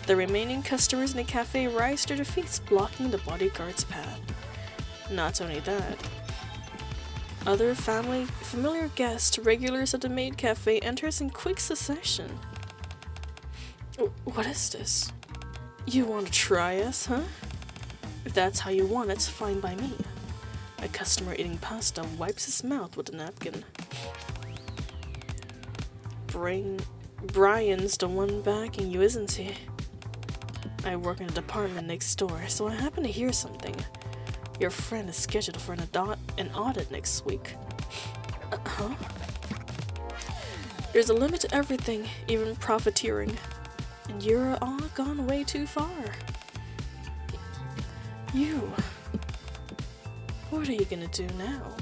the remaining customers in the cafe rise to their feet, blocking the bodyguard's path. Not only that, other familiar guests, regulars at the Maid cafe, enters in quick succession. What is this? You want to try us, huh? If that's how you want it, fine by me. A customer eating pasta wipes his mouth with a napkin. Brian's the one backing you, isn't he? I work in a department next door, so I happen to hear something. Your friend is scheduled for an audit next week. Huh? There's a limit to everything, even profiteering. And you're all gone way too far. What are you gonna do now?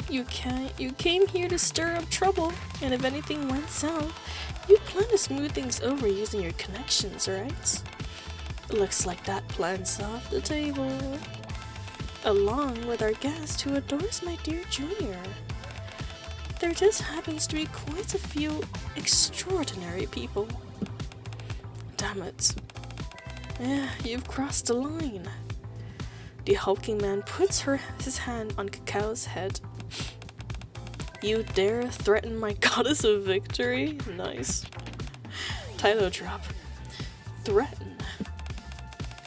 You came here to stir up trouble, and if anything went south, you plan to smooth things over using your connections, right? Looks like that plan's off the table. Along with our guest who adores my dear junior. There just happens to be quite a few extraordinary people. Damn it. Yeah, you've crossed the line. The hulking man puts his hand on Cacao*s head. You dare threaten my goddess of victory? Nice. Title drop. Threaten.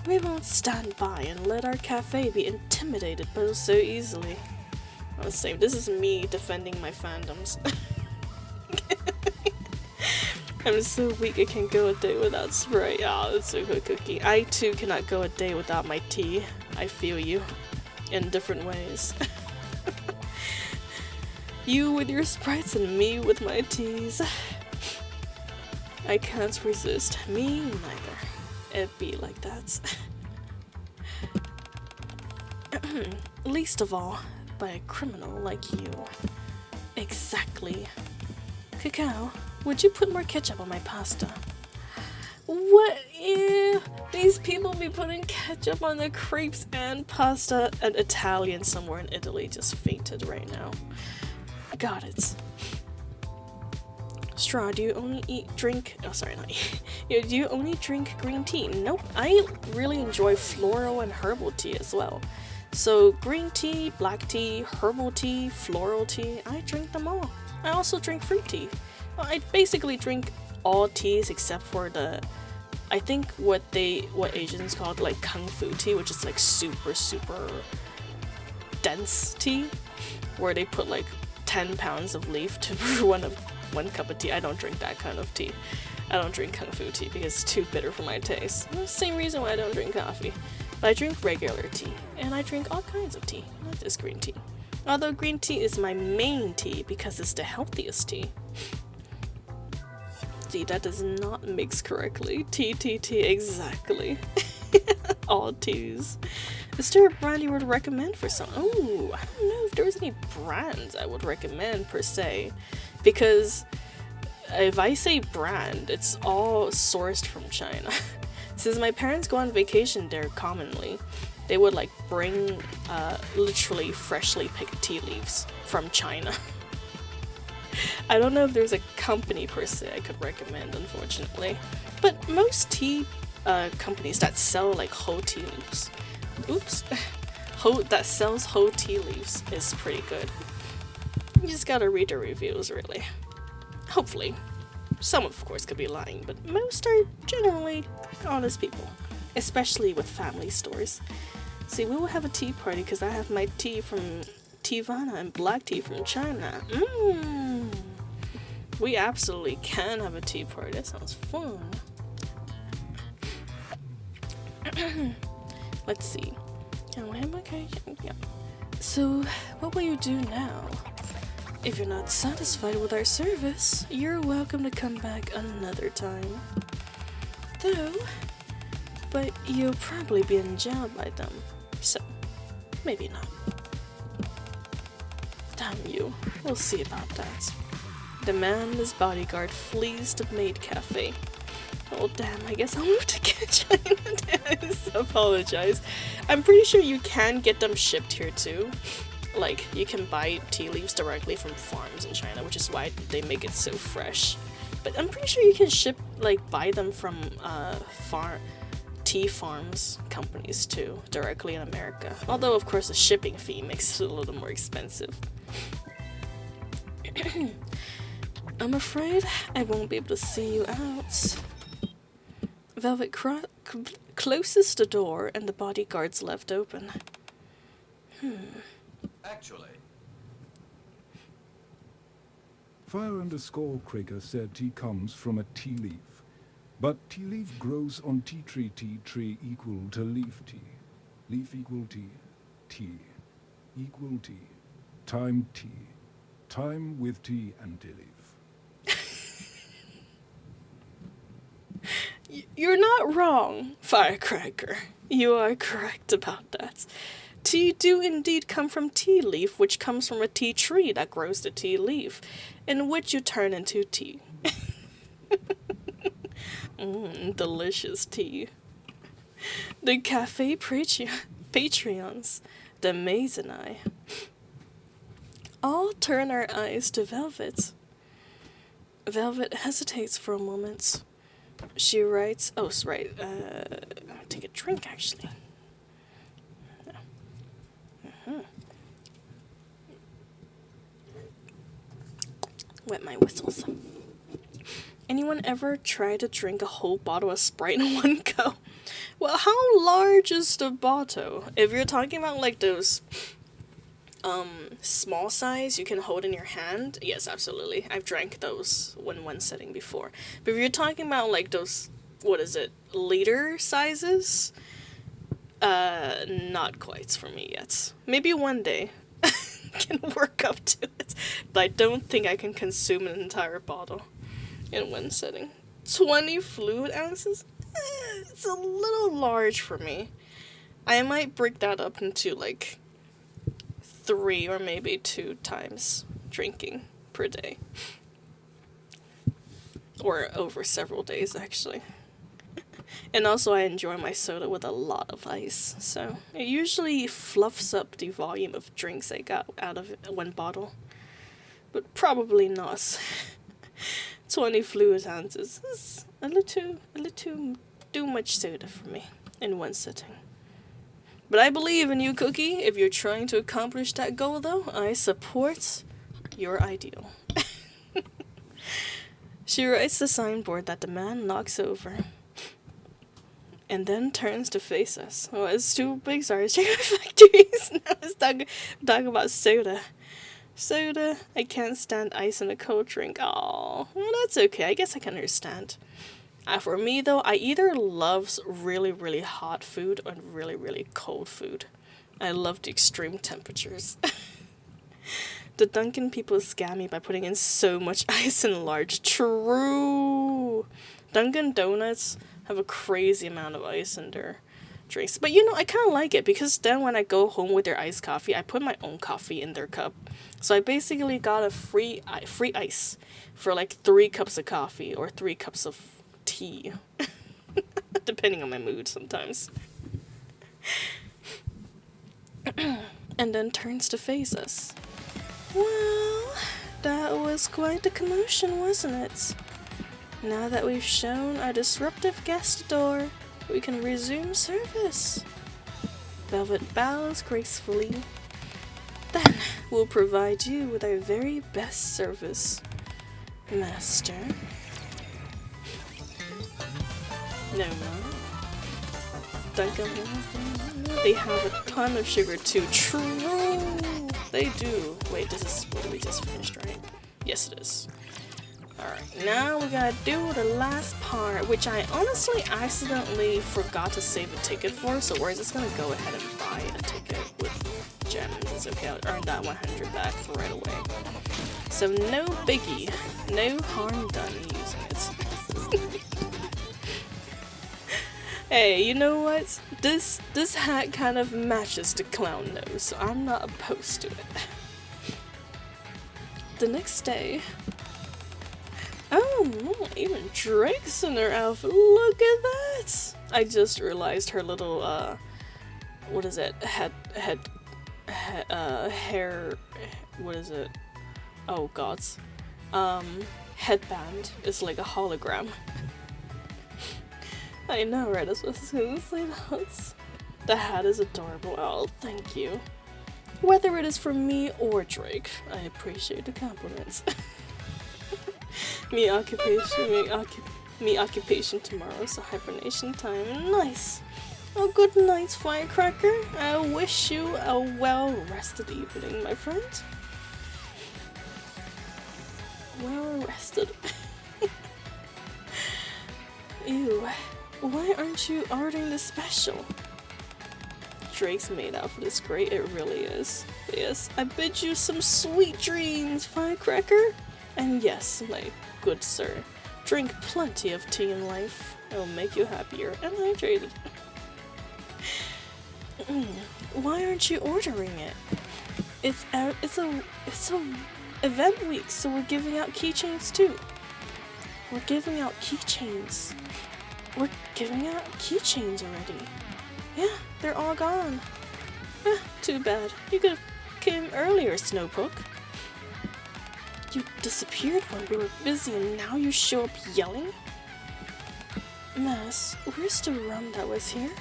We won't stand by and let our cafe be intimidated so easily. Oh, same. This is me defending my fandoms. I'm so weak I can't go a day without Sprite. Ah, that's a good cookie. I too cannot go a day without my tea. I feel you. In different ways. You with your Sprites and me with my teas. I can't resist. Me neither. It be like that. Least of all, by a criminal like you. Exactly. Cacao, would you put more ketchup on my pasta? What? Ew. These people be putting ketchup on their crepes and pasta. An Italian somewhere in Italy just fainted right now. Got it. Straw, do you only drink do you only drink green tea? Nope, I really enjoy floral and herbal tea as well. So green tea, black tea, herbal tea, floral tea, I drink them all. I also drink fruit tea. Well, I basically drink all teas except for I think what Asians call it, like kung fu tea, which is like super dense tea, where they put like 10 pounds of leaf to brew one cup of tea. I don't drink that kind of tea. I don't drink kung fu tea because it's too bitter for my taste. Same reason why I don't drink coffee. But I drink regular tea, and I drink all kinds of tea, not just green tea. Although green tea is my main tea because it's the healthiest tea. See, that does not mix correctly. Tea, exactly. All teas. Is there a brand you would recommend for some? Oh, I don't know if there's any brands I would recommend per se. Because if I say brand, it's all sourced from China. Since my parents go on vacation there commonly, they would like bring literally freshly picked tea leaves from China. I don't know if there's a company per se I could recommend, unfortunately. But most tea companies that sell like whole tea leaves, that sells whole tea leaves is pretty good. You just gotta read the reviews, really. Hopefully. Some, of course, could be lying, but most are generally honest people. Especially with family stores. See, we will have a tea party because I have my tea from Tivana and black tea from China. We absolutely can have a tea party. That sounds fun. Let's see. Okay. Yeah. So, what will you do now? If you're not satisfied with our service, you're welcome to come back another time. But you'll probably be in jail by then, so maybe not. Damn you, we'll see about that. The man and his bodyguard flees the Maid Cafe. Oh damn, I guess I'll move to China. I apologize. I'm pretty sure you can get them shipped here too. Like, you can buy tea leaves directly from farms in China, which is why they make it so fresh. But I'm pretty sure you can buy them from tea farms companies too, directly in America. Although, of course, the shipping fee makes it a little more expensive. I'm afraid I won't be able to see you out. Velvet closes the door and the bodyguard's left open. Actually, Fire_Krieger said tea comes from a tea leaf, but tea leaf grows on tea tree equal to leaf tea. Leaf equal tea equal tea, time with tea and tea leaf. You're not wrong, Firecracker. You are correct about that. Tea do indeed come from tea leaf, which comes from a tea tree that grows the tea leaf, in which you turn into tea. Delicious tea. The cafe Patreons, the Maid and I, all turn our eyes to Velvet. Velvet hesitates for a moment. She writes, I'll take a drink actually. Wet my whistles. Anyone ever try to drink a whole bottle of Sprite in one go? Well, how large is the bottle? If you're talking about like those small size you can hold in your hand, yes, absolutely. I've drank those when one setting before. But if you're talking about like those, what is it, liter sizes? Not quite for me yet. Maybe one day can work up to it. But I don't think I can consume an entire bottle in one setting. 20 fluid ounces? It's a little large for me. I might break that up into like 3 or maybe 2 times drinking per day. Or over several days, actually. And also I enjoy my soda with a lot of ice, so it usually fluffs up the volume of drinks I got out of one bottle. But probably not. 20 fluid ounces is a little too much soda for me in one sitting. But I believe in you, Cookie. If you're trying to accomplish that goal, though, I support your ideal. She writes the signboard that the man knocks over. And then turns to face us. Oh, it's too big, sorry. Check my factories. Now let's talk about soda. Soda. I can't stand ice in a cold drink. Oh, well, that's okay. I guess I can understand. For me, though, I either love really, really hot food or really, really cold food. I love the extreme temperatures. The Dunkin' people scam me by putting in so much ice in large. True. Dunkin' Donuts have a crazy amount of ice in their drinks. But you know, I kind of like it because then when I go home with their iced coffee, I put my own coffee in their cup. So I basically got a free ice for like 3 cups of coffee or 3 cups of tea. Depending on my mood sometimes. And then turns to face us. Well, that was quite a commotion, wasn't it? Now that we've shown our disruptive guest the door, we can resume service. Velvet bows gracefully. Then we'll provide you with our very best service, Master. No. They have a ton of sugar too. True! They do. Wait, this is what we just finished, right? Yes, it is. Alright, now we gotta do the last part, which I honestly accidentally forgot to save a ticket for, so we're just gonna go ahead and buy a ticket with gems. It's okay, I'll earn that 100 back right away. So no biggie, no harm done using it. Hey, you know what? This hat kind of matches the clown nose, so I'm not opposed to it. The next day... Oh, even Drake's in her outfit. Look at that! I just realized her little, what is it? Hair, what is it? Oh, gods. Headband is like a hologram. I know, right? That's what I was gonna say. The hat is adorable. Oh, thank you. Whether it is for me or Drake, I appreciate the compliments. Me occupation tomorrow, so hibernation time. Nice. Oh, good night, Firecracker. I wish you a well-rested evening, my friend. Well-rested. Ew. Why aren't you ordering the special? Drake's Maid outfit is great, it really is. Yes, I bid you some sweet dreams, Firecracker. And yes, my good sir, drink plenty of tea in life. It'll make you happier and hydrated. Why aren't you ordering it? It's a event week, so we're giving out keychains too. We're giving out keychains already. Yeah, they're all gone. Too bad. You could have came earlier, Snowpoke. You disappeared when we were busy and now you show up yelling? Mass, where's the rum that was here?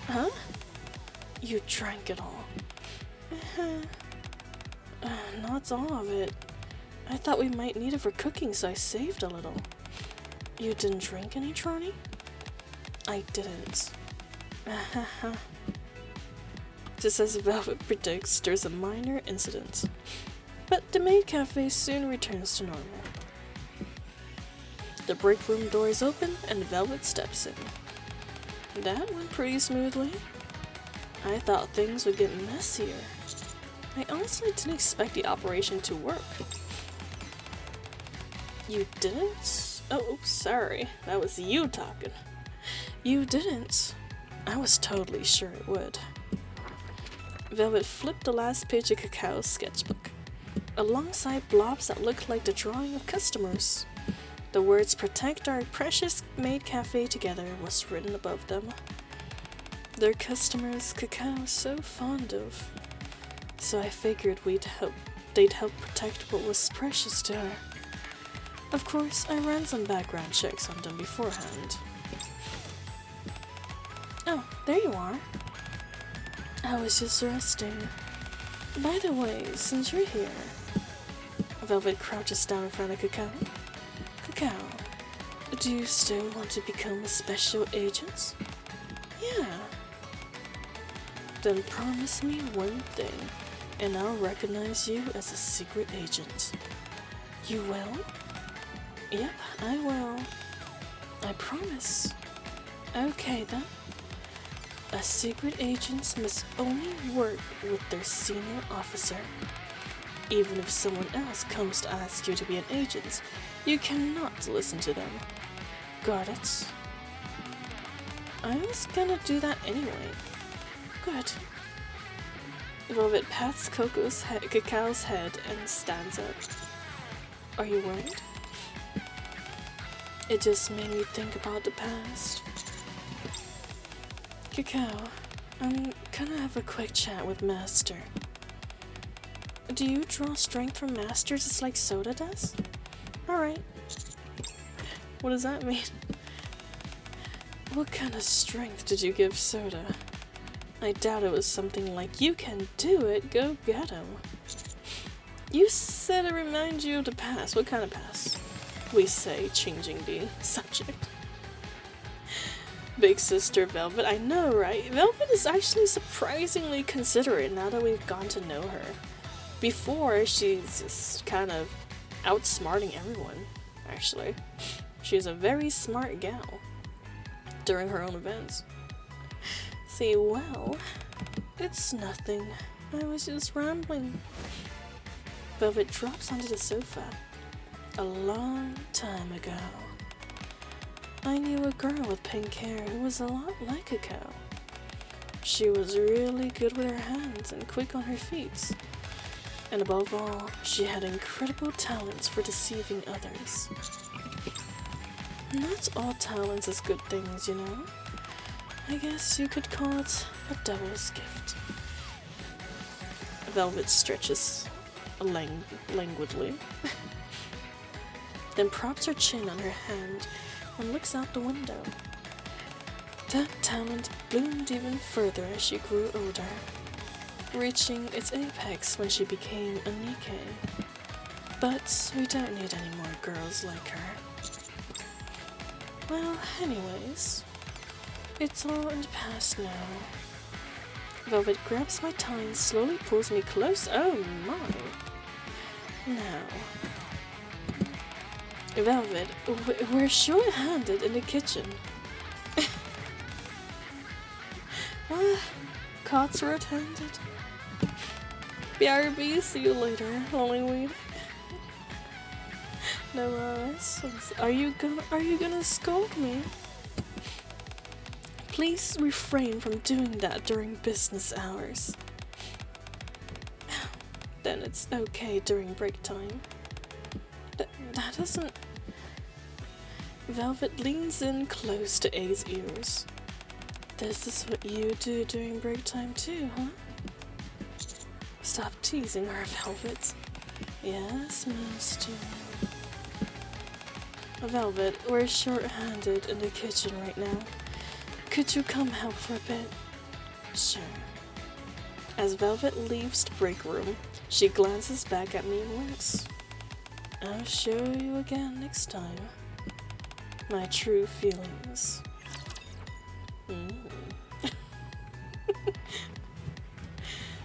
Huh? You drank it all. Not all of it. I thought we might need it for cooking, so I saved a little. You didn't drink any, Trony? I didn't. Just as Velvet predicts, there's a minor incident. But the Maid Cafe soon returns to normal. The break room door is open and Velvet steps in. That went pretty smoothly. I thought things would get messier. I honestly didn't expect the operation to work. You didn't? Oh, oops, sorry. That was you talking. You didn't. I was totally sure it would. Velvet flipped the last page of Cacao sketchbook, alongside blobs that looked like the drawing of customers. The words "Protect our precious Maid Cafe together" was written above them. Their customers Cacao was so fond of, so I figured they'd help protect what was precious to her. Of course, I ran some background checks on them beforehand. Oh, there you are. I was just resting. By the way, since you're here... Velvet crouches down in front of Cacao. Cacao, do you still want to become a special agent? Yeah. Then promise me one thing, and I'll recognize you as a secret agent. You will? Yep, I will. I promise. Okay then. A secret agent must only work with their senior officer. Even if someone else comes to ask you to be an agent, you cannot listen to them. Got it? I was gonna do that anyway. Good. Velvet pats Cacao's head and stands up. Are you worried? It just made me think about the past. Cacao, I'm gonna have a quick chat with Master. Do you draw strength from Master just like Soda does? Alright. What does that mean? What kind of strength did you give Soda? I doubt it was something like, "You can do it, go get him." You said it reminds you of the past. What kind of past? We say, changing the subject. Big sister Velvet, I know, right? Velvet is actually surprisingly considerate now that we've gotten to know her. Before, she's just kind of outsmarting everyone, actually. She's a very smart gal during her own events. See, well, it's nothing. I was just rambling. Velvet drops onto the sofa. A long time ago, I knew a girl with pink hair who was a lot like Cacao. She was really good with her hands and quick on her feet. And above all, she had incredible talents for deceiving others. Not all talents is good things, you know? I guess you could call it a devil's gift. Velvet stretches languidly, then props her chin on her hand and looks out the window. That talent bloomed even further as she grew older, reaching its apex when she became a NIKKE. But we don't need any more girls like her. Well, anyways, it's all in the past now. Velvet grabs my tie and slowly pulls me close. Oh my. Now, Velvet, we're short-handed in the kitchen. Caught short-handed. BRB, see you later, Hollywood. No worries. Are you gonna scold me? Please refrain from doing that during business hours. Then it's okay during break time. That doesn't... Velvet leans in close to A's ears. This is what you do during break time too, huh? Stop teasing her, Velvet. Yes, Master. Velvet, we're short-handed in the kitchen right now. Could you come help for a bit? Sure. As Velvet leaves the break room, she glances back at me and winks. I'll show you again next time. My true feelings.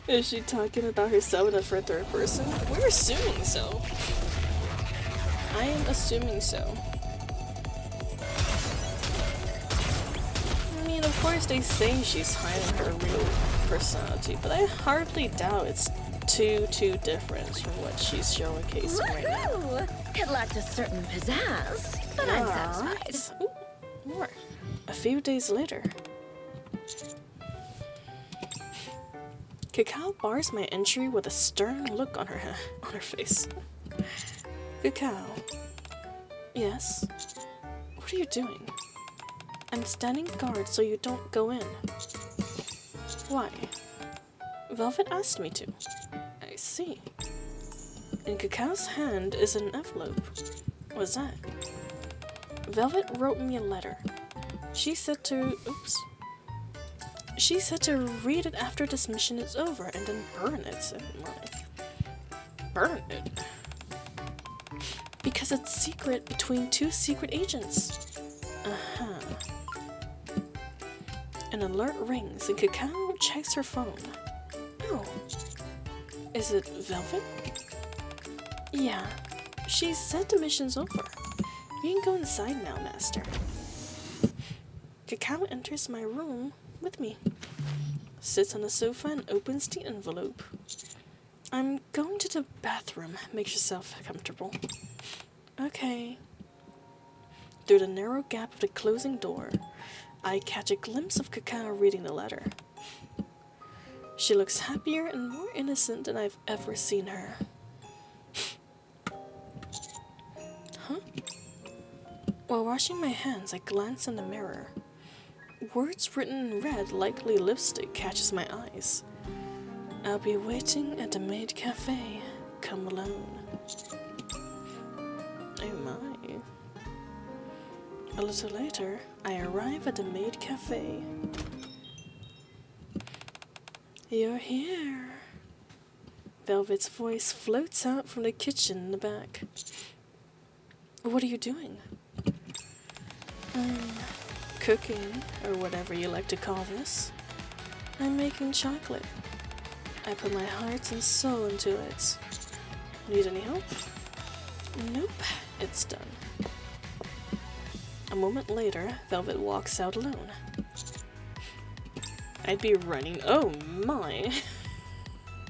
Is she talking about herself in a third person? We're assuming so. I am assuming so. I mean, of course they say she's hiding her real personality, but I hardly doubt it's too different from what she's showcasing right now. Woohoo! It lacked a certain pizzazz, but I'm satisfied. Ooh, more. A few days later. Cacao bars my entry with a stern look on her face. Cacao. Yes? What are you doing? I'm standing guard so you don't go in. Why? Velvet asked me to. I see. In Cacao's hand is an envelope. What's that? Velvet wrote me a letter. She said to read it after this mission is over and then burn it. Burn it? Because it's secret between two secret agents. An alert rings and Cacao checks her phone. Oh. Is it Velvet? Yeah. She said the mission's over. You can go inside now, Master. Cacao enters my room with me. Sits on the sofa and opens the envelope. I'm going to the bathroom. Make yourself comfortable. Okay. Through the narrow gap of the closing door, I catch a glimpse of Cacao reading the letter. She looks happier and more innocent than I've ever seen her. Huh? While washing my hands, I glance in the mirror. Words written in red, likely lipstick, catches my eyes. I'll be waiting at the Maid Cafe. Come alone. Oh my. A little later, I arrive at the Maid Cafe. You're here. Velvet's voice floats out from the kitchen in the back. What are you doing? Cooking, or whatever you like to call this. I'm making chocolate. I put my heart and soul into it. Need any help? Nope, it's done. A moment later, Velvet walks out alone. I'd be running. Oh my.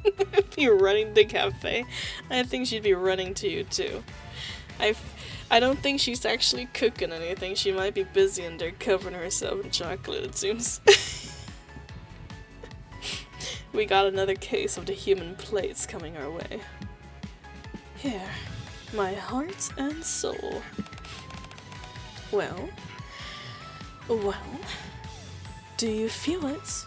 I'd be running the cafe. I think she'd be running to you too. I don't think she's actually cooking anything. She might be busy in there covering herself in chocolate, it seems. We got another case of the human plates coming our way. Here, my heart and soul. Well, do you feel it?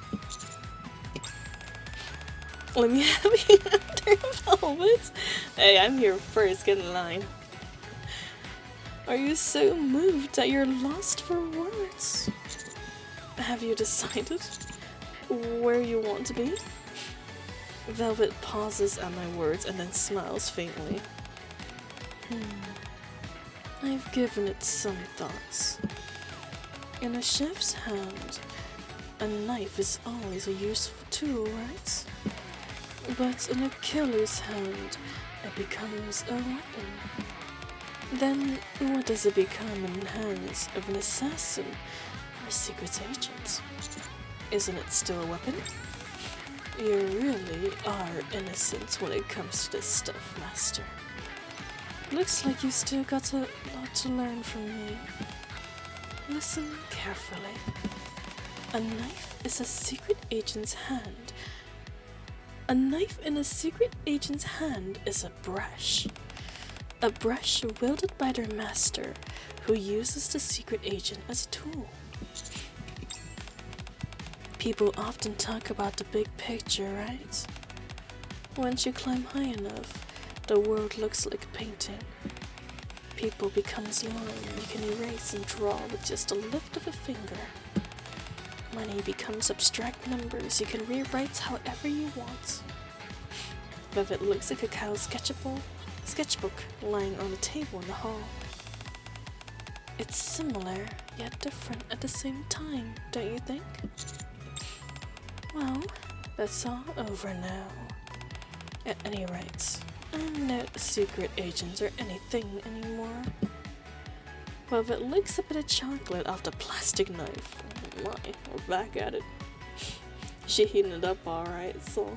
Let me have you after Velvet. Hey, I'm here first, get in line. Are you so moved that you're lost for words? Have you decided where you want to be? Velvet pauses at my words and then smiles faintly. I've given it some thoughts. In a chef's hand, a knife is always a useful tool, right? But in a killer's hand, it becomes a weapon. Then what does it become in the hands of an assassin or secret agent? Isn't it still a weapon? You really are innocent when it comes to this stuff, Master. Looks like you still got a lot to learn from me. Listen carefully. A knife is a secret agent's hand. A knife in a secret agent's hand is a brush. A brush wielded by their master, who uses the secret agent as a tool. People often talk about the big picture, right? Once you climb high enough, the world looks like a painting. People becomes line you can erase and draw with just a lift of a finger. Money becomes abstract numbers you can rewrite however you want. Velvet looks at Cacao's sketchbook lying on the table in the hall. It's similar, yet different at the same time, don't you think? Well, that's all over now. At any rate, I'm not a secret agent or anything anymore. Well, if it licks a bit of chocolate off the plastic knife, oh my, we're back at it. She heated it up alright, so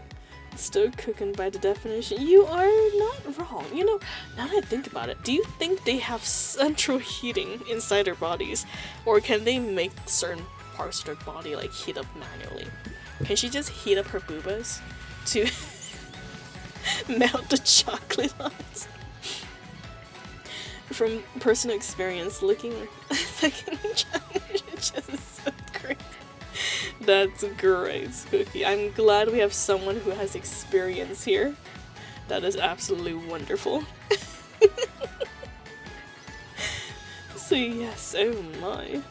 still cooking by the definition. You are not wrong. You know, now that I think about it, do you think they have central heating inside their bodies? Or can they make certain parts of their body like heat up manually? Can she just heat up her boobas to melt the chocolate on it? From personal experience, licking chocolate is just so great. That's great, Cookie. I'm glad we have someone who has experience here. That is absolutely wonderful. So yes, oh my.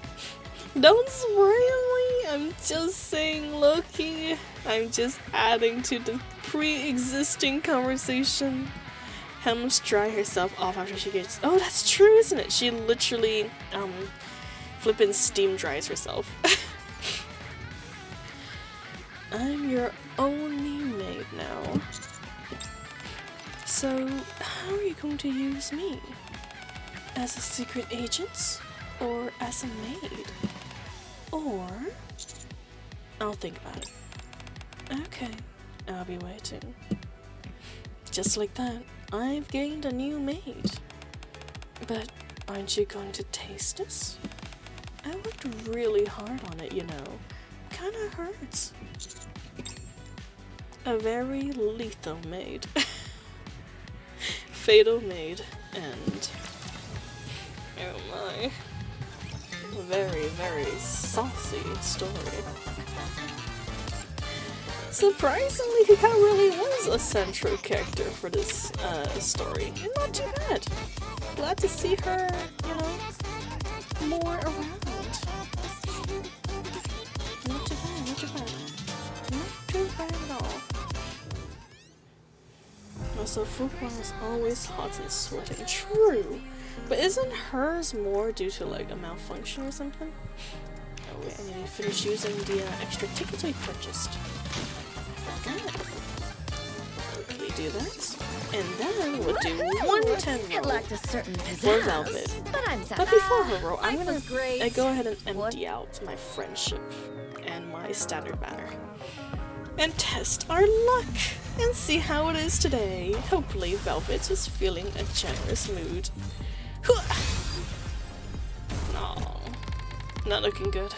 Don't spoil me, I'm just saying, Loki. I'm just adding to the pre-existing conversation. Helms dry herself off after she gets— oh, that's true, isn't it? She literally, flippin' steam dries herself. I'm your only maid now. So, how are you going to use me? As a secret agent? Or as a maid? Or— I'll think about it. Okay, I'll be waiting. Just like that, I've gained a new maid. But aren't you going to taste this? I worked really hard on it, you know. Kinda hurts. A very lethal maid. Fatal maid. And— oh my. Very, very saucy story. Surprisingly, Hikaru really was a central character for this story. And not too bad. Glad to see her, you know, more around. Not too bad, not too bad. Not too bad at all. Also, Fuquan is always hot and sweating. True. But isn't hers more due to like a malfunction or something? Oh wait, I need to finish using the extra tickets we purchased. Quickly do that. And then we'll do 110 It roll lacked a certain for pizzazz, Velvet. but I'm But before her roll, I'm Life gonna was great. go ahead and empty out my friendship and my standard banner. And test our luck and see how it is today. Hopefully Velvet is feeling a generous mood. No, not looking good.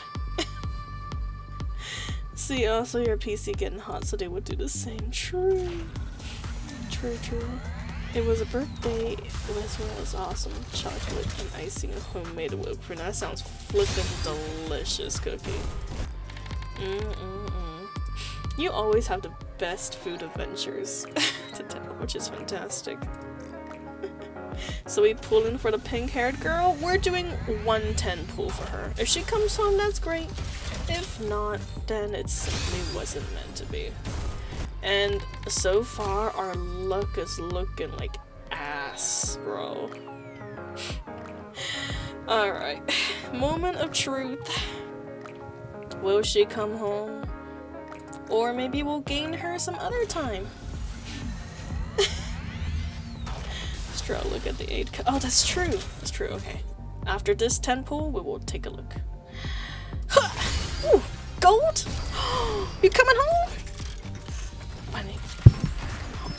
See, also your PC getting hot, so they would do the same. True. True, true. It was a birthday as well as awesome chocolate and icing homemade whipped cream. That sounds flippin' delicious, Cookie. You always have the best food adventures to tell, which is fantastic. So we pull in for the pink-haired girl. We're doing 110 pull for her. If she comes home, that's great. If not, then it simply wasn't meant to be. And so far, our luck is looking like ass, bro. Alright. Moment of truth. Will she come home? Or maybe we'll gain her some other time. Let's try to look at the 8. Oh, that's true. That's true. Okay. After this 10 pull, we will take a look. Ooh, gold? You coming home? Bunny.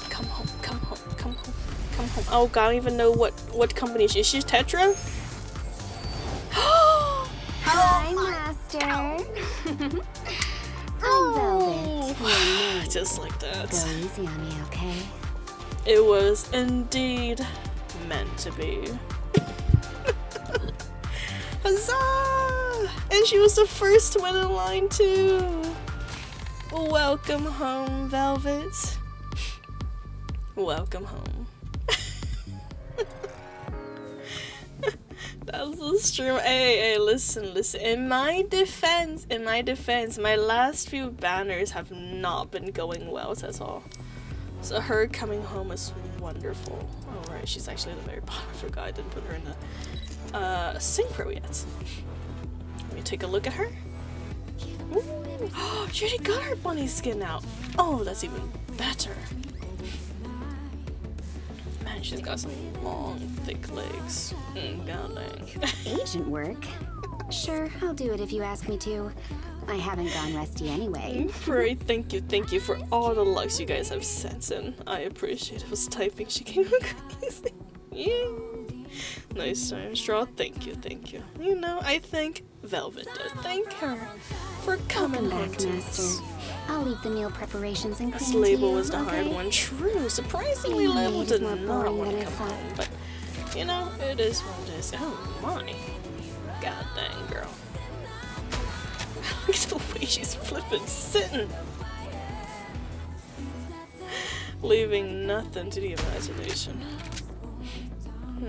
Come home. Come home. Come home. Come home. Oh god, I don't even know what company she is. She's Tetra? Hi, Master. I'm Velvet, your maid. Just like Go that. easy on me, okay? It was indeed meant to be. Huzzah! And she was the first one in line too. Welcome home, Velvet. Welcome home. That was a stream. Hey, listen. In my defense, my last few banners have not been going well at all. So her coming home is wonderful. Alright, she's actually at the very bottom. I forgot I didn't put her in the synchro yet. Let me take a look at her. Ooh, she already got her bunny skin out. Oh, that's even better. Man, she's got some long, thick legs. God dang. Agent work? Sure, I'll do it if you ask me to. I haven't gone rusty anyway. Great, thank you for all the likes you guys have sent in. I appreciate it. I was typing, she came crazy. Yeah. Nice time, Straw. Thank you. You know, I thank Velvet to thank her for coming Welcome home back, to Master. us. I'll leave the meal preparations and This cleaning to label you, was the hard okay? one. True. Surprisingly, Maid label is did more not boring want than to I come thought. home, but you know, it is what it is. Oh my. God dang, girl. Look at the way she's flipping sitting. Leaving nothing to the imagination.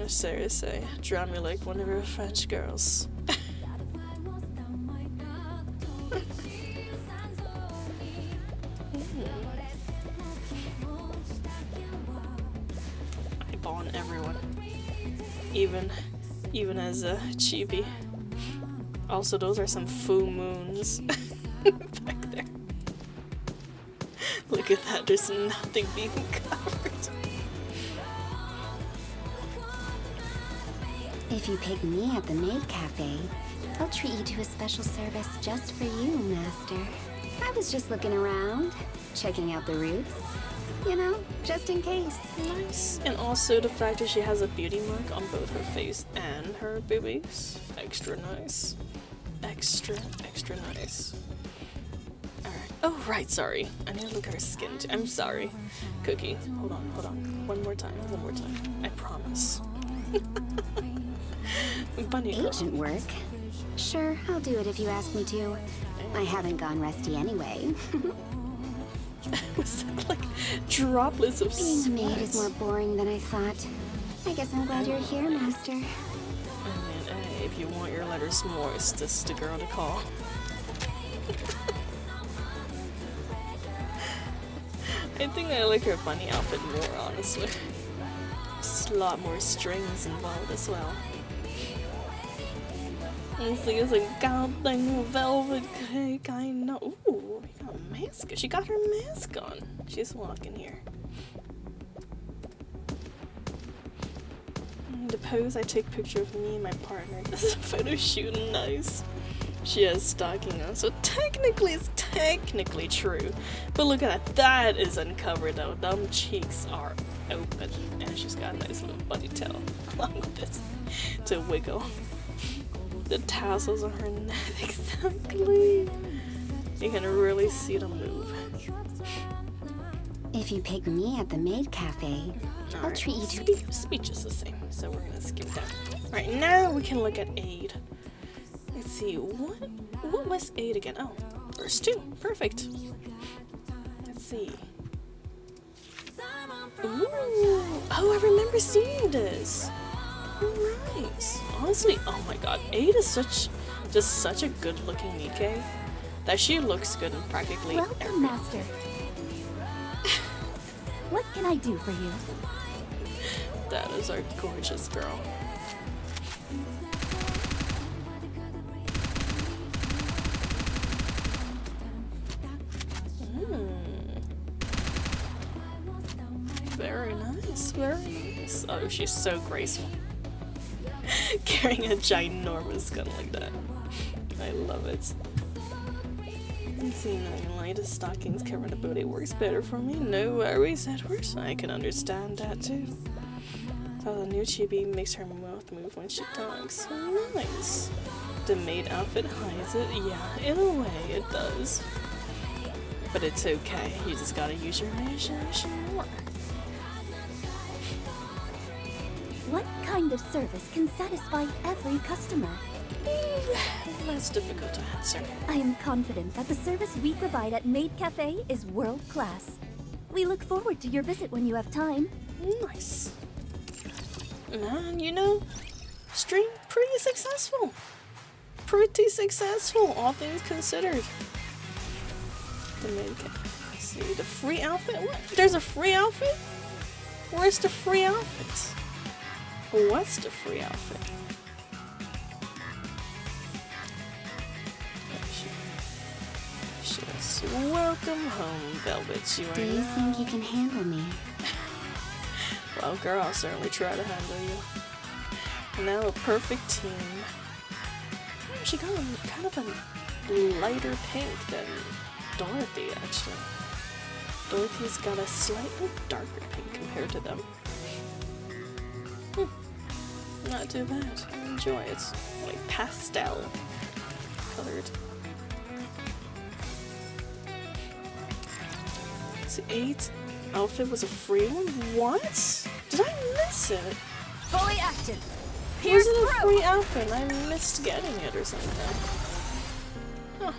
Seriously, draw me like one of your French girls. Eyeballing everyone. Even as a chibi. Also, those are some full moons back there. Look at that, there's nothing being covered. If you pick me at the Maid Cafe, I'll treat you to a special service just for you, Master. I was just looking around, checking out the routes. You know, just in case. Nice. And also the fact that she has a beauty mark on both her face and her boobies. Extra nice. Extra nice. Alright. Oh, right, sorry. I need to look at her skin too. I'm sorry. Cookie, hold on. One more time. I promise. Bunny girl. Agent work? Sure, I'll do it if you ask me to. I haven't gone rusty anyway. Was that like droplets of Being a maid sweat? is more boring than I thought. I guess I'm glad you're here, Master. I mean, hey, if you want your letters moist, this is the girl to call. I think I like her bunny outfit more, honestly. There's a lot more strings involved as well. Honestly, it's a goddamn velvet cake, I know. Ooh, we got a mask. She got her mask on. She's walking here. The pose, I take picture of me and my partner. This is a photo shoot, nice. She has stocking on, so technically it's technically true. But look at that, that is uncovered though. Them cheeks are open. And she's got a nice little bunny tail along with this to wiggle. The tassels on her neck, exactly. You can really see them move. If you pick me at the Maid Cafe, I'll Alright, treat you to... speech is the same, so we're gonna skip that. Alright, now we can look at Aid. Let's see, what was Aid again? Oh, verse 2, perfect. Let's see. Ooh, oh, I remember seeing this. Alright. Honestly, oh my god, Aid is just such a good looking NIKKE that she looks good in practically Welcome, everything. Master. What can I do for you? That is our gorgeous girl. Very nice, very nice. Oh, she's so graceful. Carrying a ginormous gun like that. I love it. Seeing the lightest stockings cover the booty works better for me. No worries, Edward. I can understand that too. So the new chibi makes her mouth move when she talks. Nice. The maid outfit hides it. Yeah, in a way it does. But it's okay. You just gotta use your imagination more. What kind of service can satisfy every customer? That's difficult to answer. I am confident that the service we provide at Maid Cafe is world class. We look forward to your visit when you have time. Nice. Man, you know, stream pretty successful. Pretty successful, all things considered. The maid cafe. Let's see, the free outfit? What? There's a free outfit? Where's the free outfit? What's the free outfit? Welcome home, Velvet. You are Do you now. think you can handle me? Well, girl, I'll certainly try to handle you. Now a perfect team. Oh, she got a kind of a lighter pink than Dorothy, actually. Dorothy's got a slightly darker pink compared to them. Not too bad. I enjoy it. Like pastel colored. So 8 outfit was a free one? What? Did I miss it? Fully active. Was Pierce it a through. free outfit and I missed getting it or something? Huh.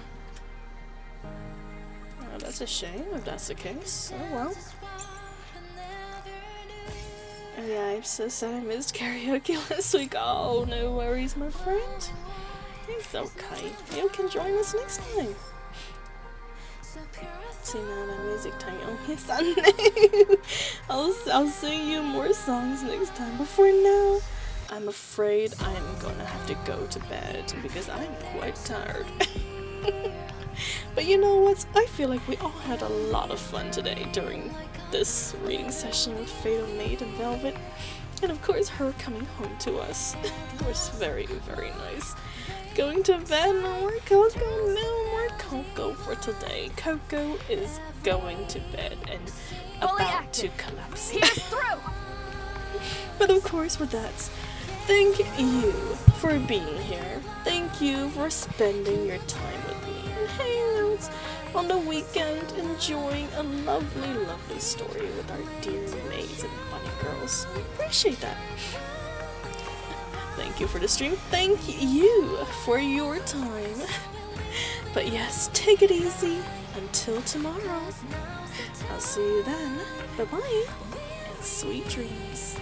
Oh, that's a shame if that's the case. Oh well. Oh yeah, I'm so sad I missed karaoke last week. Oh, no worries, my friend. It's okay. You can join us next time. See now that music time. Oh yes, I know. I'll sing you more songs next time. But for now, I'm afraid I'm gonna have to go to bed because I'm quite tired. But you know what? I feel like we all had a lot of fun today during this reading session with Fatal Maid and Velvet. And of course her coming home to us was very, very nice. Going to bed, no more Coco, no more Coco for today. Coco is going to bed and Fully about to active. collapse. Pierce through. But of course with that, thank you for being here. Thank you for spending your time with me and hanging out on the weekend, enjoying a lovely, lovely story with our dear maids and bunny girls. I appreciate that. Thank you for the stream. Thank you for your time. But yes, take it easy until tomorrow. I'll see you then. Bye-bye and sweet dreams.